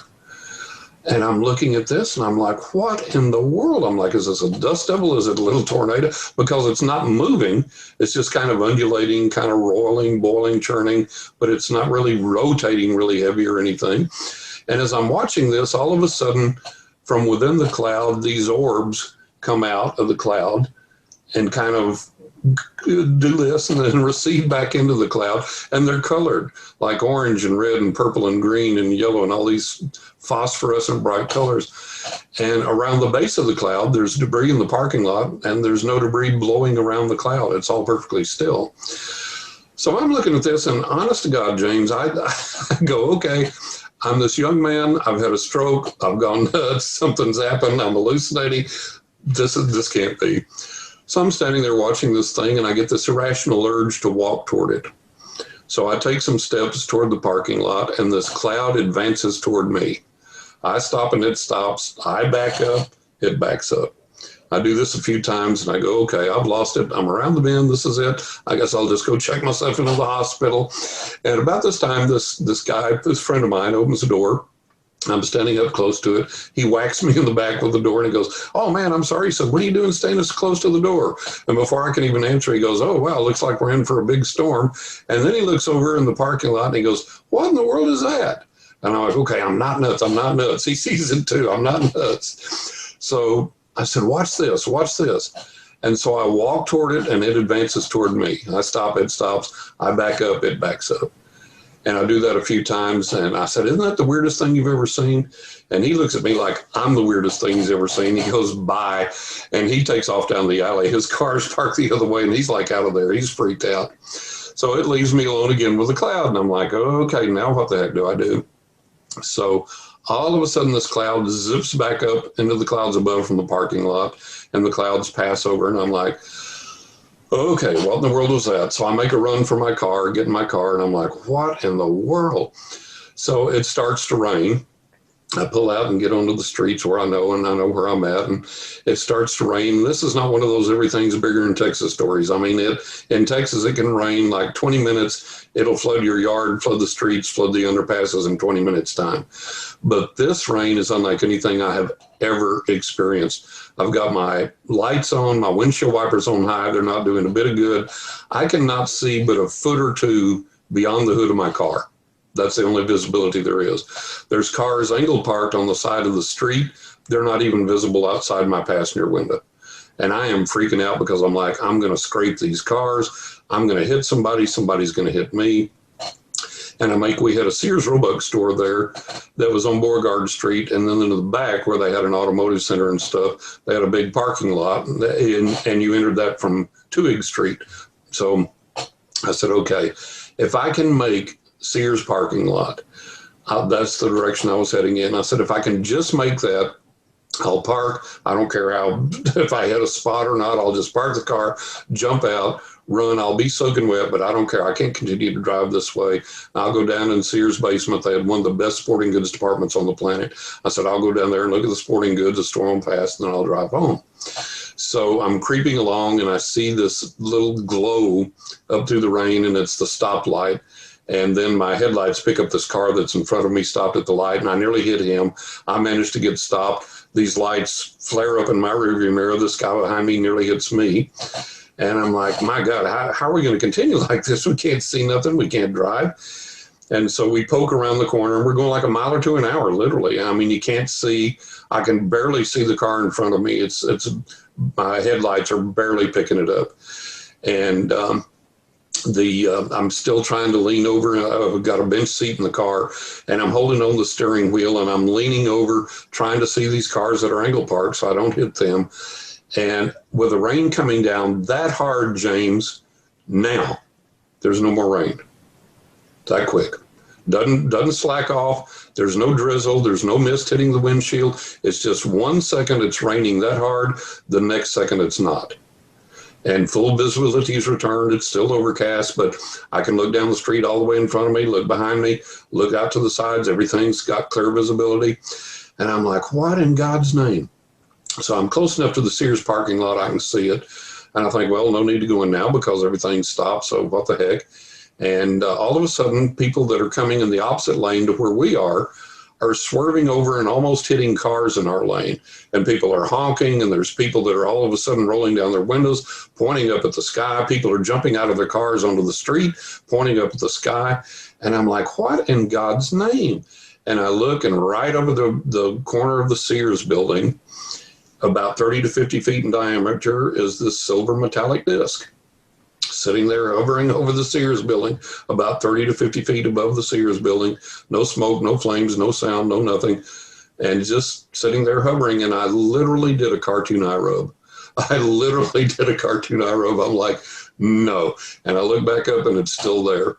And I'm looking at this, and I'm like, what in the world? I'm like, is this a dust devil? Is it a little tornado? Because it's not moving. It's just kind of undulating, kind of rolling, boiling, churning, but it's not really rotating really heavy or anything. And as I'm watching this, all of a sudden, from within the cloud, these orbs come out of the cloud and kind of do this and then recede back into the cloud, and they're colored like orange and red and purple and green and yellow and all these phosphorescent bright colors. And around the base of the cloud, there's debris in the parking lot, and there's no debris blowing around the cloud. It's all perfectly still. So I'm looking at this, and honest to God, James, I go, okay, I'm this young man. I've had a stroke. I've gone nuts. Something's happened. I'm hallucinating. This can't be. So I'm standing there watching this thing, and I get this irrational urge to walk toward it. So I take some steps toward the parking lot, and this cloud advances toward me. I stop, and it stops. I back up. It backs up. I do this a few times, and I go, okay, I've lost it. I'm around the bend. This is it. I guess I'll just go check myself into the hospital. And about this time, this friend of mine opens the door. I'm standing up close to it. He whacks me in the back with the door, and he goes, oh, man, I'm sorry. He said, what are you doing staying this close to the door? And before I can even answer, he goes, oh, wow, looks like we're in for a big storm. And then he looks over in the parking lot, and he goes, what in the world is that? And I'm like, okay, I'm not nuts. I'm not nuts. He sees it too. I'm not nuts. So I said, watch this. And so I walk toward it, and it advances toward me. I stop, it stops. I back up, it backs up. And I do that a few times. And I said, isn't that the weirdest thing you've ever seen? And he looks at me like I'm the weirdest thing he's ever seen. He goes by, and he takes off down the alley. His car's parked the other way, and he's like out of there. He's freaked out. So it leaves me alone again with the cloud. And I'm like, oh, okay, now what the heck do I do? So all of a sudden, this cloud zips back up into the clouds above from the parking lot, and the clouds pass over. And I'm like, okay, what in the world was that? So I make a run for my car, get in my car, and I'm like, what in the world? So it starts to rain. I pull out and get onto the streets where I know, and I know where I'm at, and it starts to rain. This is not one of those everything's bigger in Texas stories. I mean, in Texas, it can rain like 20 minutes. It'll flood your yard, flood the streets, flood the underpasses in 20 minutes time. But this rain is unlike anything I have ever experienced. I've got my lights on, my windshield wipers on high. They're not doing a bit of good. I cannot see but a foot or two beyond the hood of my car. That's the only visibility there is. There's cars angle parked on the side of the street. They're not even visible outside my passenger window. And I am freaking out because I'm like, I'm going to scrape these cars. I'm going to hit somebody. Somebody's going to hit me. And we had a Sears Roebuck store there that was on Beauregard Street. And then in the back where they had an automotive center and stuff, they had a big parking lot. And you entered that from Twohig Street. So I said, okay, if I can make Sears parking lot, that's the direction I was heading in. I said, if I can just make that, I'll park. I don't care if I hit a spot or not. I'll just park the car, jump out, run. I'll be soaking wet, but I don't care. I can't continue to drive this way. I'll go down in Sears basement. They had one of the best sporting goods departments on the planet. I said, I'll go down there and look at the sporting goods, the store on past, and then I'll drive home. So I'm creeping along and I see this little glow up through the rain, and it's the stoplight. And then my headlights pick up this car that's in front of me, stopped at the light, and I nearly hit him. I managed to get stopped. These lights flare up in my rearview mirror. This guy behind me nearly hits me. And I'm like, my God, how are we going to continue like this? We can't see nothing. We can't drive. And so we poke around the corner, and we're going like a mile or two an hour, literally. I mean, you can't see. I can barely see the car in front of me. It's my headlights are barely picking it up. And I'm still trying to lean over. I've got a bench seat in the car, and I'm holding on the steering wheel, and I'm leaning over, trying to see these cars that are angle parked so I don't hit them. And with the rain coming down that hard, James, now there's no more rain. That quick. Doesn't slack off. There's no drizzle. There's no mist hitting the windshield. It's just 1 second it's raining that hard. The next second it's not. And full visibility is returned. It's still overcast, but I can look down the street all the way in front of me, look behind me, look out to the sides. Everything's got clear visibility. And I'm like, what in God's name? So I'm close enough to the Sears parking lot, I can see it. And I think, well, no need to go in now because everything's stopped, so what the heck? And all of a sudden, people that are coming in the opposite lane to where we are swerving over and almost hitting cars in our lane. And people are honking, and there's people that are all of a sudden rolling down their windows, pointing up at the sky. People are jumping out of their cars onto the street, pointing up at the sky. And I'm like, what in God's name? And I look, and right over the corner of the Sears building, about 30 to 50 feet in diameter, is this silver metallic disc sitting there hovering over the Sears building, about 30 to 50 feet above the Sears building. No smoke, no flames, no sound, no nothing. And just sitting there hovering. And I literally did a cartoon eye rub. I'm like, no. And I look back up, and it's still there.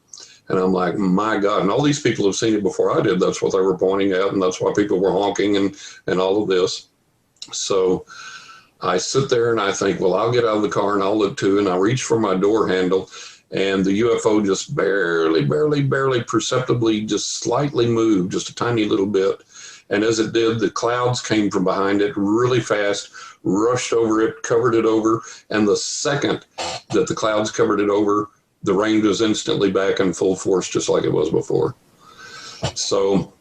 And I'm like, my God. And all these people have seen it before I did. That's what they were pointing at. And that's why people were honking and all of this. So I sit there and I think, well, I'll get out of the car and I'll look too. And I reach for my door handle, and the UFO just barely perceptibly just slightly moved, just a tiny little bit. And as it did, the clouds came from behind it really fast, rushed over it, covered it over. And the second that the clouds covered it over, the rain was instantly back in full force, just like it was before. So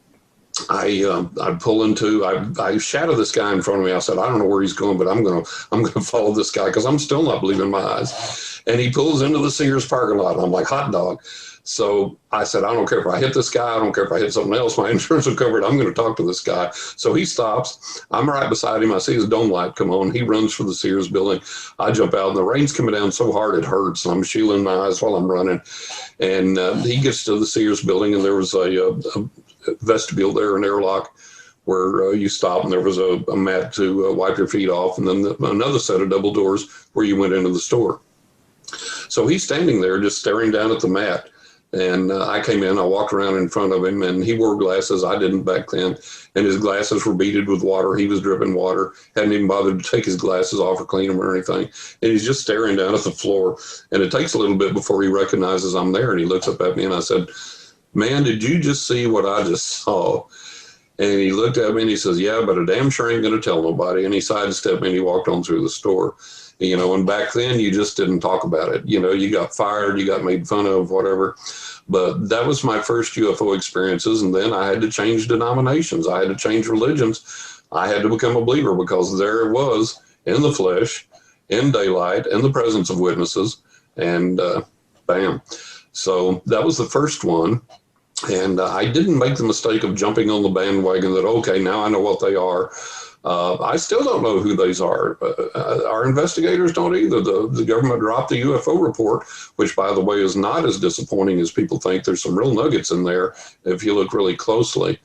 I pull into, I shadow this guy in front of me. I said, I don't know where he's going, but I'm gonna follow this guy because I'm still not believing my eyes. And he pulls into the Sears parking lot. I'm like, hot dog. So I said, I don't care if I hit this guy. I don't care if I hit something else. My insurance will cover it. I'm going to talk to this guy. So he stops. I'm right beside him. I see his dome light come on. He runs for the Sears building. I jump out, and the rain's coming down so hard it hurts. I'm shielding my eyes while I'm running. And he gets to the Sears building, and there was a vestibule there, an airlock where you stop, and there was a mat to wipe your feet off, and then another set of double doors where you went into the store. So he's standing there just staring down at the mat. And I came in, I walked around in front of him, and he wore glasses. I didn't back then. And his glasses were beaded with water. He was dripping water. Hadn't even bothered to take his glasses off or clean them or anything. And he's just staring down at the floor. And it takes a little bit before he recognizes I'm there. And he looks up at me, and I said, man, did you just see what I just saw? And he looked at me, and he says, yeah, but I damn sure ain't going to tell nobody. And he sidestepped me, and he walked on through the store. You know, and back then you just didn't talk about it. You know, you got fired, you got made fun of, whatever. But that was my first UFO experiences. And then I had to change denominations. I had to change religions. I had to become a believer because there it was in the flesh, in daylight, in the presence of witnesses. And bam. So that was the first one. And I didn't make the mistake of jumping on the bandwagon that, okay, now I know what they are. I still don't know who these are. Our investigators don't either. The government dropped the UFO report, which, by the way, is not as disappointing as people think. There's some real nuggets in there if you look really closely.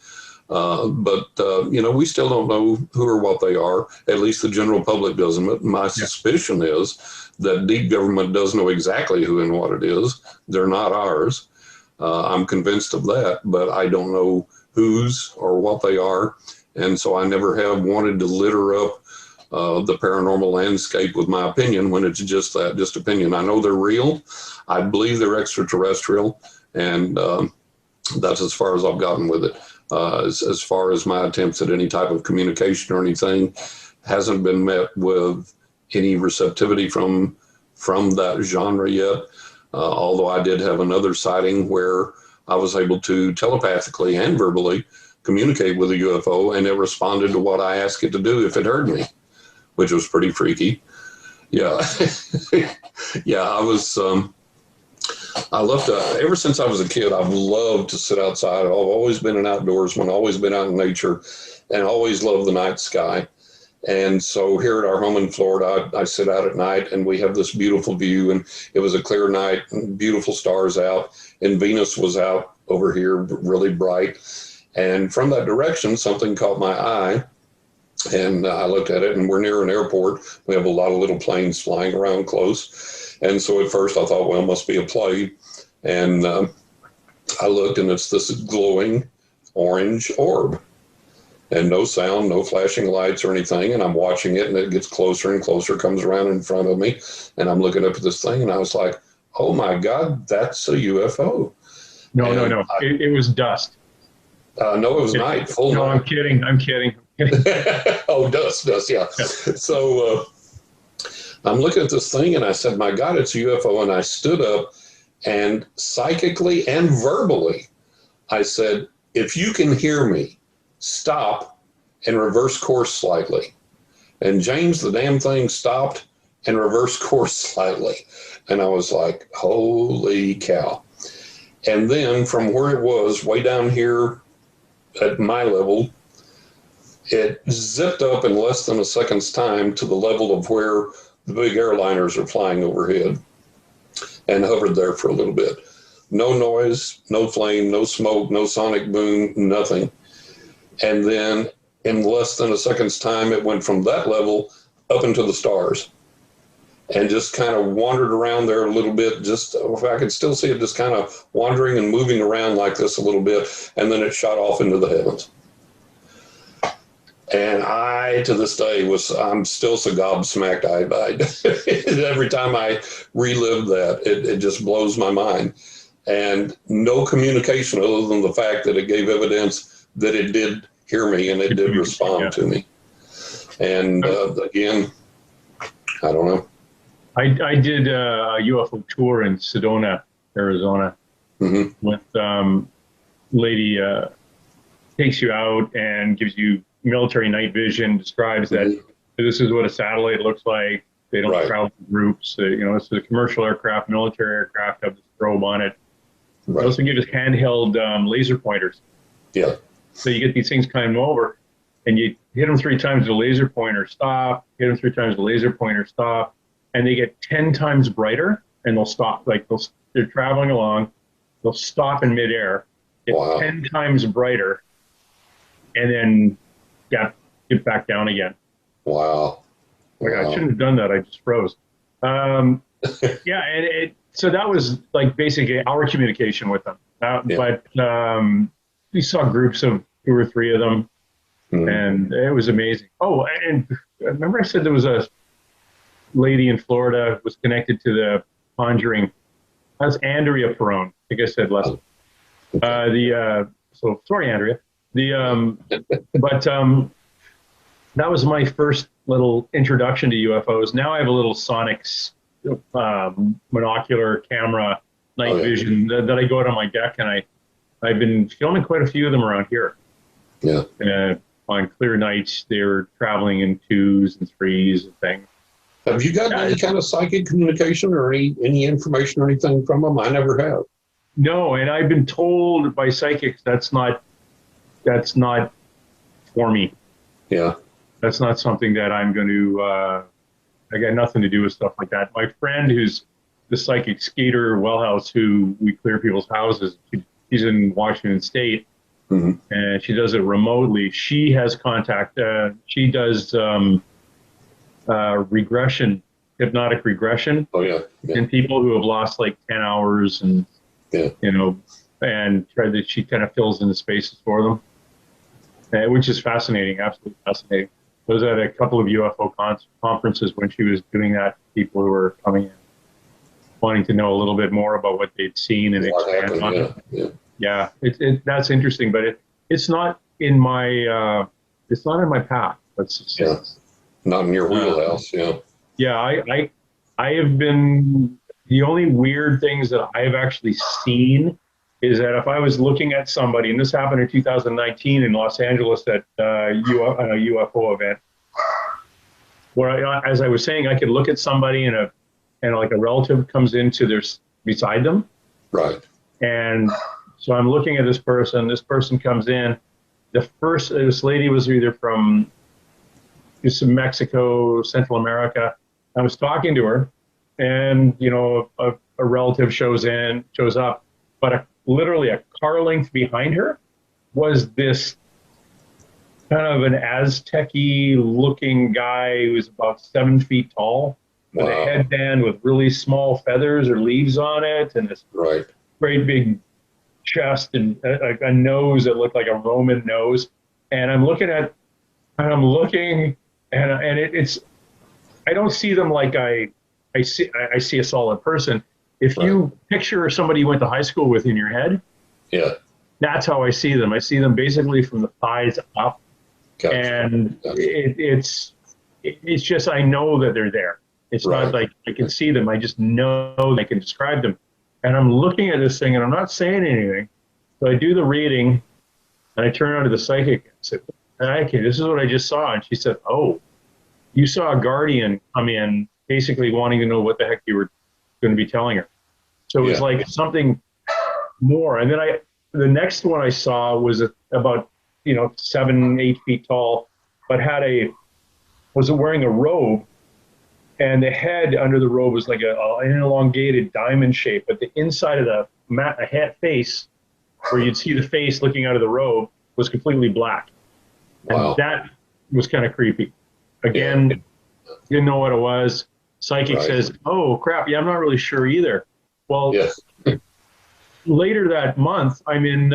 We still don't know who or what they are. At least the general public doesn't. My suspicion is that deep government does know exactly who and what it is. They're not ours. I'm convinced of that, but I don't know whose or what they are. And so I never have wanted to litter up the paranormal landscape with my opinion when it's just that, just opinion. I know they're real. I believe they're extraterrestrial. And that's as far as I've gotten with it. As far as my attempts at any type of communication or anything hasn't been met with any receptivity from that genre yet. Although I did have another sighting where I was able to telepathically and verbally communicate with a UFO, and it responded to what I asked it to do if it heard me, which was pretty freaky. Yeah. Yeah, I loved, ever since I was a kid, I've loved to sit outside. I've always been an outdoorsman, always been out in nature, and always loved the night sky. And so here at our home in Florida, I sit out at night and we have this beautiful view, and it was a clear night, beautiful stars out, and Venus was out over here really bright. And from that direction, something caught my eye, and I looked at it, and we're near an airport. We have a lot of little planes flying around close. And so at first I thought, well, it must be a plane. And I looked, and it's this glowing orange orb. And no sound, no flashing lights or anything. And I'm watching it, and it gets closer and closer, comes around in front of me. And I'm looking up at this thing, and I was like, oh my God, that's a UFO.
No. It was dust.
No, it was night, full night.
No, I'm kidding.
Oh, dust, yeah. So I'm looking at this thing, and I said, my God, it's a UFO. And I stood up, and psychically and verbally, I said, if you can hear me, stop and reverse course slightly. And James, the damn thing stopped and reversed course slightly. And I was like, holy cow. And then from where it was way down here at my level, it zipped up in less than a second's time to the level of where the big airliners are flying overhead, and hovered there for a little bit. No noise, no flame, no smoke, no sonic boom, nothing. And then in less than a second's time, it went from that level up into the stars, and just kind of wandered around there a little bit. Just, I could still see it just kind of wandering and moving around like this a little bit. And then it shot off into the heavens. And I, to this day, I'm still so gobsmacked. Every time I relive that, it just blows my mind. And no communication other than the fact that it gave evidence that it did hear me and it did respond to me. And again, I don't know.
I did a UFO tour in Sedona, Arizona, with lady takes you out and gives you military night vision, describes that this is what a satellite looks like. They don't travel in groups. It's a commercial aircraft, military aircraft have this strobe on it. They also give us handheld laser pointers.
Yeah.
So you get these things coming over, and you hit them 3 times, the laser pointer stop, hit them 3 times, the laser pointer stop, and they get 10 times brighter, and they'll stop. Like they're traveling along, they'll stop in midair, get 10 times brighter, and then get back down again.
Wow.
Like, I shouldn't have done that. I just froze. So that was like basically our communication with them. But we saw groups of 2 or 3 of them, and it was amazing. Oh, and remember I said there was a lady in Florida was connected to the Conjuring. That's Andrea Perone. I think I said last. So sorry, Andrea. That was my first little introduction to UFOs. Now I have a little sonics monocular camera night vision that I go out on my deck, and I've been filming quite a few of them around here.
Yeah.
On clear nights, they're traveling in 2s and 3s and things.
Have you got any kind of psychic communication or any information or anything from them? I never have.
No, and I've been told by psychics that's not for me.
Yeah.
That's not something that I'm going to. I got nothing to do with stuff like that. My friend, who's the psychic skater Wellhouse, who we clear people's houses, she's in Washington State, and she does it remotely. She has contact. She does regression, hypnotic regression.
Oh yeah.
In people who have lost like 10 hours, and and she kind of fills in the spaces for them, which is fascinating, absolutely fascinating. I was at a couple of UFO conferences when she was doing that to people who were coming in, wanting to know a little bit more about what they'd seen and expand on it. Yeah, that's interesting, but it's not in my path. Let's just say.
Not in your wheelhouse.
I have been, the only weird things that I have actually seen is that if I was looking at somebody, and this happened in 2019 in Los Angeles at a UFO event, where as I was saying, I could look at somebody and like a relative comes beside them.
Right.
And so I'm looking at this person comes in. This lady was either from Mexico, Central America. I was talking to her, and a relative shows up, but literally a car length behind her was this kind of an Aztec-y looking guy who was about 7 feet tall, with a headband with really small feathers or leaves on it, and this great big chest and a nose that looked like a Roman nose. And I'm looking, and it's, I don't see them like I see a solid person. If you picture somebody you went to high school with in your head, that's how I see them. I see them basically from the thighs up. Gotcha. And it's just, I know that they're there. It's not like I can see them. I just know I can describe them. And I'm looking at this thing and I'm not saying anything. So I do the reading and I turn on to the psychic and say, okay, this is what I just saw. And she said, oh, you saw a guardian come in basically wanting to know what the heck you were going to be telling her. So it was like something more. And then the next one I saw was about 7, 8 feet tall, but was wearing a robe, and the head under the robe was like an elongated diamond shape, but the inside of the head face, where you'd see the face looking out of the robe, was completely black. And that was kind of creepy. Again, didn't know what it was. Psychic says, oh crap, I'm not really sure either. Well, later that month, I'm in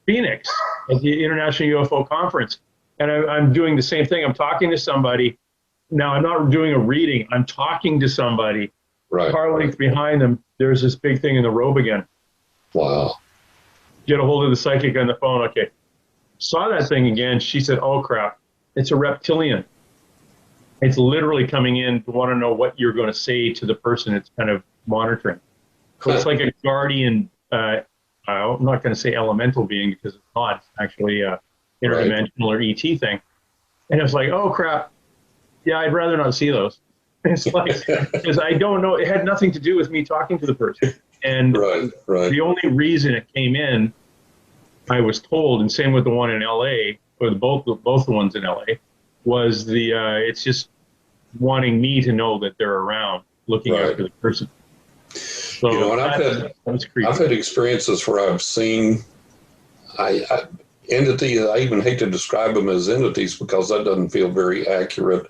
Phoenix at the International UFO Conference, and I'm doing the same thing. I'm talking to somebody. Now, I'm not doing a reading. I'm talking to somebody. Car length behind them, there's this big thing in the robe again.
Wow.
Get a hold of the psychic on the phone. Okay. Saw that thing again. She said, oh crap, it's a reptilian. It's literally coming in to want to know what you're going to say to the person it's kind of monitoring. So it's like a guardian, I'm not going to say elemental being because it's not. It's actually a interdimensional or ET thing. And it's like, oh crap, yeah, I'd rather not see those. It's like, because I don't know, it had nothing to do with me talking to the person. And the only reason it came in, I was told, and same with the one in LA, or both the ones in LA, was it's just wanting me to know that they're around, looking after the person. So
and I've had experiences where I've seen entities. I even hate to describe them as entities because that doesn't feel very accurate.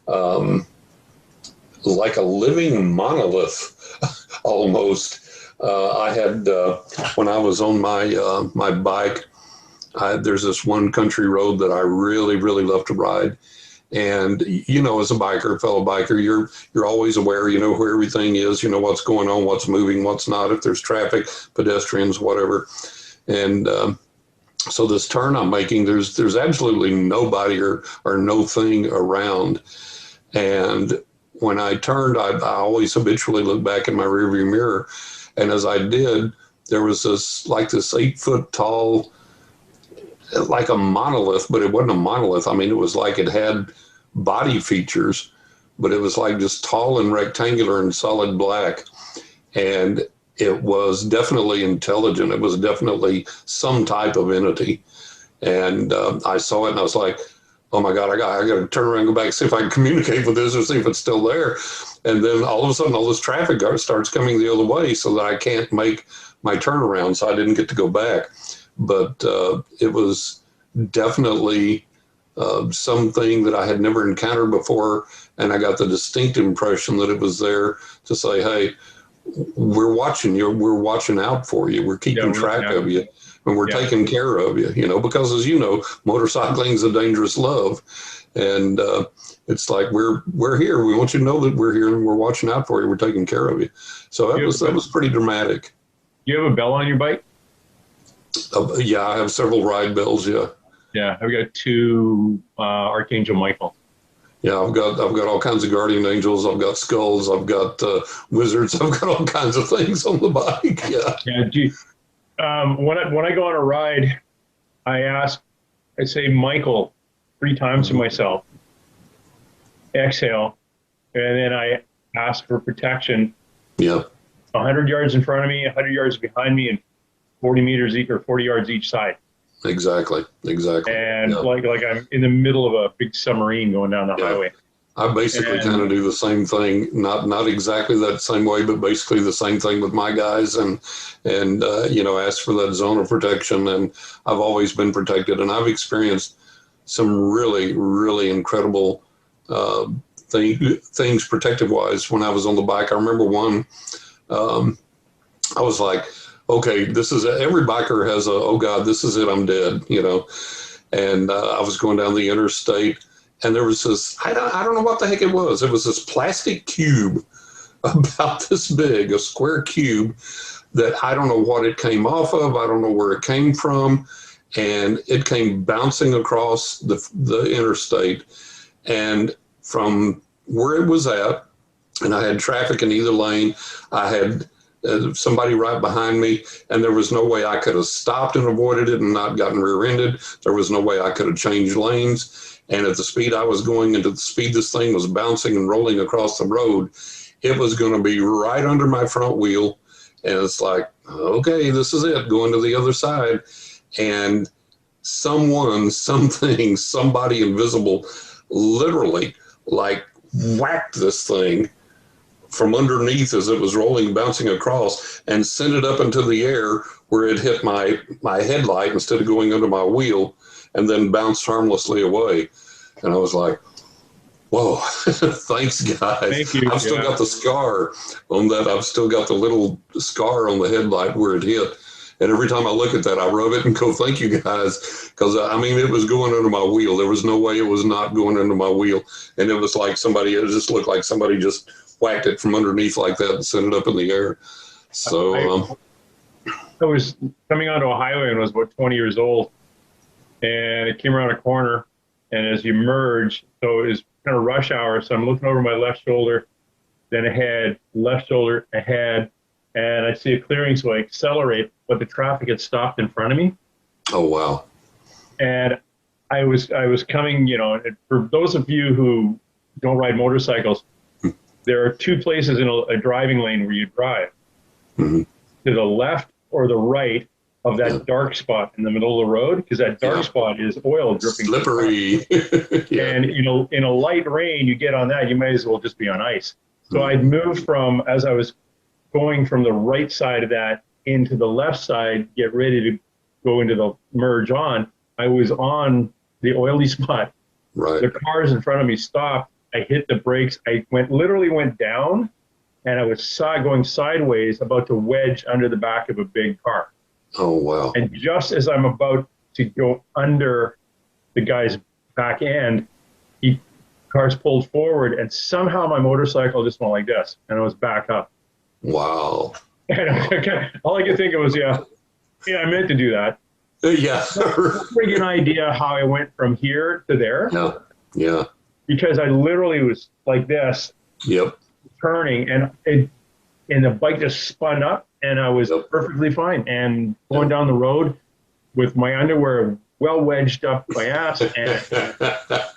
Like a living monolith, almost. I had when I was on my bike, there's this one country road that I really, really love to ride. And, as a biker, fellow biker, you're always aware, where everything is, what's going on, what's moving, what's not, if there's traffic, pedestrians, whatever. And so this turn I'm making, there's absolutely nobody or no thing around. And when I turned, I always habitually look back in my rearview mirror. And as I did, there was this 8 foot tall, like a monolith, but it wasn't a monolith. I mean, it was like it had body features, but it was like just tall and rectangular and solid black. And it was definitely intelligent. It was definitely some type of entity. And I saw it and I was like, oh my God, I got to turn around and go back and see if I can communicate with this or see if it's still there. And then all of a sudden, all this traffic starts coming the other way so that I can't make my turnaround. So I didn't get to go back. But it was definitely something that I had never encountered before. And I got the distinct impression that it was there to say, hey, we're watching you. We're watching out for you. We're keeping track of you. And we're taking care of you, you know, because as you know, motorcycling is a dangerous love. And it's like, we're here. We want you to know that we're here and we're watching out for you. We're taking care of you. So that was pretty dramatic.
You have a bell on your bike?
Yeah, I have several ride bells. Yeah.
Yeah. I've got 2 Archangel Michael.
Yeah, I've got all kinds of guardian angels. I've got skulls. I've got wizards. I've got all kinds of things on the bike. Yeah.
Yeah. When I go on a ride, I say Michael 3 times to myself, exhale, and then I ask for protection.
Yeah.
100 yards in front of me, 100 yards behind me, and 40 meters or 40 yards each side.
Exactly.
And like I'm in the middle of a big submarine going down the highway.
I basically kind of do the same thing, not exactly that same way, but basically the same thing with my guys, and ask for that zone of protection. And I've always been protected, and I've experienced some really, really incredible things protective wise when I was on the bike. I remember one, I was like, okay, this is every biker has oh God, this is it, I'm dead, you know. And I was going down the interstate. And there was this, I don't know what the heck it was. It was this plastic cube about this big, a square cube that I don't know what it came off of. I don't know where it came from. And it came bouncing across the interstate. And from where it was at, and I had traffic in either lane, I had somebody right behind me, and there was no way I could have stopped and avoided it and not gotten rear-ended. There was no way I could have changed lanes. And at the speed I was going and at the speed this thing was bouncing and rolling across the road, it was going to be right under my front wheel. And it's like, okay, this is it, going to the other side. And something, somebody invisible literally like whacked this thing from underneath as it was rolling, bouncing across, and sent it up into the air where it hit my headlight instead of going under my wheel, and then bounced harmlessly away. And I was like, whoa, thanks, guys.
Thank you.
I've still got the scar on that. I've still got the little scar on the headlight where it hit. And every time I look at that, I rub it and go, thank you, guys. Because, I mean, it was going under my wheel. There was no way it was not going under my wheel. And it was like it just looked like somebody just whacked it from underneath like that and sent it up in the air. So
I was coming onto a highway and was about 20 years old. And it came around a corner, and as you merge, so it was kind of rush hour, so I'm looking over my left shoulder, then ahead, left shoulder, ahead, and I see a clearing, so I accelerate, but the traffic had stopped in front of me.
Oh, wow.
And I was coming, for those of you who don't ride motorcycles, there are 2 places in a driving lane where you drive. Mm-hmm. To the left or the right of that dark spot in the middle of the road, because that dark spot is oil dripping.
Slippery.
And, in a light rain, you get on that, you might as well just be on ice. So I'd moved as I was going from the right side of that into the left side, get ready to go into the merge on, I was on the oily spot.
Right.
The cars in front of me stopped. I hit the brakes. I literally went down, and I was going sideways, about to wedge under the back of a big car.
Oh, wow.
And just as I'm about to go under the guy's back end, cars pulled forward, and somehow my motorcycle just went like this, and I was back up.
Wow.
And all I could think of was, I meant to do that.
Yeah.
Friggin' idea how I went from here to there.
Yeah.
Because I literally was like this.
Yep.
Turning, and the bike just spun up, and I was perfectly fine. And going down the road with my underwear well wedged up my ass, and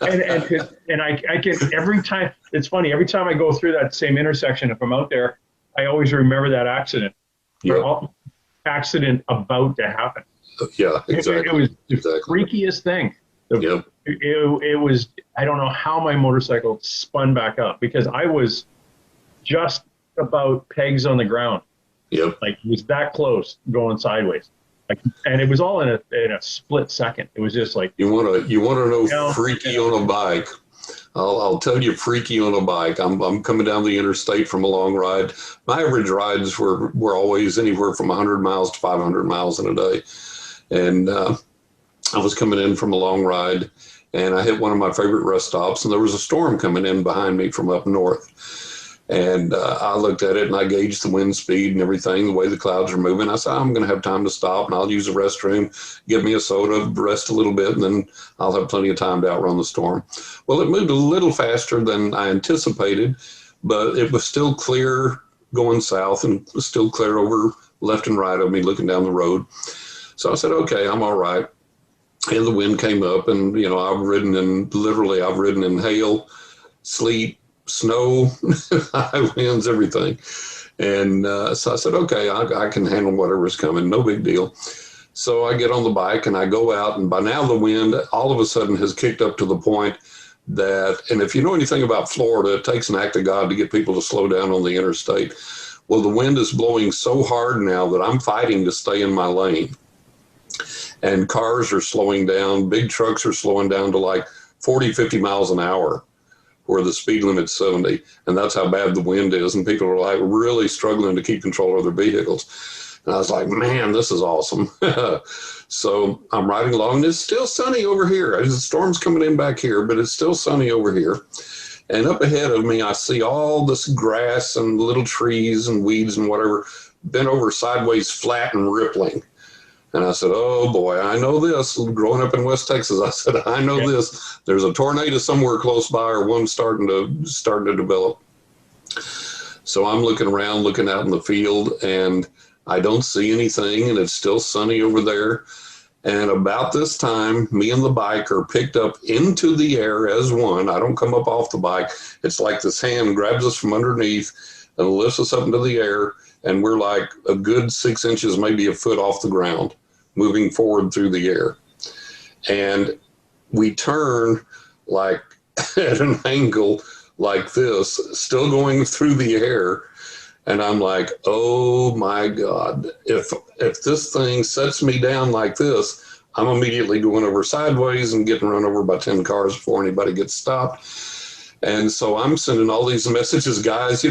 I can every time. It's funny, every time I go through that same intersection, if I'm out there, I always remember that accident.
Yep.
Accident about to happen.
Yeah, exactly.
It was the
Exactly.
freakiest thing.
Yep.
It was, I don't know how my motorcycle spun back up because I was just about pegs on the ground.
Yep.
Like it was that close going sideways. Like, and it was all in a split second. It was just like,
You want to know
down,
freaky on a bike? I'll tell you freaky on a bike. I'm coming down the interstate from a long ride. My average rides were always anywhere from 100 miles to 500 miles in a day. And I was coming in from a long ride, and I hit one of my favorite rest stops, and there was a storm coming in behind me from up north. And I looked at it, and I gauged the wind speed and everything, the way the clouds are moving. I said, I'm going to have time to stop, and I'll use the restroom, get me a soda, rest a little bit, and then I'll have plenty of time to outrun the storm. Well, it moved a little faster than I anticipated, but it was still clear going south and was still clear over left and right of me looking down the road. So I said, okay, I'm all right. And the wind came up, and, I've ridden in hail, sleet, snow, high winds, everything. And so I said, okay, I can handle whatever's coming. No big deal. So I get on the bike and I go out, and by now the wind all of a sudden has kicked up to the point that, and if you know anything about Florida, it takes an act of God to get people to slow down on the interstate. Well, the wind is blowing so hard now that I'm fighting to stay in my lane. And cars are slowing down. Big trucks are slowing down to like 40, 50 miles an hour, where the speed limit's 70. And that's how bad the wind is. And people are like really struggling to keep control of their vehicles. And I was like, man, this is awesome. So I'm riding along, and it's still sunny over here. The storm's coming in back here, but it's still sunny over here. And up ahead of me, I see all this grass and little trees and weeds and whatever bent over sideways, flat and rippling. And I said, oh boy, I know this. Growing up in West Texas, I said, I know this. There's a tornado somewhere close by, or one starting to develop. So I'm looking around, looking out in the field, and I don't see anything, and it's still sunny over there. And about this time, me and the bike are picked up into the air as one. I don't come up off the bike. It's like this hand grabs us from underneath and lifts us up into the air. And we're like a good 6 inches, maybe a foot off the ground, moving forward through the air. And we turn like at an angle like this, still going through the air. And I'm like, oh my God, if this thing sets me down like this, I'm immediately going over sideways and getting run over by 10 cars before anybody gets stopped. And so I'm sending all these messages, guys,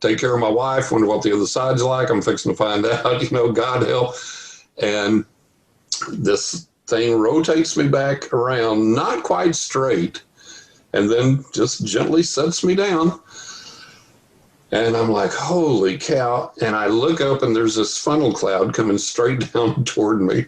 take care of my wife, wonder what the other side's like. I'm fixing to find out, God help. And this thing rotates me back around, not quite straight, and then just gently sets me down. And I'm like, holy cow. And I look up, and there's this funnel cloud coming straight down toward me.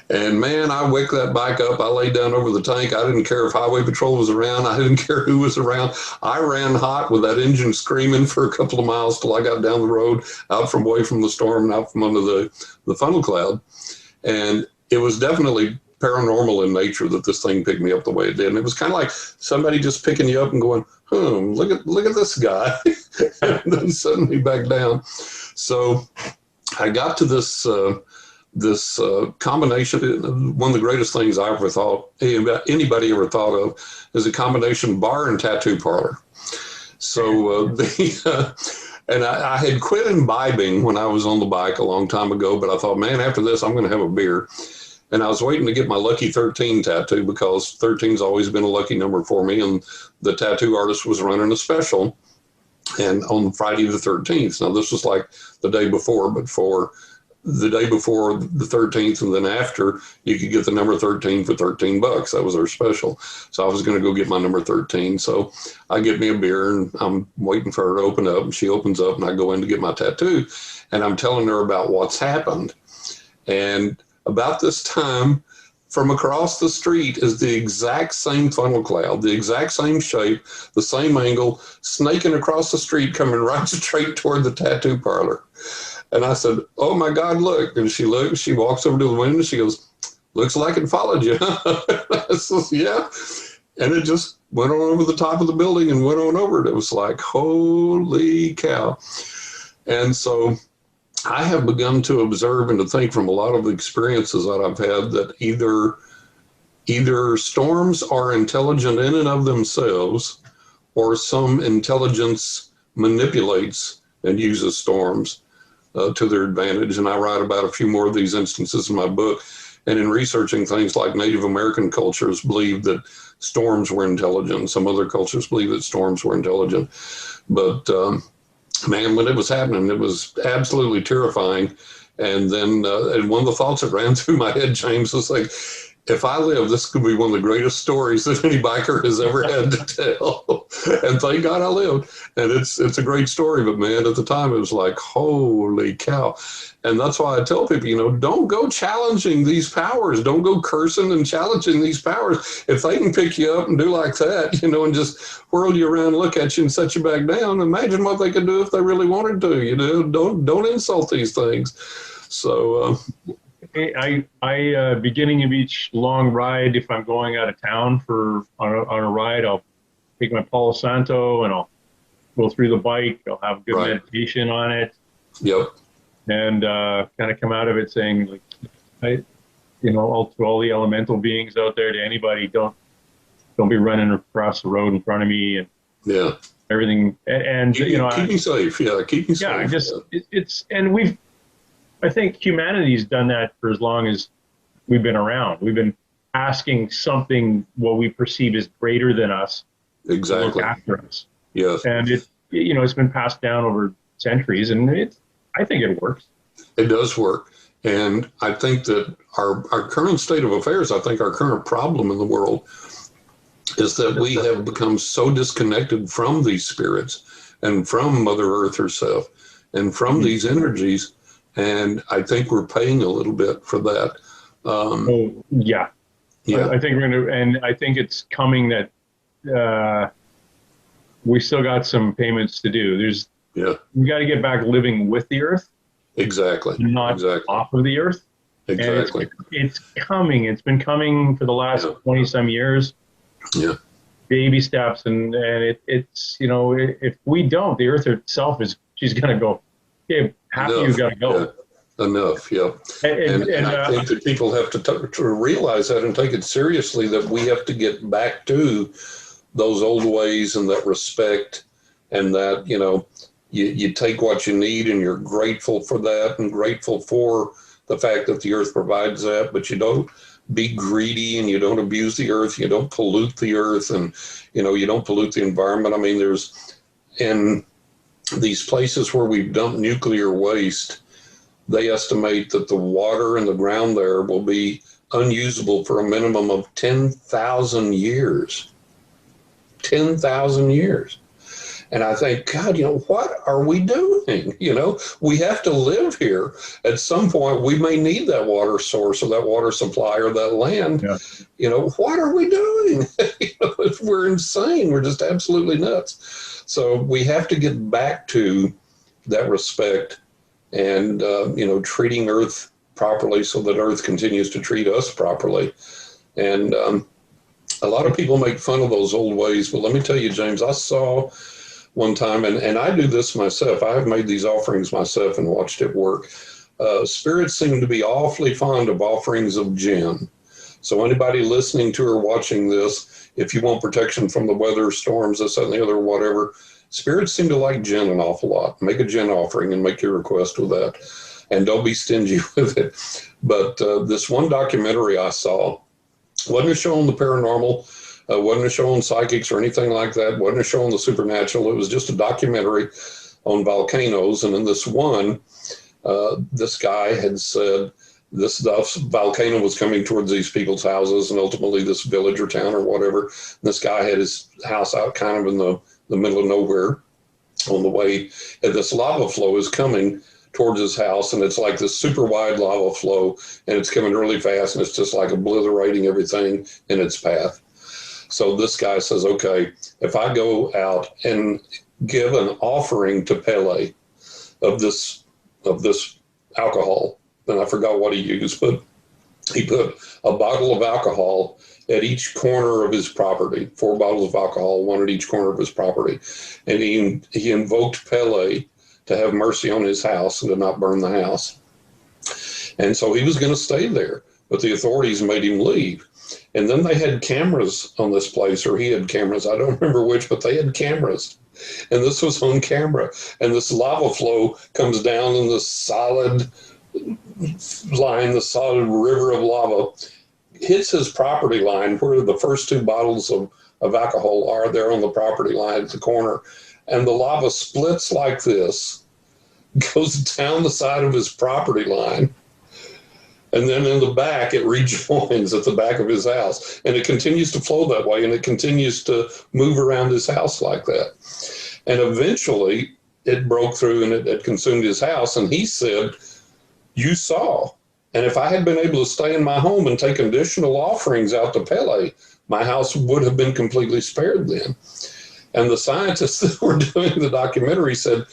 And man, I wicked that bike up. I laid down over the tank. I didn't care if highway patrol was around. I didn't care who was around. I ran hot with that engine screaming for a couple of miles till I got down the road, out from away from the storm and out from under the funnel cloud. And it was definitely paranormal in nature that this thing picked me up the way it did. And it was kind of like somebody just picking you up and going, look at this guy, and then setting me back down. So I got to this combination. One of the greatest things I ever thought, anybody ever thought of, is a combination bar and tattoo parlor. So and I had quit imbibing when I was on the bike a long time ago, but I thought, man, after this, I'm going to have a beer. And I was waiting to get my lucky 13 tattoo, because 13's always been a lucky number for me. And the tattoo artist was running a special, and on Friday the 13th. Now, this was like the day before, but for the day before the 13th and then after, you could get the number 13 for $13. That was our special. So I was going to go get my number 13. So I get me a beer, and I'm waiting for her to open up, and she opens up, and I go in to get my tattoo, and I'm telling her about what's happened. And about this time, from across the street is the exact same funnel cloud, the exact same shape, the same angle, snaking across the street, coming right straight toward the tattoo parlor. And I said, oh my God, look. And she looks, she walks over to the window, she goes, looks like it followed you. I said, yeah. And it just went on over the top of the building and went on over it. It was like, holy cow. And so I have begun to observe and to think from a lot of the experiences that I've had that either storms are intelligent in and of themselves, or some intelligence manipulates and uses storms to their advantage. And I write about a few more of these instances in my book. And in researching things like Native American cultures believe that storms were intelligent. Some other cultures believe that storms were intelligent. But man, when it was happening, it was absolutely terrifying. And then and one of the thoughts that ran through my head, James, was like, if I live, this could be one of the greatest stories that any biker has ever had to tell. And thank God I lived. And it's a great story. But man, at the time, it was like, holy cow. And that's why I tell people, don't go challenging these powers. Don't go cursing and challenging these powers. If they can pick you up and do like that, and just whirl you around, look at you and set you back down, imagine what they could do if they really wanted to. Don't insult these things. So
I beginning of each long ride, if I'm going out of town on a ride, I'll take my Palo Santo and I'll go through the bike. I'll have good meditation on it.
Yep.
And kind of come out of it saying, like, to all the elemental beings out there, to anybody, don't be running across the road in front of me, and everything. And
keep me safe. Yeah, keep me safe.
I think humanity's done that for as long as we've been around. We've been asking something what we perceive as greater than us to look after us.
Yes.
And it's been passed down over centuries, and I think it works.
It does work. And I think that our current state of affairs, our current problem in the world is that we have become so disconnected from these spirits and from Mother Earth herself and from these energies. And I think we're paying a little bit for that.
Yeah. I think we're going to, and I think it's coming that we still got some payments to do. We got to get back living with the earth.
Exactly.
Not off of the earth.
Exactly.
It's coming. It's been coming for the last 20 some years.
Yeah.
Baby steps. And it's, if we don't, the earth itself she's going to go, okay, half of you got to go.
Yeah. Enough. Yeah. And I think that people have to realize that and take it seriously, that we have to get back to those old ways and that respect, and that, you take what you need and you're grateful for that and grateful for the fact that the earth provides that, but you don't be greedy and you don't abuse the earth. You don't pollute the earth, and, you don't pollute the environment. I mean, there's in these places where we've dumped nuclear waste, they estimate that the water in the ground there will be unusable for a minimum of 10,000 years. 10,000 years. And I think, God, what are we doing? We have to live here. At some point, we may need that water source or that water supply or that land. Yeah. What are we doing? We're insane. We're just absolutely nuts. So we have to get back to that respect and, treating Earth properly so that Earth continues to treat us properly. And a lot of people make fun of those old ways, but let me tell you, James, I saw one time, and I do this myself. I have made these offerings myself and watched it work. Spirits seem to be awfully fond of offerings of gin. So anybody listening to or watching this, if you want protection from the weather, storms, this, that, and the other, whatever, spirits seem to like gin an awful lot. Make a gin offering and make your request with that. And don't be stingy with it. But this one documentary I saw wasn't a show on the paranormal, wasn't a show on psychics or anything like that, wasn't a show on the supernatural. It was just a documentary on volcanoes. And in this one, this guy had said this volcano was coming towards these people's houses and ultimately this village or town or whatever. And this guy had his house out kind of in the middle of nowhere on the way. And this lava flow is coming towards his house, and it's like this super wide lava flow, and it's coming really fast, and it's just like obliterating everything in its path. So this guy says, okay, if I go out and give an offering to Pele of this alcohol, and I forgot what he used, but he put a bottle of alcohol at each corner of his property, 4 bottles of alcohol, one at each corner of his property. And he invoked Pele to have mercy on his house and to not burn the house. And so he was going to stay there, but the authorities made him leave. And then they had cameras on this place, or he had cameras. I don't remember which, but they had cameras. And this was on camera. And this lava flow comes down in the solid line, the solid river of lava, hits his property line where the first two bottles of alcohol are there on the property line at the corner. And the lava splits like this, goes down the side of his property line, and then in the back, it rejoins at the back of his house. And it continues to flow that way, and it continues to move around his house like that. And eventually, it broke through and it consumed his house. And he said, "You saw. And if I had been able to stay in my home and take additional offerings out to Pele, my house would have been completely spared then." And the scientists that were doing the documentary said,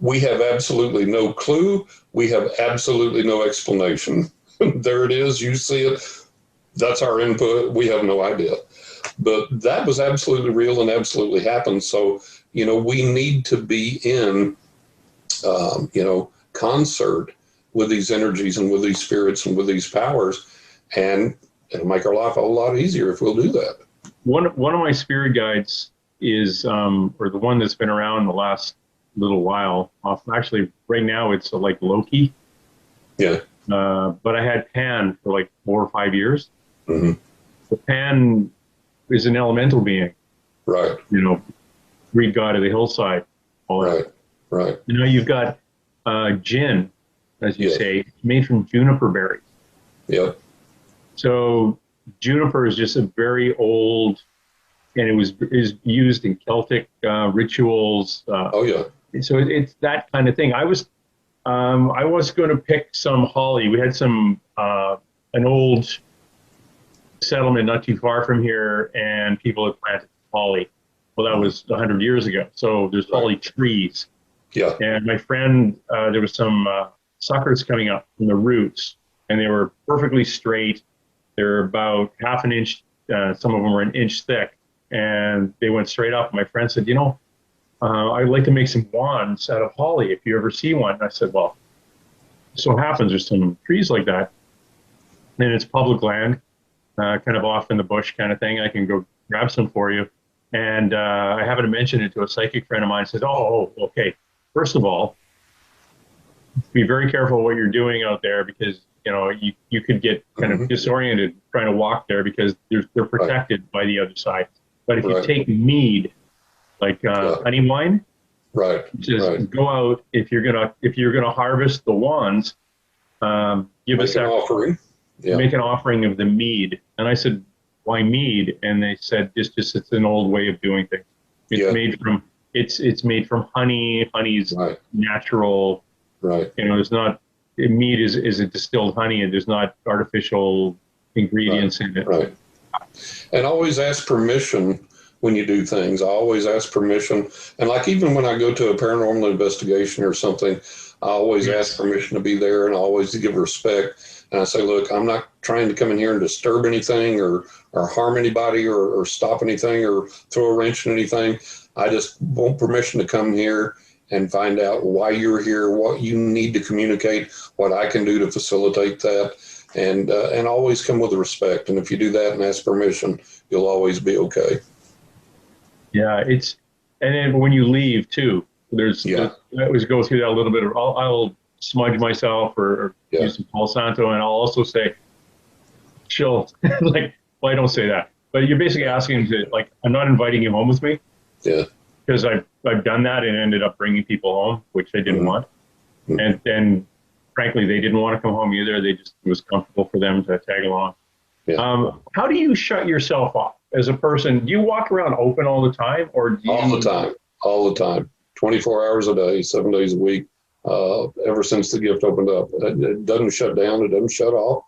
"We have absolutely no clue. We have absolutely no explanation. There it is. You see it. That's our input. We have no idea." But that was absolutely real and absolutely happened. So, we need to be in, concert with these energies and with these spirits and with these powers. And it'll make our life a whole lot easier if we'll do that.
One of my spirit guides is, or the one that's been around the last little while. Actually, right now it's like Loki.
Yeah.
But I had Pan for like 4 or 5 years.
Mm-hmm.
The Pan is an elemental being.
Right.
Greek god of the hillside. All
right.
that.
Right.
You've got gin, as you say, made from juniper berries.
Yep.
So juniper is just a very old, and is used in Celtic rituals.
Oh yeah.
So it's that kind of thing. I was going to pick some holly. We had an old settlement not too far from here, and people had planted holly. Well, that was 100 years ago. So there's holly trees.
Yeah.
And my friend, there was some suckers coming up from the roots, and they were perfectly straight. They're about half an inch. Some of them were an inch thick, and they went straight up. My friend said, "I'd like to make some wands out of holly if you ever see one." And I said, "Well, so happens there's some trees like that, and it's public land, kind of off in the bush kind of thing. I can go grab some for you." And I happened to mention it to a psychic friend of mine. Says, "Oh, okay. First of all, be very careful what you're doing out there, because you could get kind of disoriented trying to walk there, because they're protected by the other side. But if you take mead, like honey wine, just go out. If you're gonna harvest the wands, give us an offering. Yeah. Make an offering of the mead." And I said, "Why mead?" And they said, it's an old way of doing things. It's made from honey. Honey's natural. Right. There's not, mead is a distilled honey, and there's not artificial ingredients in it. Right.
And always ask permission when you do things. I always ask permission. And like even when I go to a paranormal investigation or something, I always ask permission to be there, and I always give respect. And I say, "Look, I'm not trying to come in here and disturb anything or harm anybody or stop anything or throw a wrench in anything. I just want permission to come here and find out why you're here, what you need to communicate, what I can do to facilitate that, and always come with respect. And if you do that and ask permission, you'll always be okay."
Yeah, and then when you leave too, I always go through that a little bit. I'll smudge myself or use some Palo Santo, and I'll also say, "Chill." Like, well, I don't say that, but you're basically asking them to, like, I'm not inviting you home with me. Yeah. Because I've done that and ended up bringing people home, which I didn't want. And then, frankly, they didn't want to come home either. It was comfortable for them to tag along. Yeah. How do you shut yourself off as a person? Do you walk around open all the time, or do you...
All the time, 24 hours a day, 7 days a week, ever since the gift opened up. It doesn't shut down. It doesn't shut off.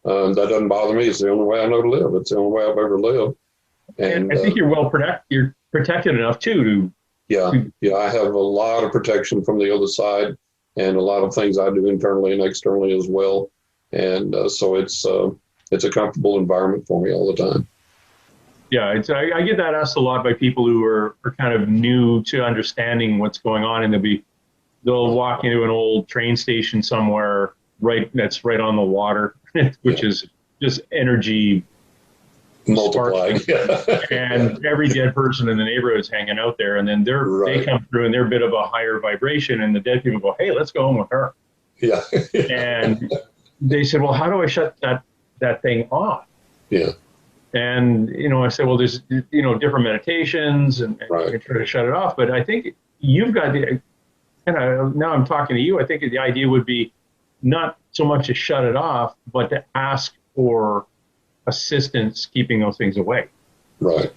That doesn't bother me. It's the only way I know to live. It's the only way I've ever lived.
And I think you're protected enough too to...
I have a lot of protection from the other side, and a lot of things I do internally and externally as well. And so it's a comfortable environment for me all the time.
Yeah, I get that asked a lot by people who are kind of new to understanding what's going on, and they'll be they'll walk into an old train station somewhere that's right on the water, which is just energy
multiplying.
And every dead person in the neighborhood is hanging out there, and then they come through and they're a bit of a higher vibration, and the dead people go, "Hey, let's go home with her."
Yeah.
And they said, "Well, how do I shut that thing off?"
Yeah.
And I said, "Well, there's different meditations, and you can try to shut it off." But I think you've got the kind of, now I'm talking to you, I think the idea would be not so much to shut it off, but to ask for assistance keeping those things away.
Right.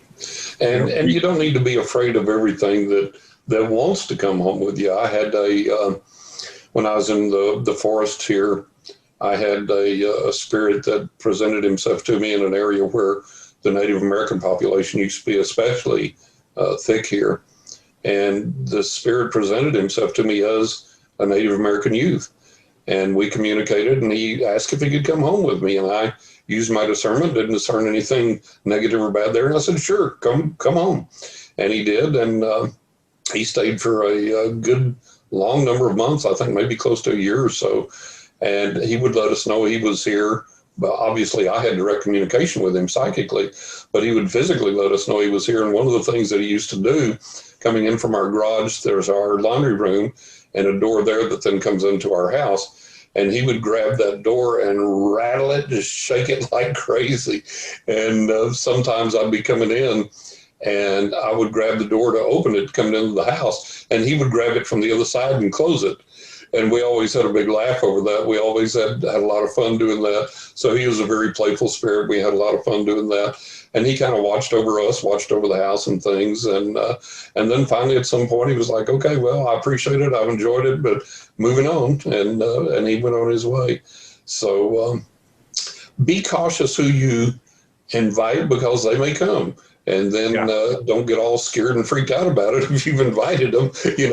And you don't need to be afraid of everything that wants to come home with you. I had when I was in the forest here, I had a spirit that presented himself to me in an area where the Native American population used to be especially thick here. And the spirit presented himself to me as a Native American youth. And we communicated, and he asked if he could come home with me. And I used my discernment, didn't discern anything negative or bad there. And I said, sure, come home. And he did. And he stayed for a good long number of months, I think maybe close to a year or so. And he would let us know he was here. But obviously, I had direct communication with him psychically, but he would physically let us know he was here. And one of the things that he used to do, coming in from our garage, there's our laundry room and a door there that then comes into our house. And he would grab that door and rattle it, just shake it like crazy. And sometimes I'd be coming in and I would grab the door to open it, coming into the house, and he would grab it from the other side and close it. And we always had a big laugh over that. We always had a lot of fun doing that. So he was a very playful spirit. We had a lot of fun doing that. And he kind of watched over us, watched over the house and things. And then finally at some point he was like, okay, well, I appreciate it. I've enjoyed it, but moving on. And he went on his way. So be cautious who you invite, because they may come. And then don't get all scared and freaked out about it. If you've invited them, you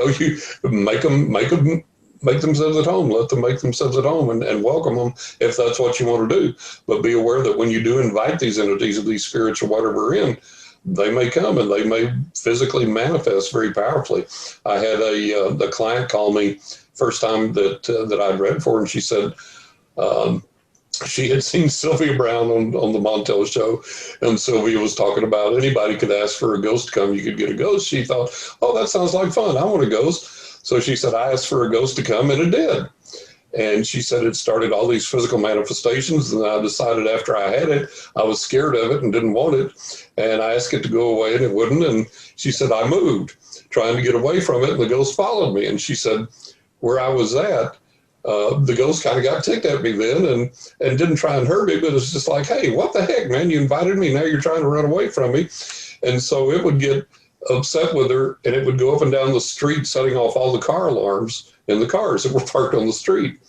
make themselves at home. Let them make themselves at home and welcome them if that's what you want to do. But be aware that when you do invite these entities or these spirits or whatever in, they may come and they may physically manifest very powerfully. I had the client call me first time that I'd read for, and she said she had seen Sylvia Brown on the Montel show, and Sylvia was talking about anybody could ask for a ghost to come. You could get a ghost. She thought, oh, that sounds like fun. I want a ghost. So she said, I asked for a ghost to come, and it did. And she said it started all these physical manifestations, and I decided after I had it, I was scared of it and didn't want it. And I asked it to go away, and it wouldn't. And she said, I moved, trying to get away from it, and the ghost followed me. And she said, where I was at, the ghost kind of got ticked at me then and didn't try and hurt me, but it's just like, hey, what the heck, man? You invited me, now you're trying to run away from me. And so it would get upset with her, and it would go up and down the street setting off all the car alarms in the cars that were parked on the street.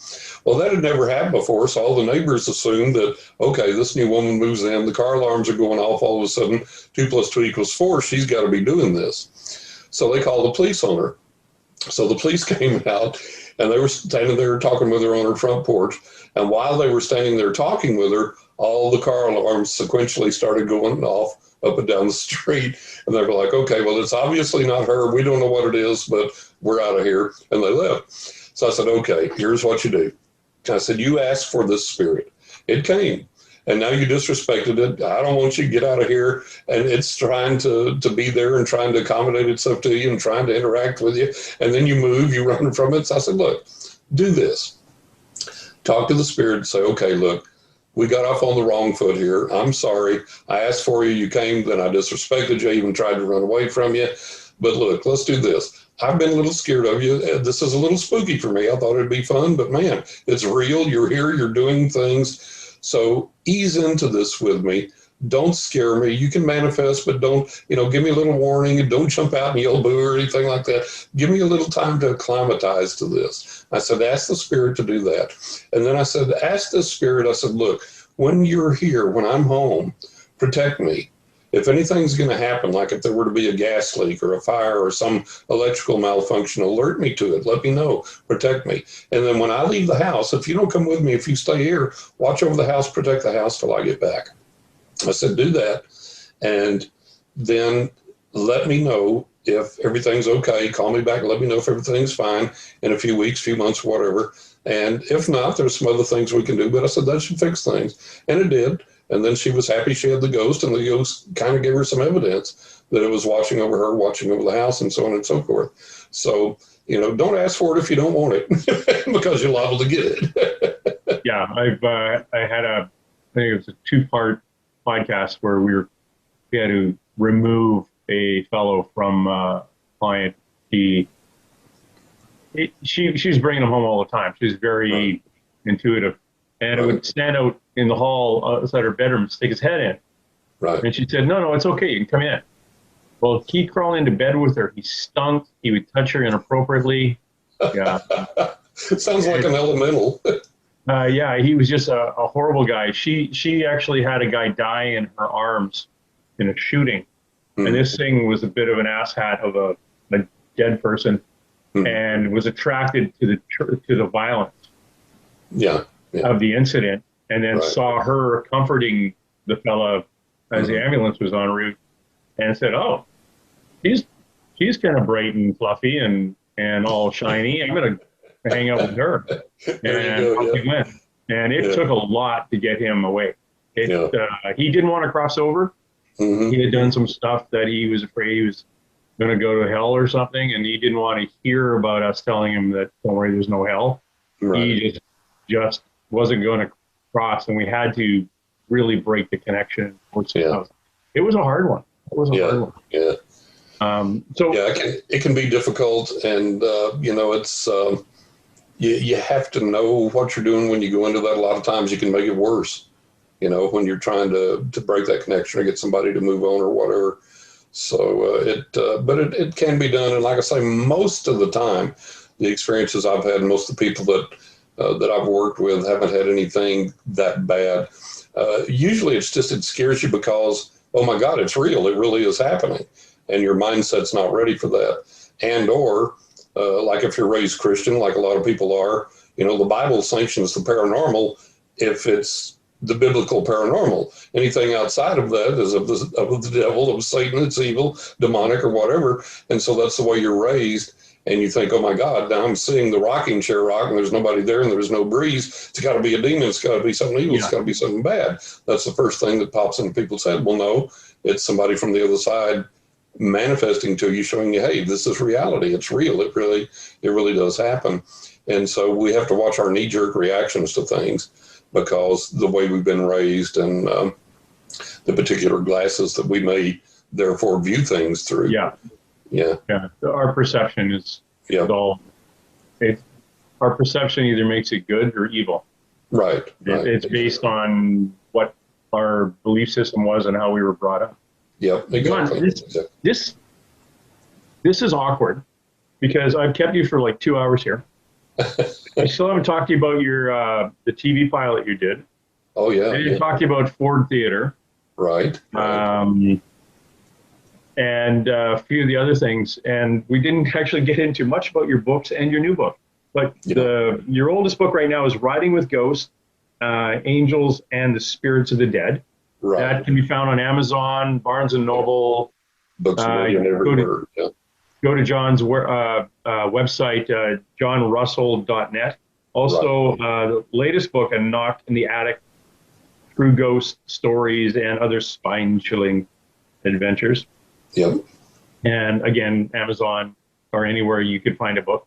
Well, that had never happened before, so all the neighbors assumed that, okay, this new woman moves in, the car alarms are going off, all of a sudden 2 + 2 = 4, she's got to be doing this. So they called the police on her. So the police came out, and they were standing there talking with her on her front porch, and while they were standing there talking with her, all the car alarms sequentially started going off up and down the street. And they were like, okay, well, it's obviously not her. We don't know what it is, but we're out of here. And they left. So I said, okay, here's what you do. I said, you asked for this spirit. It came. And now you disrespected it. I don't want you to get out of here. And it's trying to be there and trying to accommodate itself to you and trying to interact with you. And then you move, you run from it. So I said, look, do this. Talk to the spirit and say, okay, look, we got off on the wrong foot here. I'm sorry. I asked for you. You came, then I disrespected you. I even tried to run away from you. But look, let's do this. I've been a little scared of you. This is a little spooky for me. I thought it'd be fun, but man, it's real. You're here. You're doing things. So ease into this with me. Don't scare me. You can manifest, but don't, give me a little warning. Don't jump out and yell boo or anything like that. Give me a little time to acclimatize to this. I said, ask the spirit to do that. And then I said, ask the spirit, I said, look, when you're here, when I'm home, protect me. If anything's going to happen, like if there were to be a gas leak or a fire or some electrical malfunction, alert me to it. Let me know. Protect me. And then when I leave the house, if you don't come with me, if you stay here, watch over the house, protect the house till I get back. I said, do that. And then let me know if everything's okay, call me back and let me know if everything's fine in a few weeks, few months, whatever. And if not, there's some other things we can do. But I said, that should fix things. And it did. And then she was happy she had the ghost, and the ghost kind of gave her some evidence that it was watching over her, watching over the house, and so on and so forth. So, don't ask for it if you don't want it because you're liable to get it.
Yeah, I had I think it was a 2-part podcast where we had to remove a fellow from a client. She was bringing him home all the time. She was very intuitive, and it would stand out in the hall outside her bedroom, stick his head in.
Right.
And she said, no, it's okay. You can come in. Well, he crawled into bed with her. He stunk. He would touch her inappropriately. Yeah.
It sounds like an elemental.
Yeah, he was just a horrible guy. She actually had a guy die in her arms in a shooting. And this thing was a bit of an asshat of a dead person, and was attracted to the violence of the incident, and then saw her comforting the fella as the ambulance was en route, and said, "Oh, she's kind of bright and fluffy and all shiny. I'm gonna hang out with her." And off he went. And it took a lot to get him away. He didn't want to cross over. He had done some stuff that he was afraid he was going to go to hell or something, and he didn't want to hear about us telling him that, don't worry, there's no hell. Right. He just wasn't going to cross, and we had to really break the connection. It was a hard one. It was a hard one.
Yeah.
So
it can be difficult, and it's you have to know what you're doing when you go into that. A lot of times you can make it worse. When you're trying to break that connection or get somebody to move on or whatever. So but it can be done. And like I say, most of the time, the experiences I've had, most of the people that I've worked with haven't had anything that bad. Usually it scares you because, oh my God, it's real. It really is happening. And your mindset's not ready for that. And or like if you're raised Christian, like a lot of people are, the Bible sanctions the paranormal if it's the biblical paranormal. Anything outside of that is of the devil, of Satan, it's evil, demonic, or whatever. And so that's the way you're raised. And you think, oh my God, now I'm seeing the rocking chair rock and there's nobody there and there's no breeze. It's got to be a demon. It's got to be something evil. It's got to be something bad. That's the first thing that pops into people's head. Well, no, it's somebody from the other side manifesting to you, showing you, hey, this is reality. It's real. It really does happen. And so we have to watch our knee-jerk reactions to things, because the way we've been raised and the particular glasses that we may therefore view things through. Yeah.
Our perception is all. Our perception either makes it good or evil.
Right.
It's based on what our belief system was and how we were brought up.
Yeah, exactly.
This is awkward because I've kept you for like 2 hours here. I still haven't talked to you about your the TV pilot you did.
Oh yeah.
I didn't talk to you about Ford Theater.
Right.
And a few of the other things, and we didn't actually get into much about your books and your new book. But your oldest book right now is Riding with Ghosts, Angels and the Spirits of the Dead.
Right.
That can be found on Amazon, Barnes and Noble.
Books
Go to John's website, johnrussell.net. Also, the latest book, A Knock in the Attic, True Ghost Stories and Other Spine-Chilling Adventures.
Yep.
And again, Amazon or anywhere you could find a book.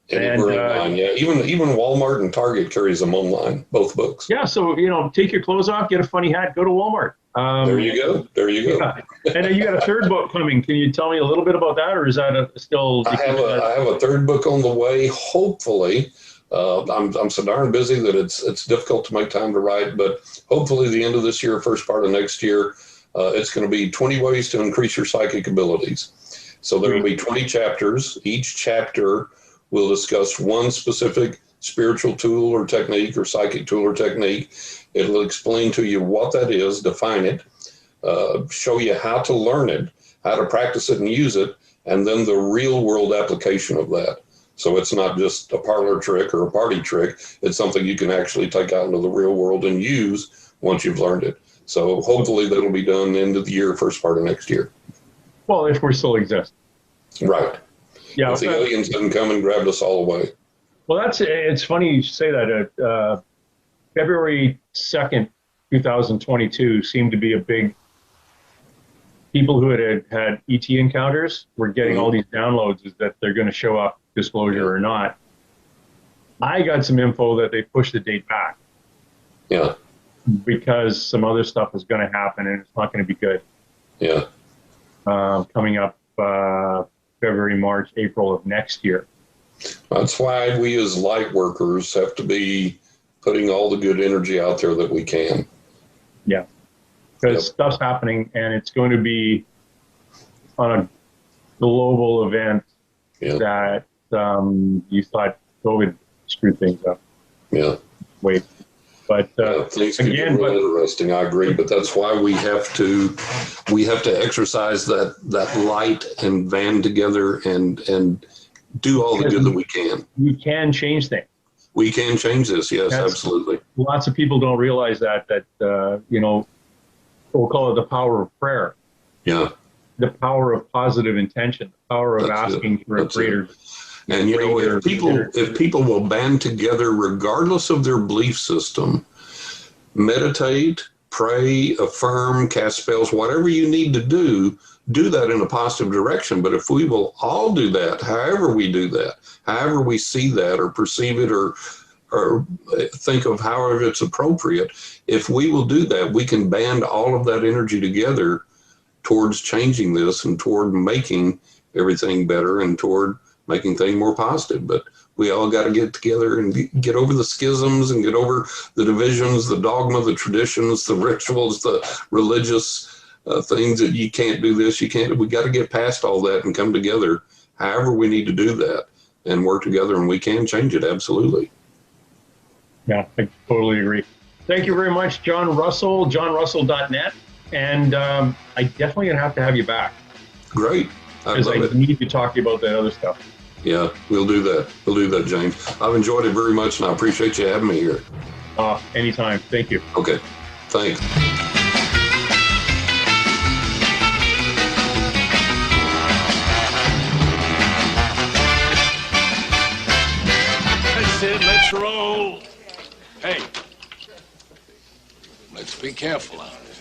Anywhere online, Even Walmart and Target carries them online, both books.
Yeah, so, take your clothes off, get a funny hat, go to Walmart.
There you go.
Yeah. And then you got a third book coming. Can you tell me a little bit about that, or is that still?
I have a third book on the way. Hopefully, I'm so darn busy that it's difficult to make time to write. But hopefully, the end of this year, first part of next year, it's going to be 20 ways to increase your psychic abilities. So there will be 20 chapters. Each chapter will discuss one specific spiritual tool or technique or psychic tool or technique. It'll explain to you what that is, define it, show you how to learn it, how to practice it and use it, and then the real world application of that. So it's not just a parlor trick or a party trick. It's something you can actually take out into the real world and use once you've learned it. So hopefully that'll be done end of the year, first part of next year.
Well, if we still exist.
Right.
Yeah.
If the aliens didn't come and grabbed us all away.
Well, it's funny you say that. February 2nd, 2022 seemed to be a big, people who had ET encounters were getting all these downloads is that they're going to show up, disclosure or not. I got some info that they pushed the date back.
Yeah.
Because some other stuff is going to happen and it's not going to be good.
Yeah.
Coming up February, March, April of next year.
That's why we as light workers have to be putting all the good energy out there that we can.
Yeah. Because stuff's happening and it's going to be on a global event that you thought COVID screwed things up.
Yeah.
Wait. But
things can get real interesting. I agree, but that's why we have to exercise that light and band together and do all the good that we can.
You can change things.
We can change this. Yes, absolutely.
Lots of people don't realize that we'll call it the power of prayer.
Yeah.
The power of positive intention. The power of asking for a greater.
And if people will band together, regardless of their belief system, meditate, pray, affirm, cast spells, whatever you need to do that in a positive direction. But if we will all do that, however we do that, however we see that or perceive it or think of however it's appropriate, if we will do that, we can band all of that energy together towards changing this and toward making everything better and toward making things more positive. But we all got to get together and get over the schisms and get over the divisions, the dogma, the traditions, the rituals, the religious things that you can't do this, you can't. We got to get past all that and come together however we need to do that and work together, and we can change it. Absolutely.
Yeah, I totally agree. Thank you very much, John Russell, johnrussell.net. And I definitely going to have you back.
Great.
Because I need to talk to you about that other stuff.
Yeah, we'll do that. We'll do that, James. I've enjoyed it very much, and I appreciate you having me here.
Anytime. Thank you.
Okay. Thanks.
That's it. Let's roll. Hey.
Let's be careful out there.